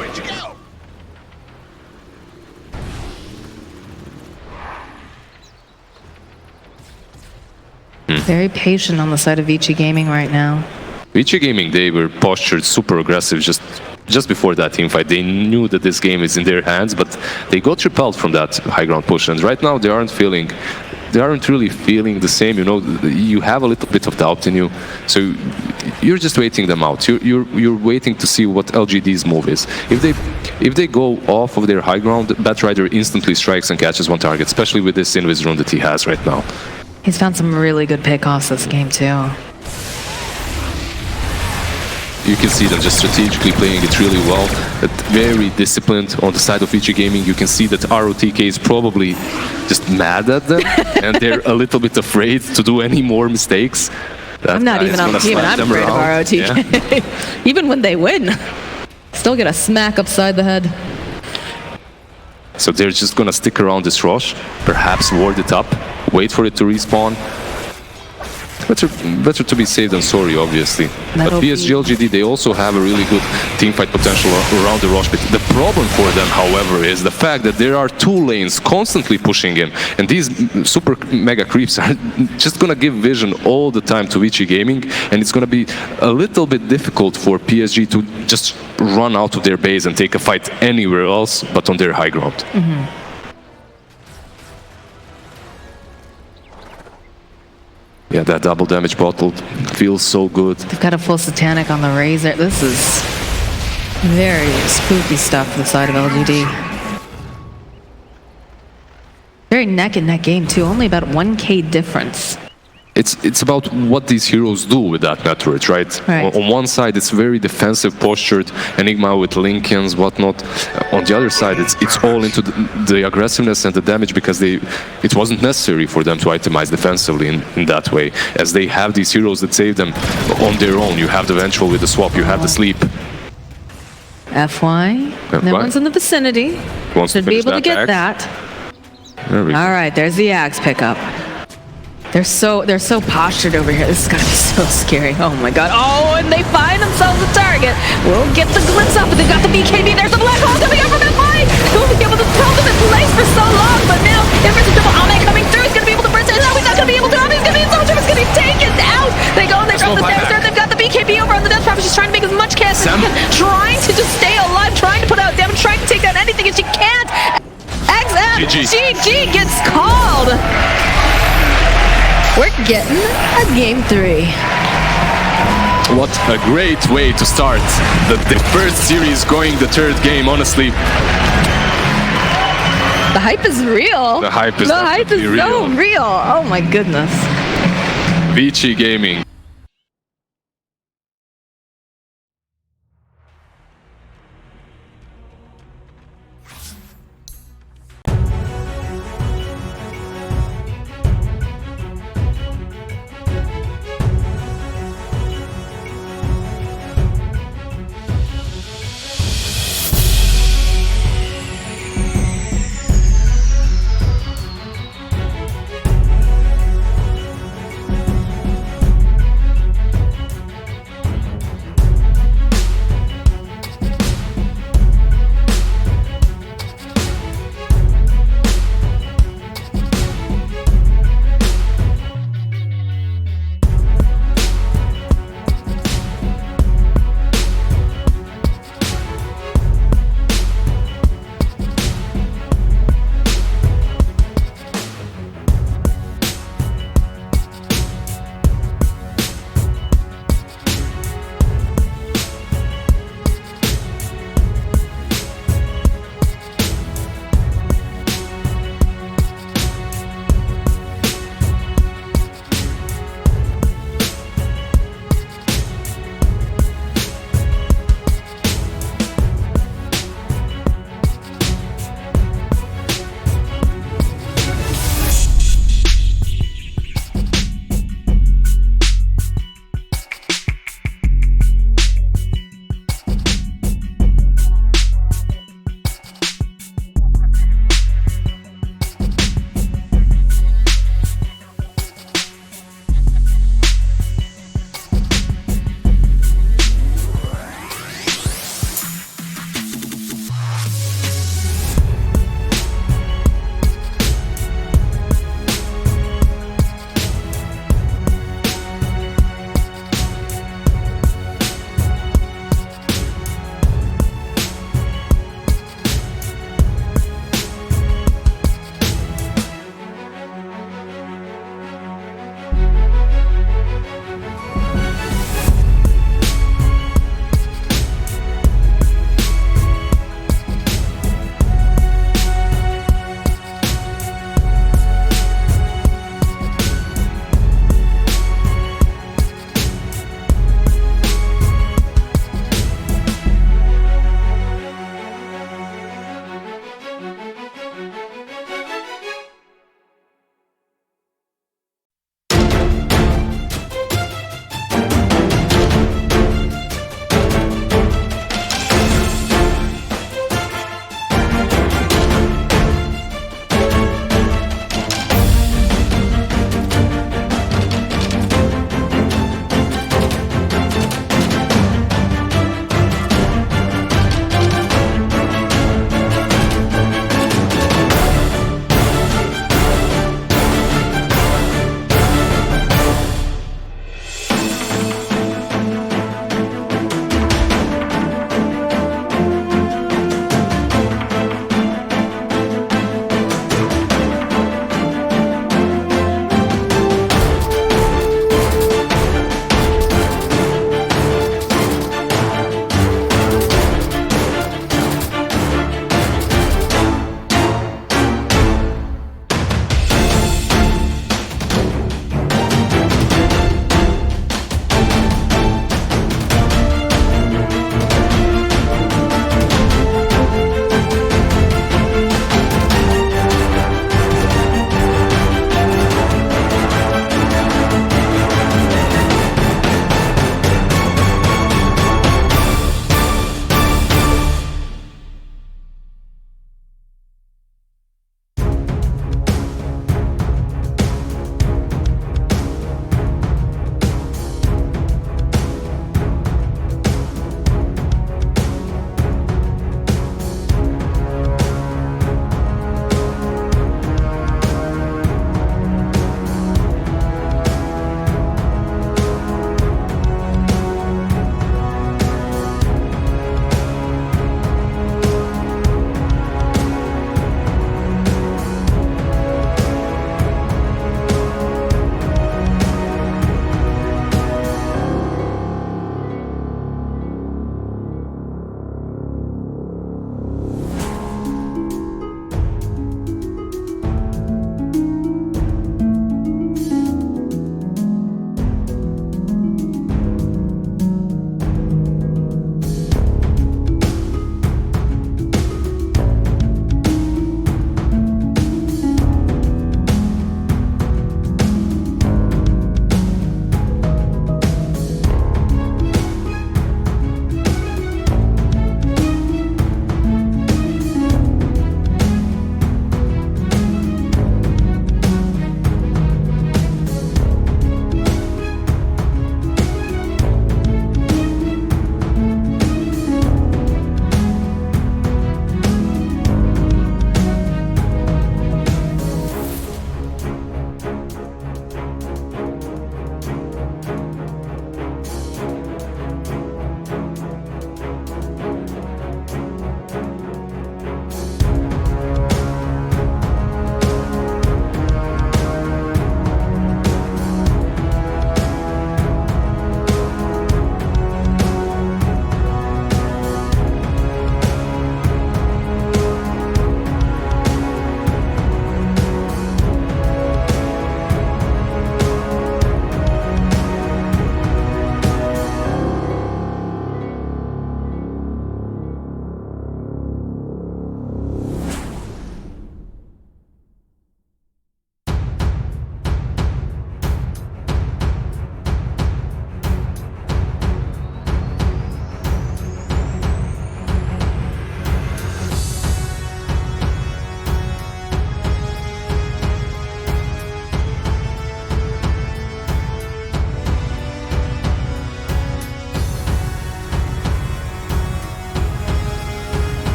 Very patient on the side of Vici Gaming right now. Vici Gaming, they were postured super aggressive just before that team fight. They knew that this game is in their hands, but they got repelled from that high ground push. And right now they aren't really feeling the same. You know, you have a little bit of doubt in you, so you're just waiting them out. You're waiting to see what LGD's move is. If they go off of their high ground, Batrider instantly strikes and catches one target, especially with this Invis rune that he has right now. He's found some really good pickoffs this game too. You can see them just strategically playing it really well, very disciplined on the side of Vici Gaming. You can see that ROTK is probably just mad at them, and they're a little bit afraid to do any more mistakes. I'm not guy even is on the gonna team, and smash I'm them afraid of around. ROTK. Yeah. Even when they win, still get a smack upside the head. So they're just gonna stick around this rush, perhaps ward it up, wait for it to respawn. Better to be safe than sorry, obviously. But That'll PSG.LGD, they also have a really good teamfight potential around the rush pit. The problem for them, however, is the fact that there are two lanes constantly pushing in, and these super mega creeps are just gonna give vision all the time to Vici Gaming, and it's gonna be a little bit difficult for PSG to just run out of their base and take a fight anywhere else but on their high ground. Yeah, that double damage bottle feels so good. They've got a full Satanic on the Razor. This is very spooky stuff for the side of LGD. Very neck and neck game too, only about 1k difference. It's about what these heroes do with that Meteorite, right? Right. On one side, it's very defensive postured, Enigma with Lincolns, whatnot. On the other side, it's all into the aggressiveness and the damage because it wasn't necessary for them to itemize defensively in that way, as they have these heroes that save them on their own. You have the Vengeful with the swap, you have the sleep. FY, no one's in the vicinity. Wants to Should be finish able to that get axe. that. There we go. All right, there's the axe pickup. They're so postured over here. This is gonna be so scary. Oh my god. Oh, and they find themselves a target. We'll get the glimpse up, but they've got the BKB. There's the black hole coming up from FY. He'll be able to hold them in place for so long, but now there's a double Ame coming through. He's gonna be able to burst it. No, he's not gonna be able to. He's gonna be in soldier. He's gonna be taken out. They go and they drop the Dexter. They've got the BKB over on the Death Trap. She's trying to make as much cash as she can, trying to just stay alive, trying to put out damage, trying to take down anything, and she can't. GG gets called. We're getting a game 3. What a great way to start the first series going the third game, honestly. The hype is real. The hype is so real. Oh my goodness. Vici Gaming.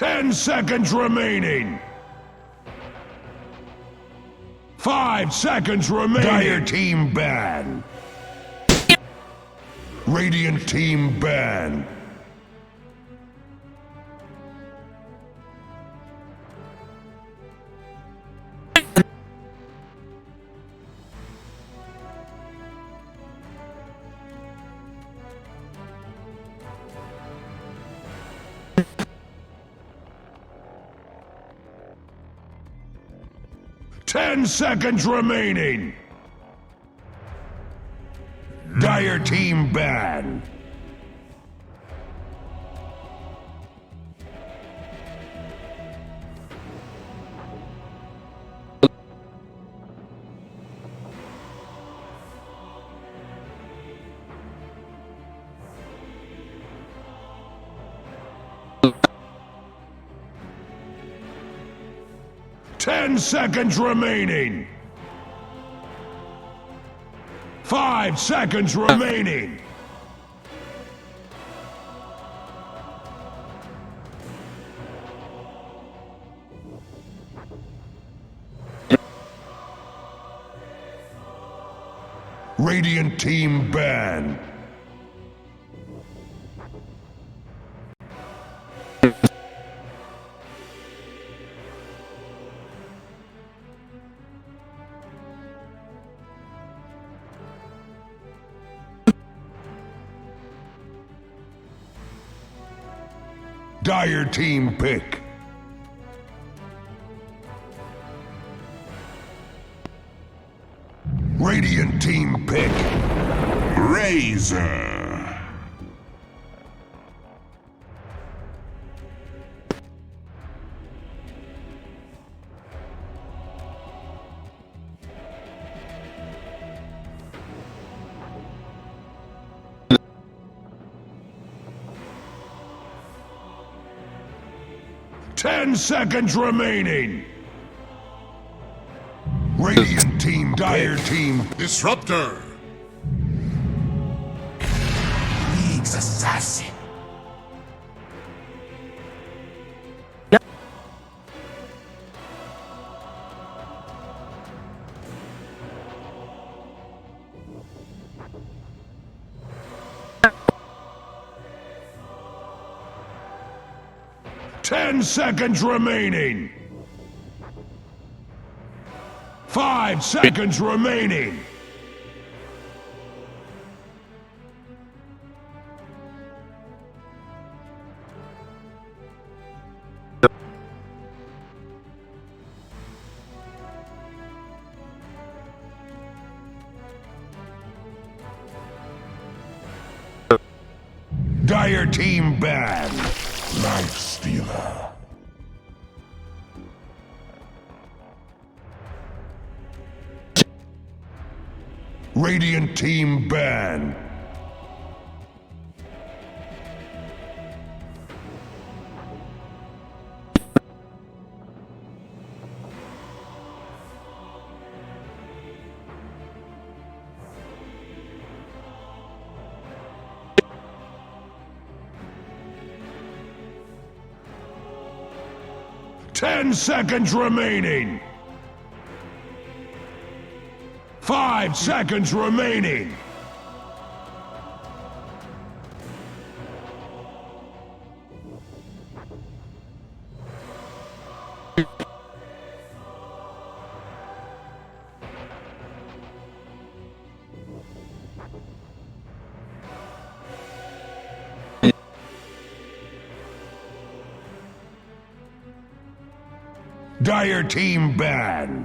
10 seconds remaining. 5 seconds remaining. Dire team ban. Radiant team ban. Ten seconds remaining. Dire team ban. Ten seconds remaining. 5 seconds remaining. Radiant team ban. Dire team pick. Radiant team pick. Razor. Ten seconds remaining. Radiant team, dire team. Disruptor. League's assassin. Ten seconds remaining. 5 seconds remaining. Dire team ban. Life stealer. Radiant team ban. Ten seconds remaining. 5 seconds remaining. Dire team ban.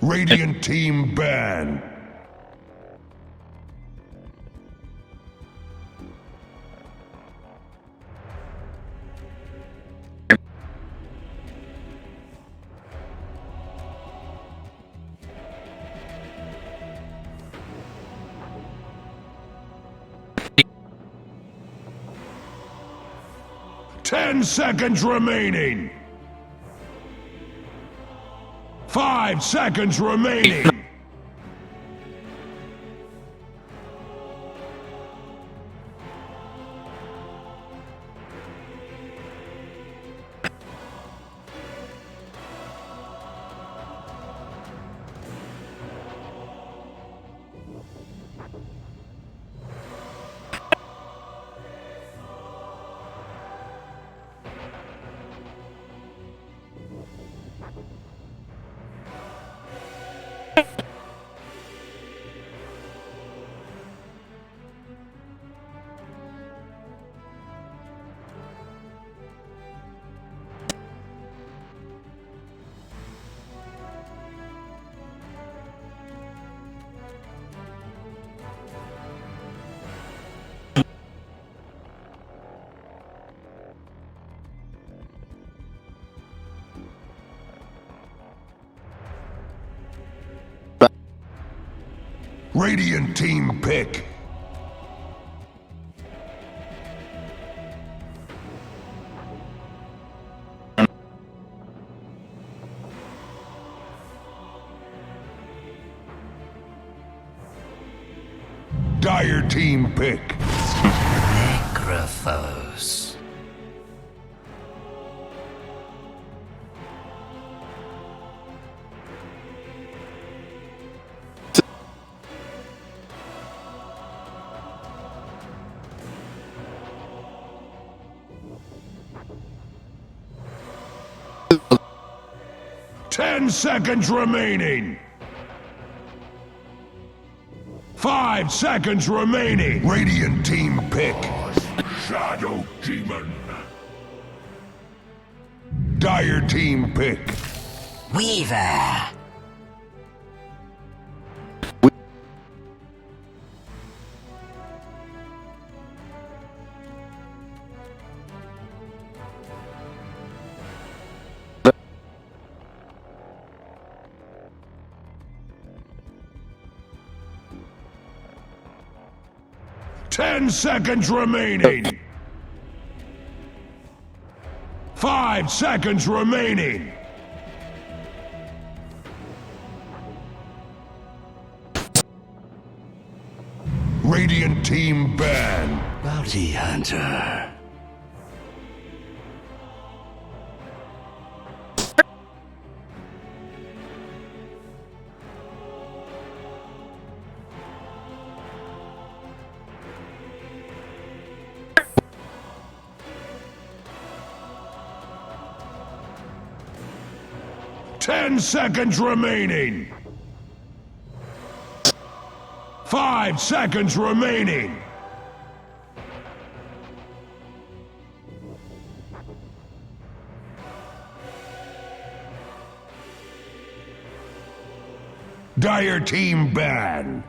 Radiant team ban. Ten seconds remaining. 5 seconds remaining. Radiant team pick. Dire team pick. Necrophos. Ten seconds remaining. 5 seconds remaining. Radiant team pick. Shadow Demon. Dire team pick. Weaver. Ten seconds remaining. 5 seconds remaining. Radiant team ban. Bounty Hunter. Ten seconds remaining. 5 seconds remaining. Dire team ban.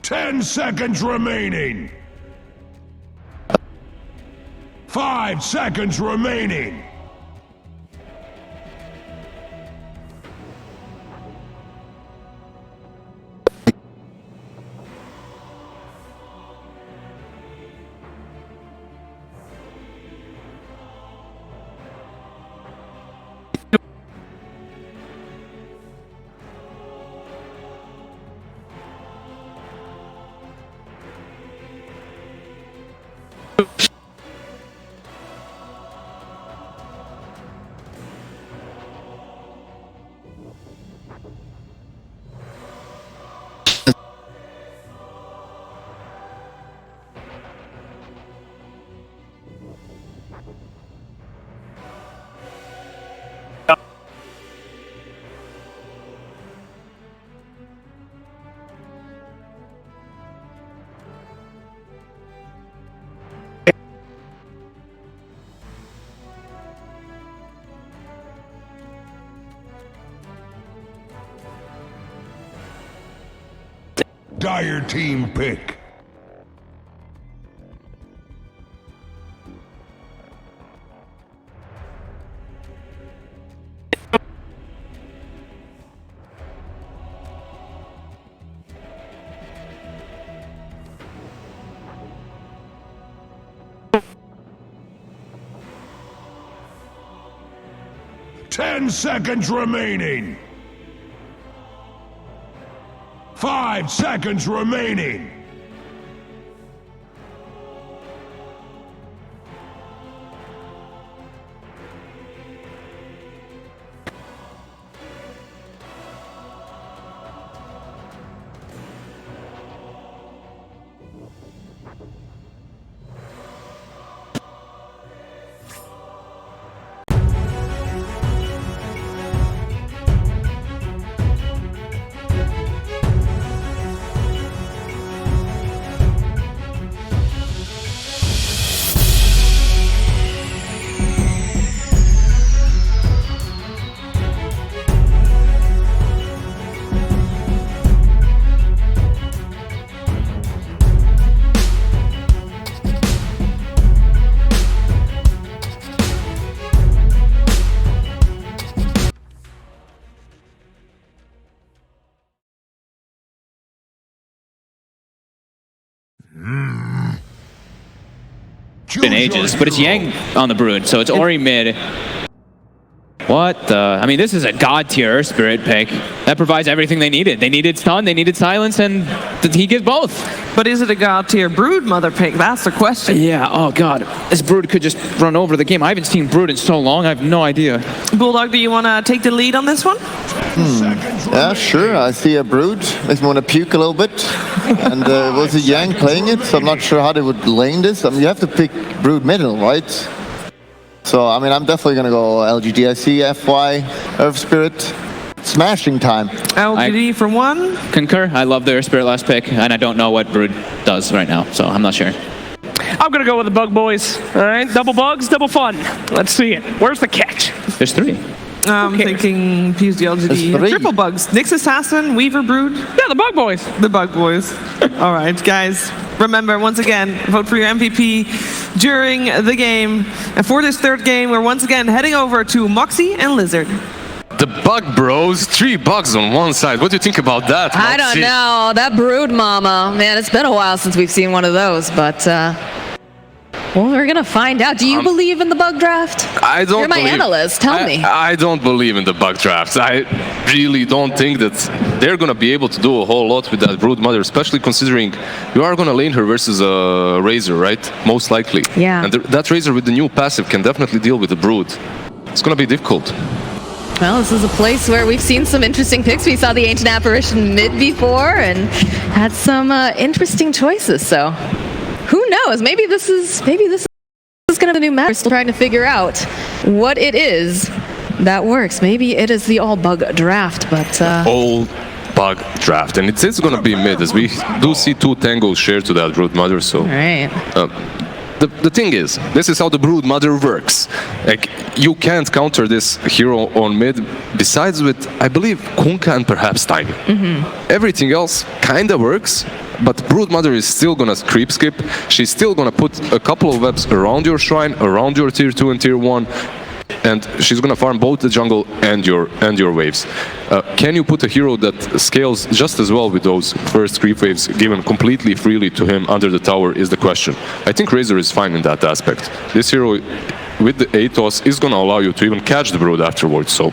Ten seconds remaining. 5 seconds remaining. Dire team pick. 10 seconds remaining. 5 seconds remaining. Been ages, but it's Yang on the Brood, so it's Ori mid. What the? I mean, this is a god tier Spirit pick that provides everything they needed. They needed stun, they needed silence, and he gives both. But is it a god tier Brood mother pick? That's the question. Yeah, oh god. This Brood could just run over the game. I haven't seen Brood in so long, I have no idea. Bulldog, do you want to take the lead on this one? Yeah, sure. I see a Brood. Makes me want to puke a little bit. And was it Yang playing it? So I'm not sure how they would lane this. I mean, you have to pick Brood middle, right? So, I mean, I'm definitely going to go LGD. I see FY, Earth Spirit, smashing time. LGD for one. Concur. I love their Spirit last pick, and I don't know what Brood does right now, so I'm not sure. I'm going to go with the Bug Boys. All right, double bugs, double fun. Let's see it. Where's the catch? There's 3. I'm thinking PSG.LGD. Triple bugs. Nyx Assassin, Weaver Brood. Yeah, the Bug Boys. The Bug Boys. All right, guys. Remember, once again, vote for your MVP during the game. And for this third game, we're once again heading over to Moxie and Lizard. The Bug Bros, 3 bugs on one side. What do you think about that, Moxie? I don't know. That Brood mama. Man, it's been a while since we've seen one of those, but well, we're gonna find out. Do you believe in the bug draft? I don't. You're my analyst. Tell me. I don't believe in the bug drafts. I really don't think that they're gonna be able to do a whole lot with that Brood mother, especially considering you are gonna lane her versus a Razor, right? Most likely. Yeah. And that Razor with the new passive can definitely deal with the Brood. It's gonna be difficult. Well, this is a place where we've seen some interesting picks. We saw the Ancient Apparition mid before and had some interesting choices. So, who knows? Maybe this is gonna be a new map. We're still trying to figure out what it is that works. Maybe it is the all bug draft, but all bug draft, and it is gonna be mid, as we do see 2 tangos shared to that Brood mother. So, all right. The thing is, this is how the Brood mother works. Like, you can't counter this hero on mid, besides with, I believe, Kunkka and perhaps Tiny. Everything else kinda works, but Brood mother is still gonna creep skip. She's still gonna put a couple of webs around your shrine, around your tier 2 and tier 1, and she's gonna farm both the jungle and your waves. Can you put a hero that scales just as well with those first creep waves given completely freely to him under the tower is the question. I think Razor is fine in that aspect. This hero with the Atos is gonna allow you to even catch the Brood afterwards. So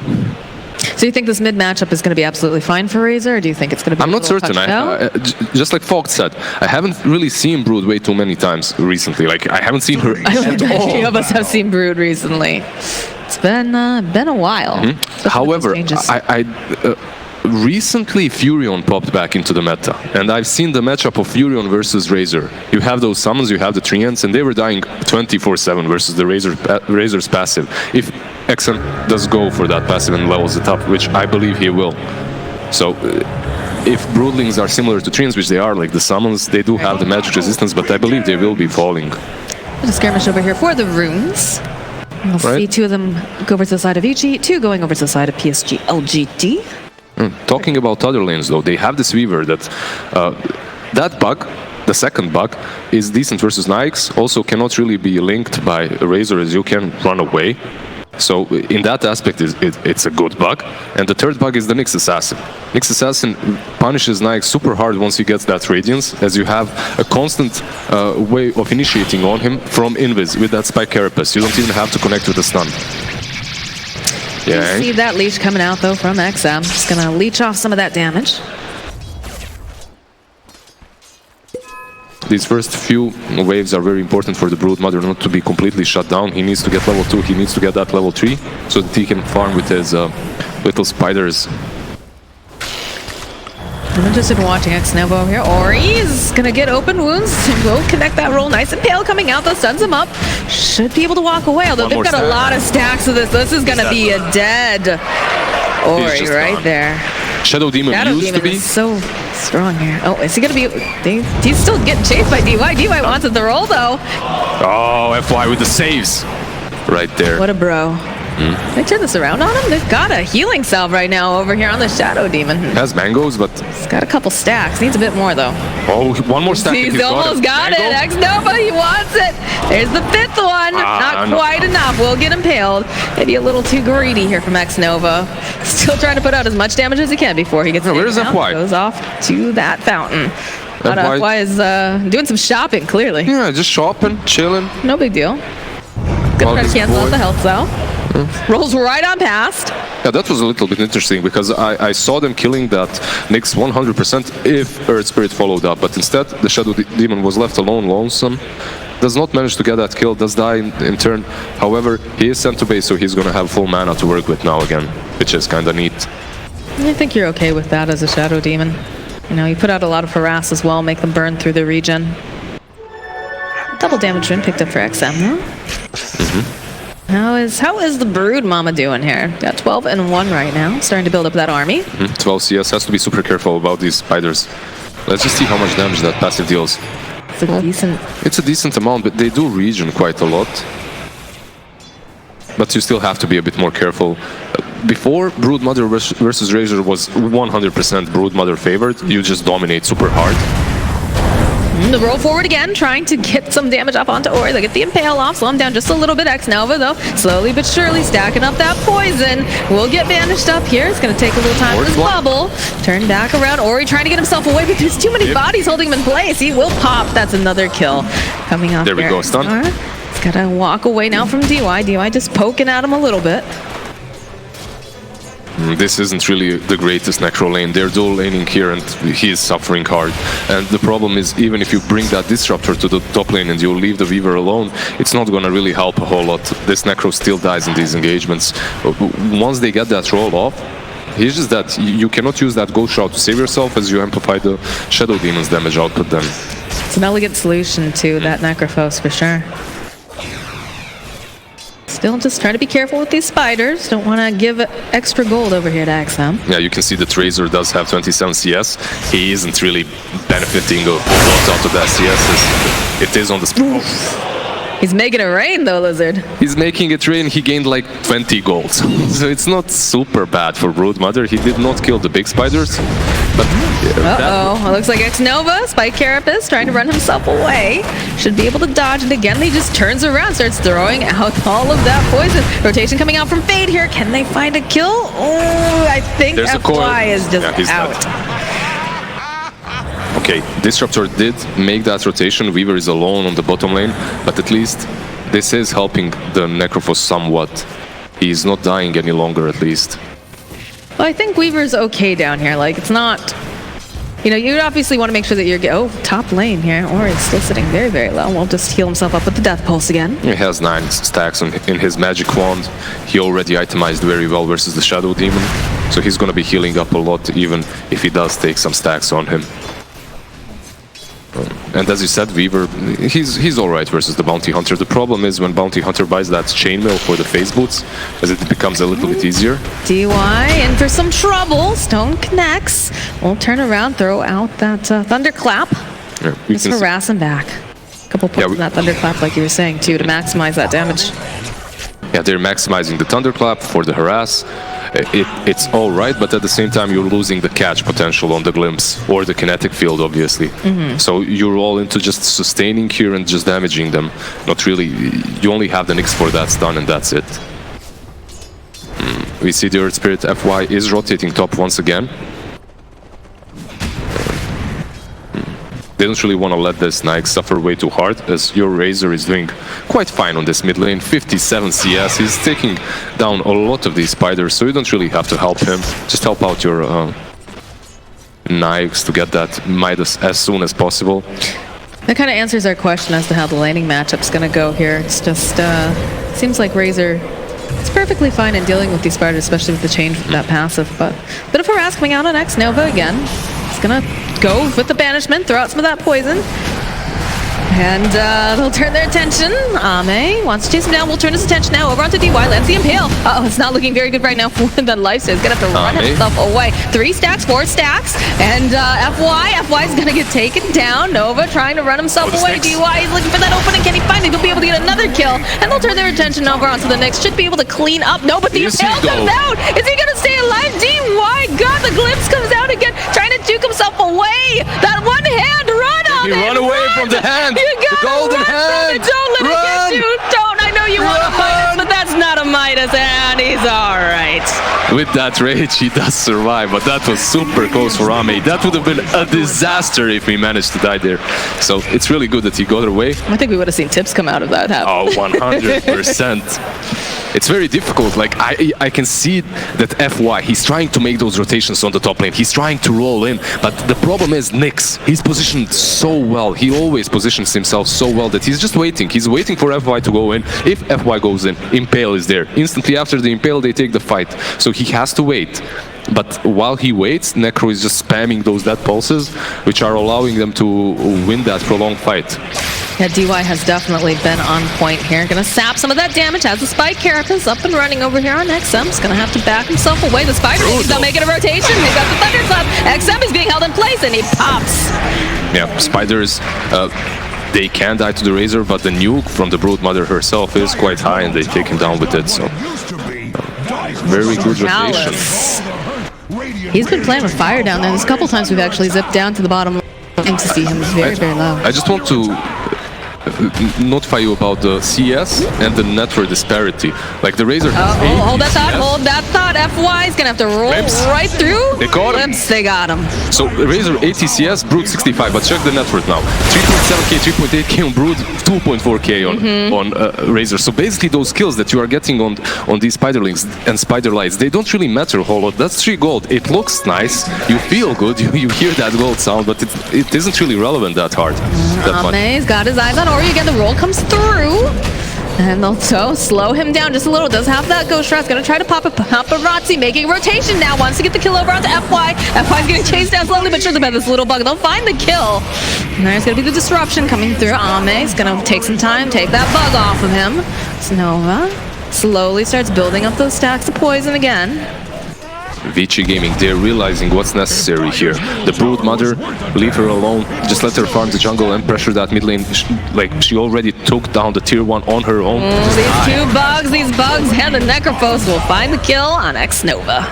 you think this mid matchup is going to be absolutely fine for Razor, or do you think it's going to be? I'm not certain. Just like Fox said, I haven't really seen Brood way too many times recently. Like, I haven't seen her I don't at think all. any of us have seen Brood recently. It's been a while. However, recently Furion popped back into the meta, and I've seen the matchup of Furion versus Razor. You have those summons, you have the treants, and they were dying 24/7 versus the Razor's passive. If XM does go for that passive and levels it up, which I believe he will. So if Broodlings are similar to treants, which they are, like the summons, they do have the magic resistance, but I believe they will be falling. There's a skirmish over here for the runes. We'll see 2 of them go over to the side of Vici, 2 going over to the side of PSG.LGD. Talking about other lanes, though, they have this Weaver that that bug, the second bug, is decent versus Nyx. Also cannot really be linked by Razor, as you can run away. So in that aspect, it's a good bug. And the third bug is the Nyx Assassin. Nyx Assassin punishes Nyx super hard once he gets that Radiance, as you have a constant way of initiating on him from Invis with that Spike Carapace. You don't even have to connect with a stun. Yeah. See that leash coming out though from XM. Just gonna leech off some of that damage. These first few waves are very important for the Broodmother not to be completely shut down. He needs to get level 2, he needs to get that level 3, so that he can farm with his little spiders. I'm interested in watching X-Novo over here. Ori's gonna get open wounds. Will connect that roll. Nice and pale coming out though, stuns him up. Should be able to walk away, although they've got a lot of stacks of this. This is gonna be a dead Ori right gone. there. Shadow Demon used to be. Is so strong here. Oh, is he gonna be? He's still getting chased by DY. DY wants it the roll though. Oh, FY with the saves. Right there. What a bro. Can I turn this around on him? They've got a healing salve right now over here on the Shadow Demon. Has mangoes, but... He's got a couple stacks. Needs a bit more though. Oh, one more stack. He's almost got it. X-Nova, he wants it. There's the 5th one. Not quite enough. Will get impaled. Maybe a little too greedy here from X-Nova. Still trying to put out as much damage as he can before he gets where's FY? Goes off to that fountain. But FY is doing some shopping, clearly. Yeah, just shopping, chilling. No big deal. Gonna try to cancel out the health cell. Rolls right on past. Yeah, that was a little bit interesting because I saw them killing that Nyx 100% if Earth Spirit followed up, but instead the Shadow Demon was left alone, lonesome. Does not manage to get that kill, does die in turn. However, he is sent to base, so he's gonna have full mana to work with now again, which is kinda neat. I think you're okay with that as a Shadow Demon. You know, you put out a lot of harass as well, make them burn through the region. Double damage rune picked up for XM, huh? How is the Brood Mama doing here? Got 12 and 1 right now, starting to build up that army. 12 CS, has to be super careful about these spiders. Let's just see how much damage that passive deals. It's a decent amount, but they do regen quite a lot. But you still have to be a bit more careful. Before, Broodmother versus Razor was 100% Broodmother favored. You just dominate super hard. The roll forward again, trying to get some damage up onto Ori. They get the impale off, slow him down just a little bit. X-Nova, though, slowly but surely stacking up that poison. Will get banished up here. It's going to take a little time for this bubble. Turn back around. Ori trying to get himself away, but there's too many bodies holding him in place. He will pop. That's another kill coming up. There we go, stun. He's got to walk away now from DY. DY just poking at him a little bit. This isn't really the greatest necro lane. They're dual laning here and he is suffering hard. And the problem is, even if you bring that disruptor to the top lane and you leave the Weaver alone, it's not gonna really help a whole lot. This necro still dies in these engagements. Once they get that roll off, it's just that you cannot use that Ghost Shroud to save yourself as you amplify the Shadow Demon's damage output then. It's an elegant solution to that Necrophos for sure. Still just trying to be careful with these spiders. Don't want to give extra gold over here to XM. Yeah, you can see that Razor does have 27 CS. He isn't really benefiting a lot out of that CS. It is on the... He's making it rain though, Lizard. He's making it rain. He gained like 20 gold. So it's not super bad for Broodmother. He did not kill the big spiders. But it looks like X-Nova, Spike Carapace, trying to run himself away. Should be able to dodge it again. He just turns around, starts throwing out all of that poison. Rotation coming out from Fade here. Can they find a kill? Oh, I think FY is just out. Okay, Disruptor did make that rotation. Weaver is alone on the bottom lane, but at least this is helping the Necrophos somewhat. He's not dying any longer, at least. Well, I think Weaver's okay down here. Like, it's not... You know, you obviously want to make sure that you're... Oh, top lane here. Or it's still sitting very, very low. We'll just heal himself up with the Death Pulse again. He has 9 stacks in his Magic Wand. He already itemized very well versus the Shadow Demon. So he's going to be healing up a lot, even if he does take some stacks on him. And as you said, Weaver, he's alright versus the Bounty Hunter. The problem is when Bounty Hunter buys that chainmail for the phase boots, as it becomes a little bit easier. DY in for some trouble. Stone connects. We'll turn around, throw out that Thunderclap. Yeah, just harass him back. A couple points in that Thunderclap, like you were saying, too, to maximize that damage. Yeah, they're maximizing the Thunderclap for the harass. It's all right, but at the same time you're losing the catch potential on the glimpse or the kinetic field, obviously. So you're all into just sustaining here and just damaging them. Not really. You only have the Nyx for that stun and that's it. We see the Earth Spirit FY is rotating top once again. they don't really want to let this Nike suffer way too hard, as your Razor is doing quite fine on this mid lane. 57 CS, he's taking down a lot of these spiders, so you don't really have to help him. Just help out your Nikes to get that Midas as soon as possible. That kind of answers our question as to how the laning matchup's going to go here. It's just, seems like Razor is perfectly fine in dealing with these spiders, especially with the change from that passive. But bit of harass coming out on X-Nova again. He's going to go with the banishment, throw out some of that poison. And they'll turn their attention. Ame wants to chase him down. We'll turn his attention now over onto DY. Lands the Impale. Uh-oh, it's not looking very good right now for the Lifesteal. He's going to have to run himself away. 3 stacks, 4 stacks. And FY is going to get taken down. Nova trying to run himself away. DY is looking for that opening. Can he find it? He'll be able to get another kill. And they'll turn their attention over onto the next. Should be able to clean up. No, but the Impale comes out. Is he going to stay alive? DY, God, the glimpse comes out again. Trying to juke himself away. That one-hand run on it. Run away from the hand. You got the golden hand. Don't let it get you. Don't. I know you want a Midas, but that's not a Midas, and he's all right. With that rage, he does survive, but that was super close for Ame. That would have been a disaster if he managed to die there. So it's really good that he got away. I think we would have seen tips come out of that. Oh, 100%. It's very difficult. Like, I can see that FY, he's trying to make those rotations on the top lane. He's trying to roll in, but the problem is Nyx. He's positioned so well. He always positions himself so well that he's just waiting. He's waiting for FY to go in. If FY goes in, Impale is there. Instantly after the Impale, they take the fight. So he has to wait. But while he waits, Necro is just spamming those death pulses, which are allowing them to win that prolonged fight. Yeah, DY has definitely been on point here. Gonna sap some of that damage. Has the Spike Carapace up and running over here on XM. He's gonna have to back himself away. The Spider is not making a rotation. They've got the Thunderclap. XM is being held in place and he pops. Yeah, Spiders, they can die to the Razor, but the nuke from the Broodmother herself is quite high and they take him down with it. So, very good rotation. He's been playing with fire down there. There's a couple times we've actually zipped down to the bottom to see him. He's very, very low. I just want to notify you about the CS and the network disparity. Like the Razor has hold that thought, hold that thought. FY is gonna have to roll right through. They got him. They got him. So Razor 80 CS, Brood 65, but check the network now. 3.7k, 3.8k on Brood, 2.4k on Razor. So basically those kills that you are getting on these Spiderlings and Spider Lights, they don't really matter a whole lot. That's 3 gold. It looks nice, you feel good, you hear that gold sound, but it isn't really relevant that hard. Ame's got his eyes on Ori again. The roll comes through. And they'll slow him down just a little. Does have that Ghost Shroud. Gonna try to pop a paparazzi, making a rotation now. Wants to get the kill over onto FY. FY's getting chased down slowly, but sure about this little bug. They'll find the kill. And there's gonna be the disruption coming through. Ame's gonna take some time, take that bug off of him. Nova slowly starts building up those stacks of poison again. Vici Gaming, they're realizing what's necessary here. The Brood Mother, leave her alone, just let her farm the jungle and pressure that mid lane. Like, she already took down the tier 1 on her own. These bugs, and the Necrophos will find the kill on X-Nova.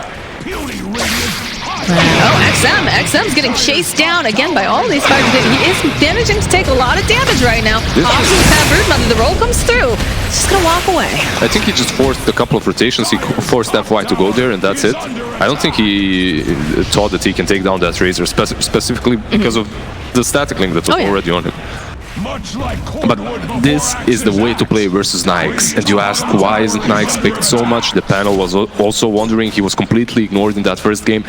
XM's getting chased down again by all these fighters. He is managing to take a lot of damage right now. Options have Broodmother. The roll comes through. He's just gonna walk away. I think he just forced a couple of rotations. He forced FY to go there, and that's it. I don't think he thought that he can take down that Razor, specifically because of the static link that was already on him. But this is the way to play versus Nyx. And you asked why isn't Nyx picked so much? The panel was also wondering. He was completely ignored in that first game.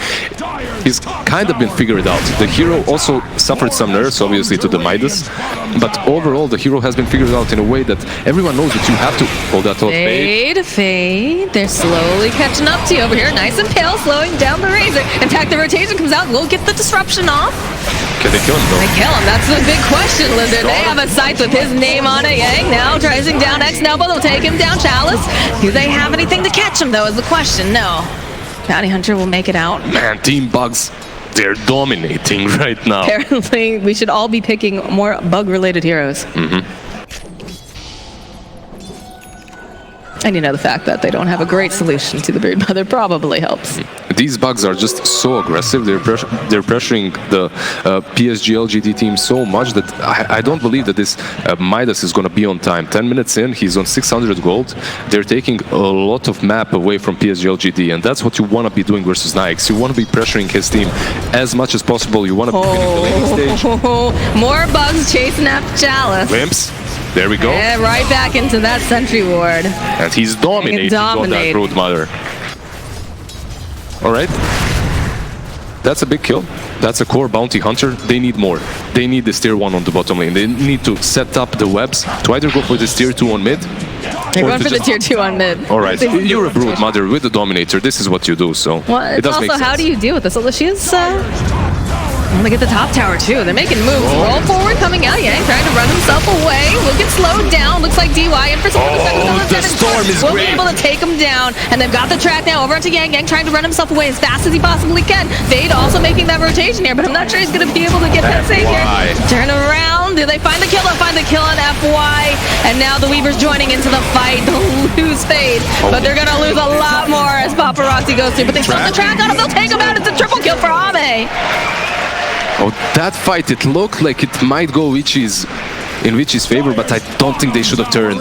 He's kind of been figured out. The hero also suffered some nerfs, obviously, to the Midas. But overall, the hero has been figured out in a way that everyone knows that you have to hold that thought. Fade. They're slowly catching up to you over here. Nice and pale, slowing down the Razor. In fact, the rotation comes out. We'll get the disruption off. Can they kill him though? They kill him. That's the big question, Linder. They have a scythe with his name on it. Yang now tracing down X-Nova. They'll take him down. Chalice. Do they have anything to catch him though is the question. No. Bounty Hunter will make it out. Man, Team Bugs, they're dominating right now. Apparently, we should all be picking more bug-related heroes. And you know, the fact that they don't have a great solution to the Broodmother probably helps. These bugs are just so aggressive. They're pressuring the PSG.LGD team so much that I don't believe that this Midas is going to be on time. 10 minutes in, he's on 600 gold. They're taking a lot of map away from PSG.LGD, and that's what you want to be doing versus Nix. You want to be pressuring his team as much as possible. You want to be winning the laning stage. More bugs chasing after Chalice. Glimpse. There we go. Yeah, right back into that sentry ward. And he's dominating on that Brood Mother. All right. That's a big kill. That's a core bounty hunter. They need more. They need this tier 1 on the bottom lane. They need to set up the webs to either go for this tier 2 on mid. They're going for the tier 2 on mid. All right. You're a Brood Mother with the Dominator. This is what you do. So well, it's it does also make sense. How do you deal with this? So she's I'm gonna get the top tower too. They're making moves. Roll forward, coming out. Yang trying to run himself away. Will get slowed down. Looks like DY in for some the storm is will great. be able to take him down. And they've got the track now over onto Yang. Yang trying to run himself away as fast as he possibly can. Fade also making that rotation here, but I'm not sure he's gonna be able to get that save here. Turn around. Do they find the kill? They'll find the kill on FY. And now the Weavers joining into the fight. They'll lose Fade, but they're gonna lose a lot more as Paparazzi goes through. But they still have the track on him. They'll take him out. It's a triple kill for Ame. Oh, that fight, it looked like it might go in Vici's favor, but I don't think they should have turned.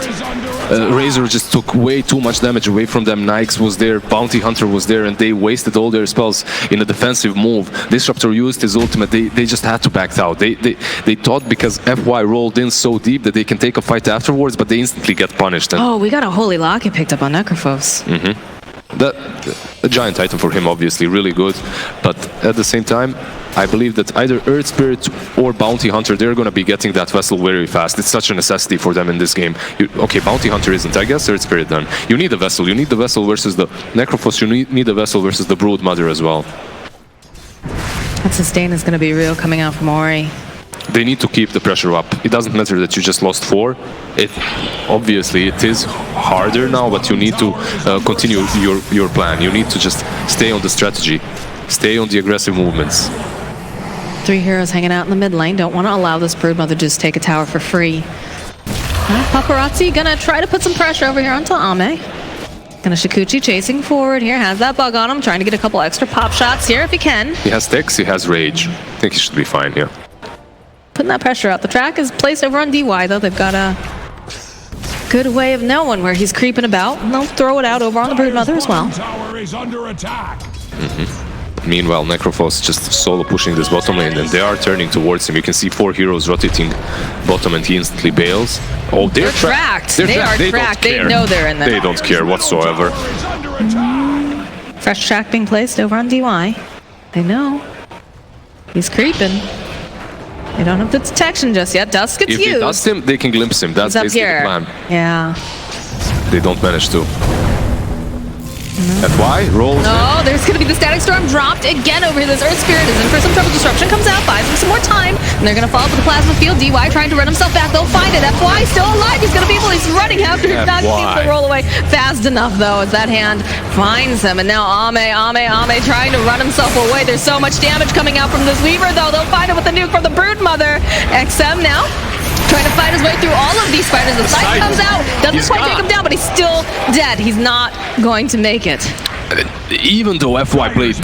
Razor just took way too much damage away from them. Nix was there, Bounty Hunter was there, and they wasted all their spells in a defensive move. Disruptor used his ultimate. They just had to back out. They thought because FY rolled in so deep that they can take a fight afterwards, but they instantly get punished. And oh, we got a Holy Locket picked up on Necrophos. A giant item for him, obviously, really good. But at the same time, I believe that either Earth Spirit or Bounty Hunter, they're going to be getting that vessel very fast. It's such a necessity for them in this game. Okay, Bounty Hunter isn't. I guess Earth Spirit then. You need a vessel. You need the vessel versus the Necrophos. You need a vessel versus the Brood Mother as well. That sustain is going to be real coming out from Ori. They need to keep the pressure up. It doesn't matter that you just lost 4. Obviously it is harder now, but you need to continue your plan. You need to just stay on the strategy, stay on the aggressive movements. 3 heroes hanging out in the mid lane. Don't want to allow this Brood Mother to just take a tower for free. Paparazzi gonna try to put some pressure over here onto Ame. Gonna Shikuchi chasing forward here. Has that bug on him. Trying to get a couple extra pop shots here if he can. He has Tex, he has Rage. I think he should be fine here. Putting that pressure out. The track is placed over on DY though. They've got a good way of knowing where he's creeping about. And they'll throw it out over on the Brood Mother as well. Tower is under attack. Meanwhile, Necrophos just solo pushing this bottom lane, and they are turning towards him. You can see 4 heroes rotating bottom, and he instantly bails. Oh, they're tracked. They are tracked. They know they're in there. They don't care whatsoever. Fresh track being placed over on DY. They know. He's creeping. They don't have the detection just yet. Dusk gets used. If they dust him, they can glimpse him. That's basically the plan. Yeah. They don't manage to. FY rolls. No, there's going to be the Static Storm dropped again over here. This Earth Spirit is in for some trouble. Disruption comes out, buys them some more time, and they're going to fall to the Plasma Field. DY trying to run himself back. They'll find it. FY still alive. He's going to be able. He's running after. He's not going to be able to roll away fast enough, though, as that hand finds him. And now Ame trying to run himself away. There's so much damage coming out from this Weaver, though. They'll find it with the nuke from the Brood Mother. XM now trying to fight his way through all of these fighters. The side comes out. Doesn't quite take him down, but he's still dead. He's not going to make it. Even though FY played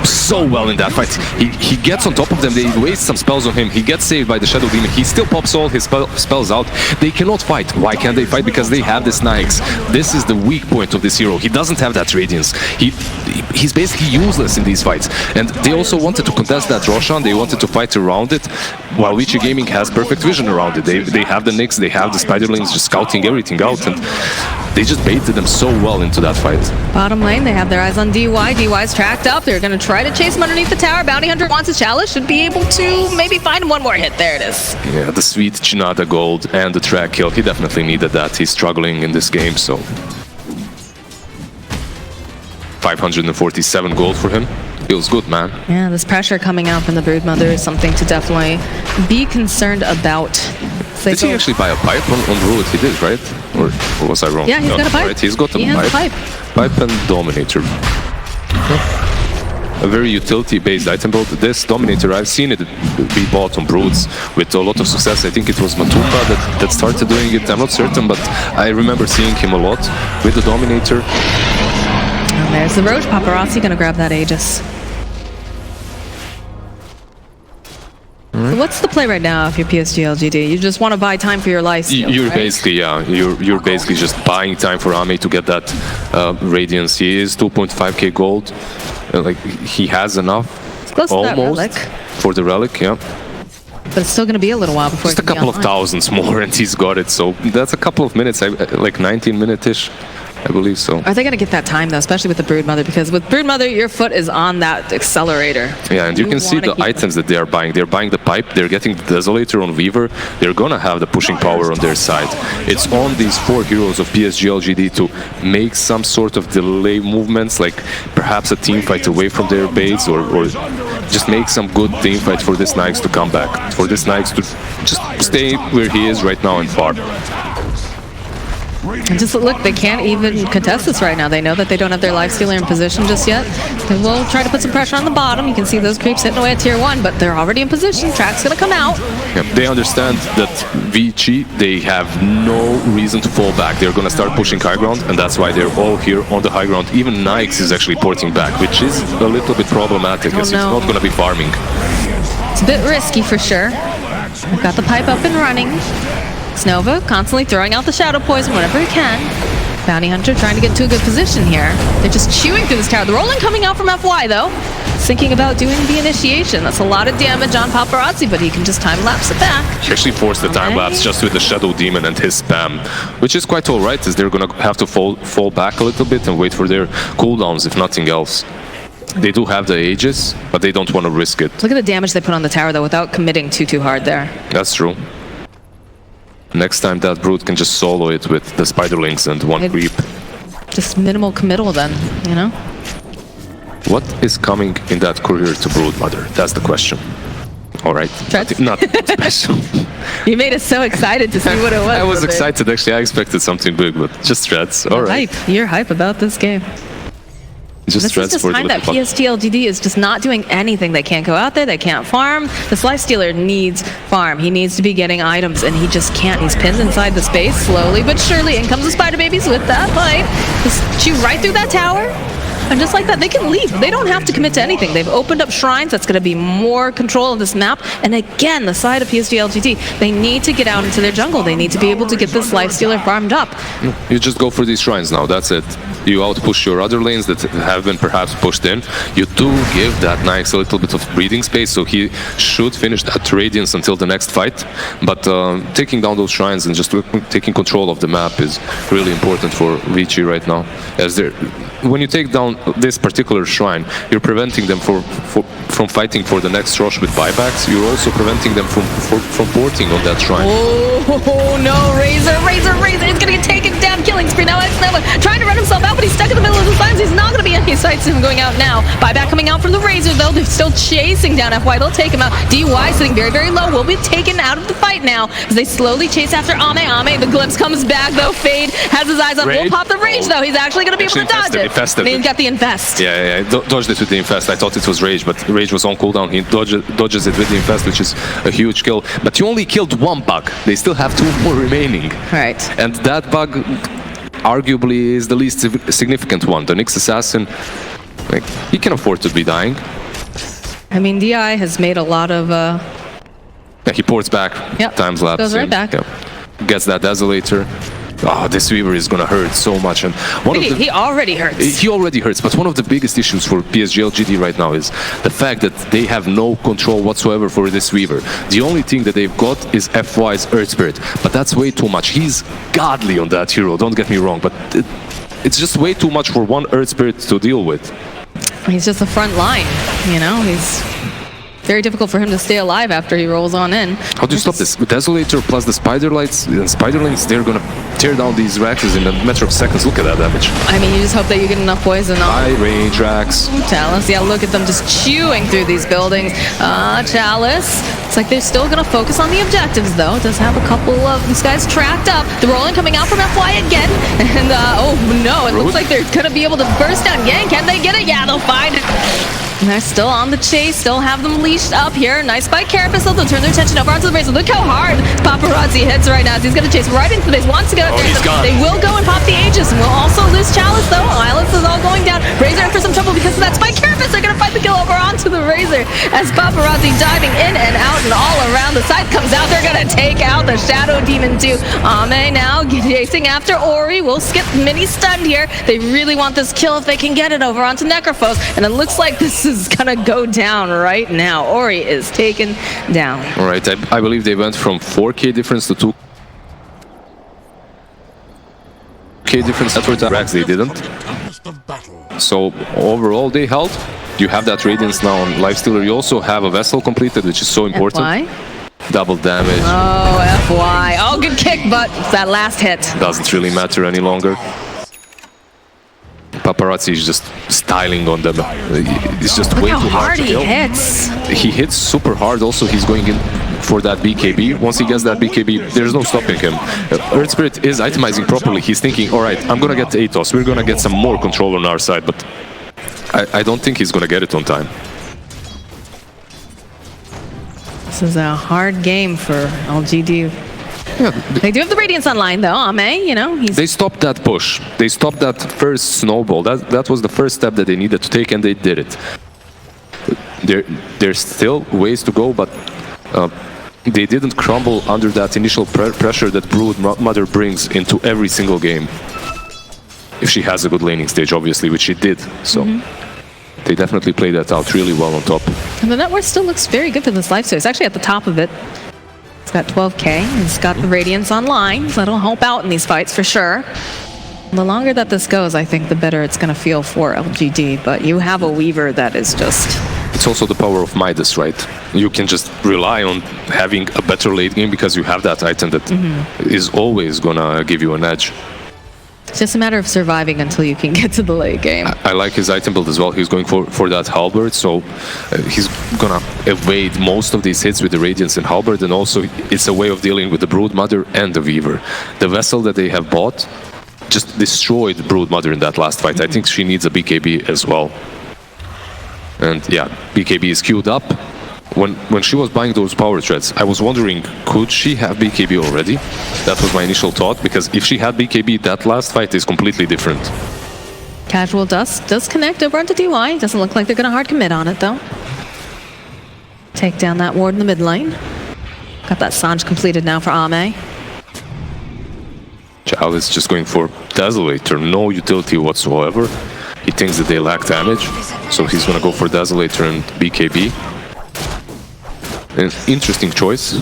so well in that fight, he gets on top of them, they waste some spells on him, he gets saved by the Shadow Demon, he still pops all his spells out. They cannot fight. Why can't they fight? Because they have this Nix. This is the weak point of this hero. He doesn't have that Radiance. He's basically useless in these fights. And they also wanted to contest that Roshan, they wanted to fight around it, while Vici Gaming has perfect vision around it. They have the Nix, they have the Spiderlings just scouting everything out, and they just baited them so well into that fight. Bottom lane, they have their eyes on DY. DY's tracked up. They're going to try to chase him underneath the tower. Bounty Hunter wants his chalice. Should be able to maybe find one more hit. There it is. Yeah, the sweet Chinada gold and the track kill. He definitely needed that. He's struggling in this game, so 547 gold for him. Feels good, man. Yeah, this pressure coming out from the Brood Mother is something to definitely be concerned about. Did he actually buy a pipe on Druid? He did, right? Or was I wrong? Yeah, he's got a pipe. Right, he's got a pipe. Pipe and Dominator. A very utility-based item build. This Dominator, I've seen it be bought on Broods with a lot of success. I think it was Matuka that started doing it. I'm not certain, but I remember seeing him a lot with the Dominator. And there's the Roach. Paparazzi gonna grab that Aegis. So what's the play right now if you're PSG.LGD? You just want to buy time for your life. You're right? basically, yeah, you're basically just buying time for Ame to get that Radiance. He is 2.5k gold. Like, he has enough. It's close to that relic. For the relic, yeah. But it's still going to be a little while before Just a couple of thousands more and he's got it. So that's a couple of minutes, like 19 minute-ish. I believe so. Are they going to get that time, though, especially with the Broodmother? Because with Broodmother, your foot is on that accelerator. Yeah, and you can see the items that they are buying. They're buying the pipe, they're getting the Desolator on Weaver. They're going to have the pushing power on their side. It's on these 4 heroes of PSG.LGD to make some sort of delay movements, like perhaps a team fight away from their base, or just make some good team fight for this Nyx to come back. For this Nyx to just stay where he is right now and farm. And just look, they can't even contest this right now. They know that they don't have their lifestealer in position just yet. They will try to put some pressure on the bottom. You can see those creeps hitting away at tier 1, but they're already in position. Track's gonna come out. Yeah, they understand that Vici, they have no reason to fall back. They're gonna start pushing high ground, and that's why they're all here on the high ground. Even Nyx is actually porting back, which is a little bit problematic, as he's not gonna be farming. It's a bit risky for sure. We've got the pipe up and running. Snova constantly throwing out the Shadow Poison whenever he can. Bounty Hunter trying to get into a good position here. They're just chewing through this tower. The rolling coming out from FY, though. Thinking about doing the initiation. That's a lot of damage on Paparazzi, but he can just time-lapse it back. He actually forced the time-lapse just with the Shadow Demon and his spam, which is quite alright, as they're gonna have to fall back a little bit and wait for their cooldowns, if nothing else. They do have the Aegis, but they don't want to risk it. Look at the damage they put on the tower, though, without committing too hard there. That's true. Next time that Brute can just solo it with the Spiderlings and one creep. Just minimal committal then, you know? What is coming in that courier to Broodmother? That's the question. Alright. Nothing special. You made us so excited to see what it was. I was excited actually, I expected something big, but just threats. Alright. You're hype about this game. Just this is just time that PSG.LGD is just not doing anything. They can't go out there, they can't farm. This lifestealer needs farm. He needs to be getting items, and he just can't. He's pinned inside the space, slowly but surely. In comes the Spider Babies with that pipe. Just chew right through that tower. And just like that, they can leave. They don't have to commit to anything. They've opened up shrines. That's going to be more control of this map. And again, the side of PSG.LGD, they need to get out into their jungle. They need to be able to get this lifestealer farmed up. You just go for these shrines now. That's it. You outpush your other lanes that have been perhaps pushed in. You do give that Nyx a little bit of breathing space, so he should finish that Radiance until the next fight. But taking down those shrines and just taking control of the map is really important for Vici right now. As when you take down this particular shrine, you're preventing them from fighting for the next rush with buybacks. You're also preventing them from porting on that shrine. Oh no, Razor is gonna get taken down, killing spree. Now Xnova trying to run himself out, but he's stuck in the middle of the lines. He's not gonna be any sights of him going out now. Buyback coming out from the Razor, though. They're still chasing down FY. They'll take him out. DY sitting very low, will be taken out of the fight now as they slowly chase after Ame. The glimpse comes back, though. Fade has his eyes on. Will pop the Rage, though. He's actually gonna be able to dodge it. And he's got the Infest. Yeah, dodged it with the Infest. I thought it was Rage, but Rage was on cooldown. He dodges it with the Infest, which is a huge kill. But you only killed one bug. They still have 2 more remaining. Right. And that bug arguably is the least significant one. The Nyx Assassin, like, he can afford to be dying. I mean, DI has made a lot of... Yeah, he ports back. Yep. Times lapse. Goes right back. Gets that Desolator. Oh, this Weaver is gonna hurt so much, and he already hurts. He already hurts, but one of the biggest issues for PSG.LGD right now is the fact that they have no control whatsoever for this Weaver. The only thing that they've got is FY's Earth Spirit, but that's way too much. He's godly on that hero, don't get me wrong, but it's just way too much for one Earth Spirit to deal with. He's just a front line, you know? He's very difficult for him to stay alive after he rolls on in. How do you stop this? Desolator plus the Spiderlights and Spiderlings, they're gonna tear down these Raxes in a matter of seconds. Look at that damage. I mean, you just hope that you get enough poison on. High range Rax. Chalice, yeah, look at them just chewing through these buildings. Chalice, it's like they're still gonna focus on the objectives, though. It does have a couple of these guys tracked up. The rolling coming out from FY again. And, oh no, it looks like they're gonna be able to burst down Yang. Can they get it? Yeah, they'll find it. And they're still on the chase, still have them leashed up here. Nice by Carapace, they'll turn their attention over onto the Razor. Look how hard Paparazzi hits right now. He's gonna chase right into the base, wants to get up there. He's gone. They will go and pop the Aegis, and will also lose Chalice though. Eyeless is all going down. Razor in for some trouble because of that spike. Carapace, they're gonna fight the kill over onto the Razor as Paparazzi diving in and out and all around. The side comes out, they're gonna take out the Shadow Demon too. Ame now chasing after Ori. Will skip mini stunned here. They really want this kill if they can get it over onto Necrophos, and it looks like this is gonna go down right now. Ori is taken down. All right, I believe they went from 4K difference to 2K difference. That's what Rax they didn't. So overall they held. You have that Radiance now on Lifestealer. You also have a Vessel completed, which is so important. FY? Double damage. Oh, FY. Oh, good kick, but that last hit. Doesn't really matter any longer. Paparazzi is just styling on them. It's just way How too hard hard to he kill. hits. He hits super hard. Also, he's going in for that BKB. Once he gets that BKB, there's no stopping him. Earth Spirit is itemizing properly. He's thinking, all right, I'm gonna get Atos. We're gonna get some more control on our side, but I don't think he's gonna get it on time. This is a hard game for LGD. Yeah, They do have the Radiance online though. Ame, you know, he's they stopped that push. They stopped that first snowball. That was the first step that they needed to take, and they did it. There's still ways to go, but they didn't crumble under that initial pressure that Brood Mother brings into every single game. If she has a good laning stage, obviously, which she did. So they definitely played that out really well on top. and the network still looks very good for this life. So it's actually at the top of it. It's got 12K. It's got the Radiance online, so that'll help out in these fights for sure. The longer that this goes, I think the better it's going to feel for LGD. But you have a Weaver that is just... It's also the power of Midas, right? You can just rely on having a better late game because you have that item that is always gonna give you an edge. It's just a matter of surviving until you can get to the late game. I like his item build as well. He's going for that halberd, so he's gonna evade most of these hits with the Radiance and halberd, and also it's a way of dealing with the Brood Mother and the Weaver. The Vessel that they have bought just destroyed Brood Mother in that last fight. I think she needs a BKB as well. And yeah, BKB is queued up. When she was buying those power treads, I was wondering, could she have BKB already? That was my initial thought, because if she had BKB, that last fight is completely different. Casual does connect over onto DY. Doesn't look like they're going to hard commit on it, though. Take down that ward in the mid lane. Got that Sanj completed now for Ame. Chao is just going for Desolator, no utility whatsoever. He thinks that they lack damage, so he's gonna go for Desolator and BKB. An interesting choice.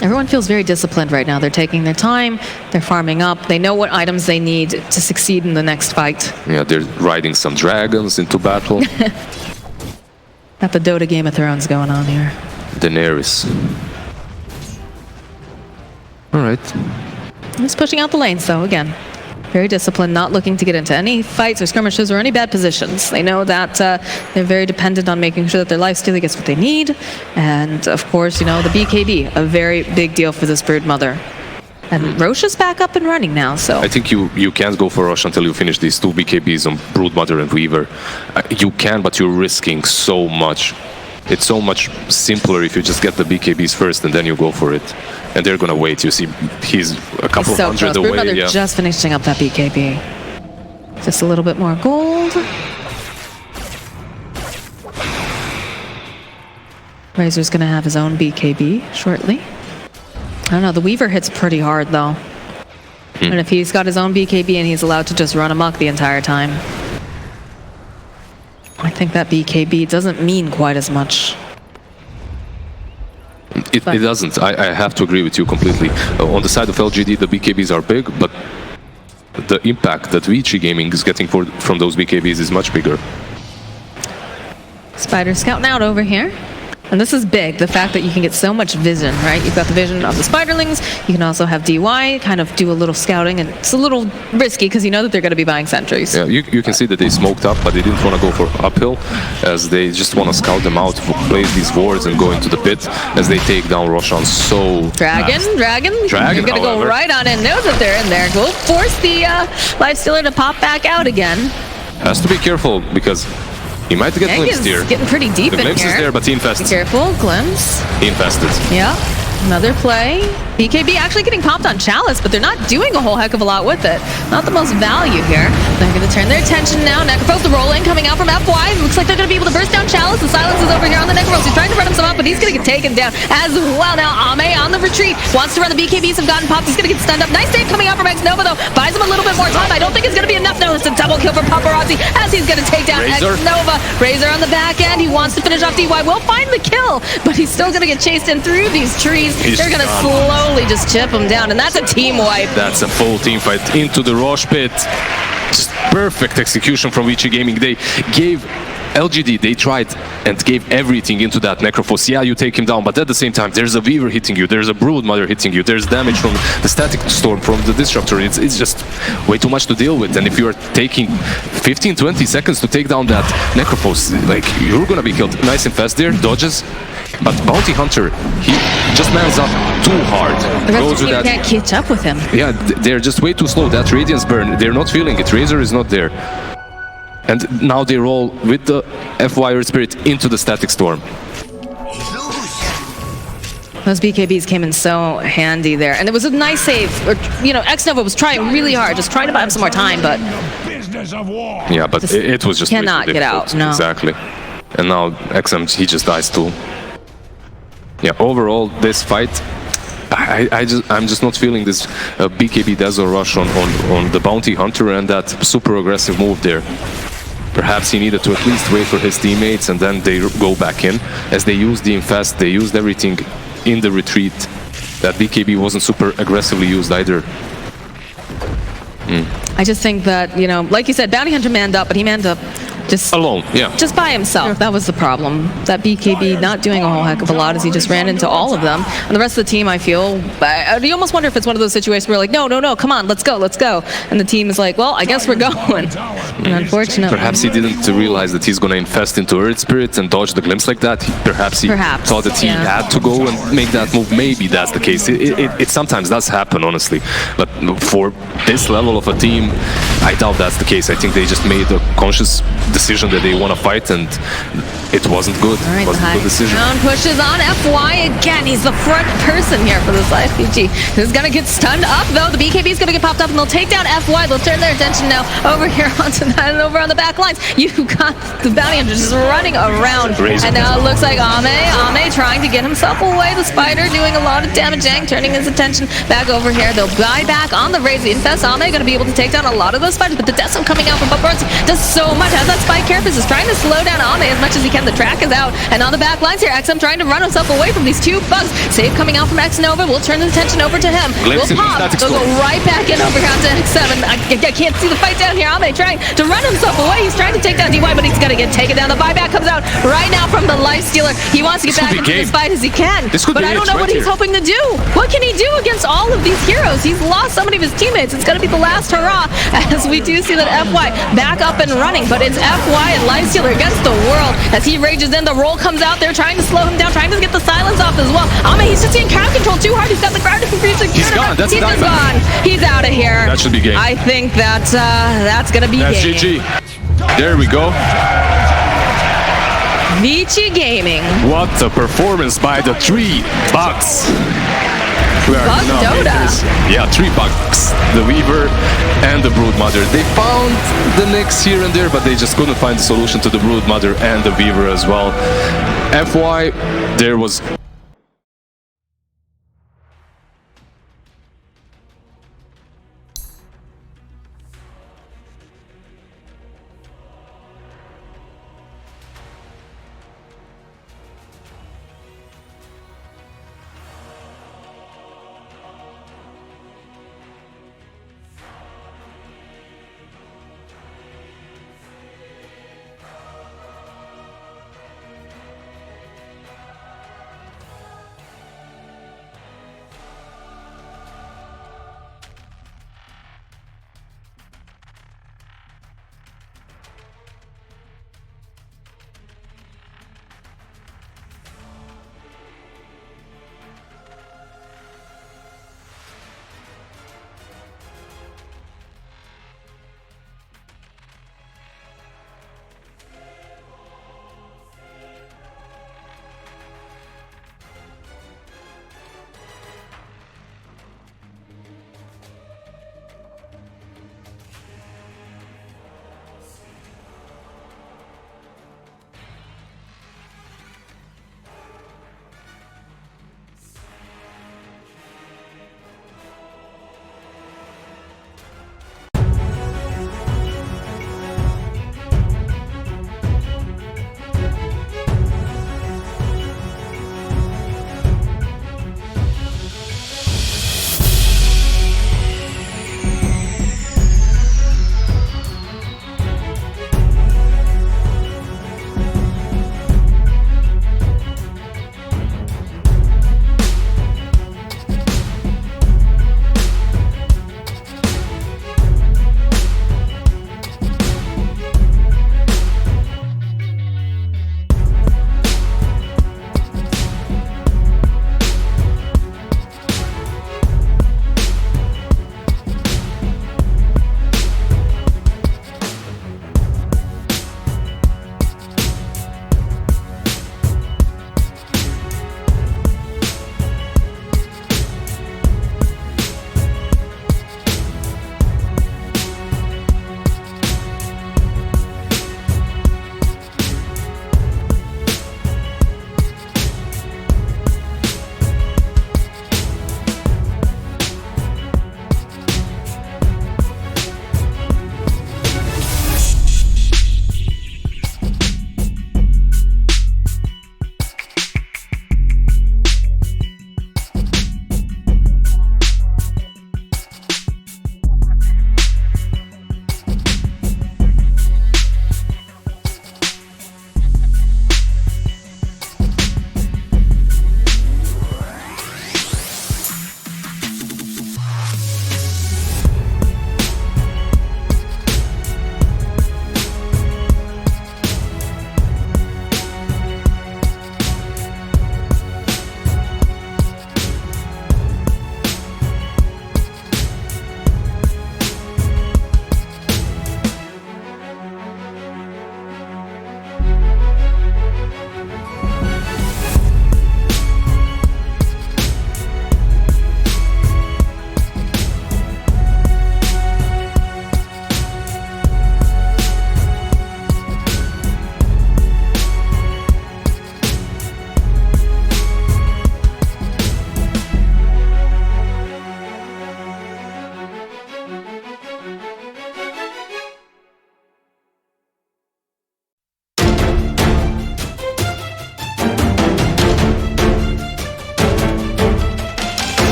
Everyone feels very disciplined right now. They're taking their time, they're farming up, they know what items they need to succeed in the next fight. Yeah, they're riding some dragons into battle. Got the Dota Game of Thrones going on here. Daenerys. Alright. He's pushing out the lanes, though, again. Very disciplined, not looking to get into any fights or skirmishes or any bad positions. They know that they're very dependent on making sure that their lifestealer gets what they need. And, of course, you know, the BKB, a very big deal for this Brood Mother. And Roche is back up and running now, so... I think you can't go for Roche until you finish these two BKBs on Brood Mother and Weaver. You can, but you're risking so much. It's so much simpler if you just get the BKBs first and then you go for it. And they're gonna wait. You see, he's a couple so hundred close. away. Brood Mother Yeah. just finishing up that BKB. Just a little bit more gold. Razor's gonna have his own BKB shortly. I don't know, the Weaver hits pretty hard though. And if he's got his own BKB and he's allowed to just run amok the entire time, I think that BKB doesn't mean quite as much. It doesn't. I have to agree with you completely. On the side of LGD, the BKBs are big, but the impact that Vici Gaming is getting from those BKBs is much bigger. Spider scouting out over here. And this is big, the fact that you can get so much vision, right? You've got the vision of the Spiderlings, you can also have DY, kind of do a little scouting, and it's a little risky because you know that they're going to be buying sentries. Yeah, you can see that they smoked up, but they didn't want to go for uphill, as they just want to scout them out, place these wards, and go into the pit, as they take down Roshan so Dragon, fast. Dragon, Dragon, you're going to go however. right on in, knows that they're in there. We'll force the Lifestealer to pop back out again. Has to be careful because he might get Yang glimpsed is here. getting pretty deep The in glimpse here. is there, but he Be infests. careful, glimpse. He infested. Yeah, another play. BKB actually getting popped on Chalice, but they're not doing a whole heck of a lot with it. Not the most value here. They're going to turn their attention now. Necropose, the roll-in coming out from FY. Looks like they're going to be able to burst down Chalice. The silence is over here on the Necropose. He's trying to run himself up, but he's going to get taken down as well. Now, Ame on the retreat. Wants to run. The BKBs have gotten popped. He's going to get stunned up. Nice save coming out from X-Nova, though. Buys him a little bit more time. I don't think it's going to be enough. No, it's a double kill for Paparazzi as he's going to take down Razor. X-Nova. Razor on the back end. He wants to finish off DY. Will find the kill, but he's still going to get chased in through these trees. They're going to slowly just chip him down, and that's a team wipe. That's a full team fight into the Roche pit. Just perfect execution from Vici Gaming. They gave LGD, they tried and gave everything into that Necrophos. Yeah, you take him down, but at the same time, there's a Weaver hitting you, there's a Broodmother hitting you, there's damage from the Static Storm, from the Disruptor. It's just way too much to deal with. And if you are taking 15-20 seconds to take down that Necrophos, like, you're gonna be killed. Nice infest there, dodges. But Bounty Hunter, he just mans up too hard. The rest of Goes the with team that. can't catch up with him. Yeah, they're just way too slow. That Radiance burn, they're not feeling it. Razor is not there. And now they roll with the FY Spirit into the Static Storm. Those BKBs came in so handy there. And it was a nice save. Or, you know, X-Nova was trying really hard, just trying to buy him some more time, but Business of war. Yeah, but it was just way too cannot get out, difficult. no. Exactly. And now XM, he just dies too. Yeah, overall, this fight, I'm just not feeling this BKB Dazzle Rush on the Bounty Hunter and that super aggressive move there. Perhaps he needed to at least wait for his teammates and then they go back in. As they used the infest, they used everything in the retreat. That BKB wasn't super aggressively used either. I just think that, you know, like you said, Bounty Hunter manned up, but he manned up just Alone, yeah. just by himself. That was the problem. That BKB not doing a whole heck of a lot as he just ran into all of them. And the rest of the team, I feel, you almost wonder if it's one of those situations where like, no, come on, let's go. And the team is like, well, I guess we're going. And unfortunately. Perhaps he didn't realize that he's going to infest into Earth Spirit and dodge the glimpse like that. Perhaps he thought that he had to go and make that move. Maybe that's the case. It sometimes does happen, honestly. But for this level of a team, I doubt that's the case. I think they just made a conscious decision that they want to fight, and it wasn't good. All right, it wasn't a good decision. Round pushes on FY again. He's the front person here for this IFPG. Who's going to get stunned up, though. The BKB is going to get popped up, and they'll take down FY. They'll turn their attention now over here onto that and over on the back lines. You've got the Bounty Hunter just running around. And now it looks like Ame trying to get himself away. The Spider doing a lot of damage. Yang turning his attention back over here. They'll buy back on the Raise the Infest. Ame going to be able to take down a lot of those spiders, but the Decim coming out from Paparazzi does so much. As that Spike Carapace is trying to slow down Ame as much as he can. The track is out, and on the back lines here, XM trying to run himself away from these two bugs. Save coming out from X-Nova. We'll turn the attention over to him. We'll pop. They'll go right back in over here onto X7. I can't see the fight down here. Ame trying to run himself away. He's trying to take down DY, but he's going to get taken down. The buyback comes out right now from the Life Stealer. He wants to get back into this fight as he can, but I don't know what he's hoping to do. What can he do against all of these heroes? He's lost so many of his teammates. It's going to be the last hurrah, as we do see that FY back up and running, but it's FY and Life Stealer against the world as he rages in. The roll comes out. They're trying to slow him down, trying to get the silence off as well. Ame, he's just in crowd control too hard. He's got the ground confusion. He's gone. That's he's just gone. He's out of here. That should be game. I think that that's going to be That's game. GG. There we go. Vici Gaming. What a performance by the 3 bugs. Bug Dota. Yeah, 3 bugs. The Weaver and the Broodmother. They found the Nyx here and there, but they just couldn't find the solution to the Broodmother and the Weaver as well. FY, there was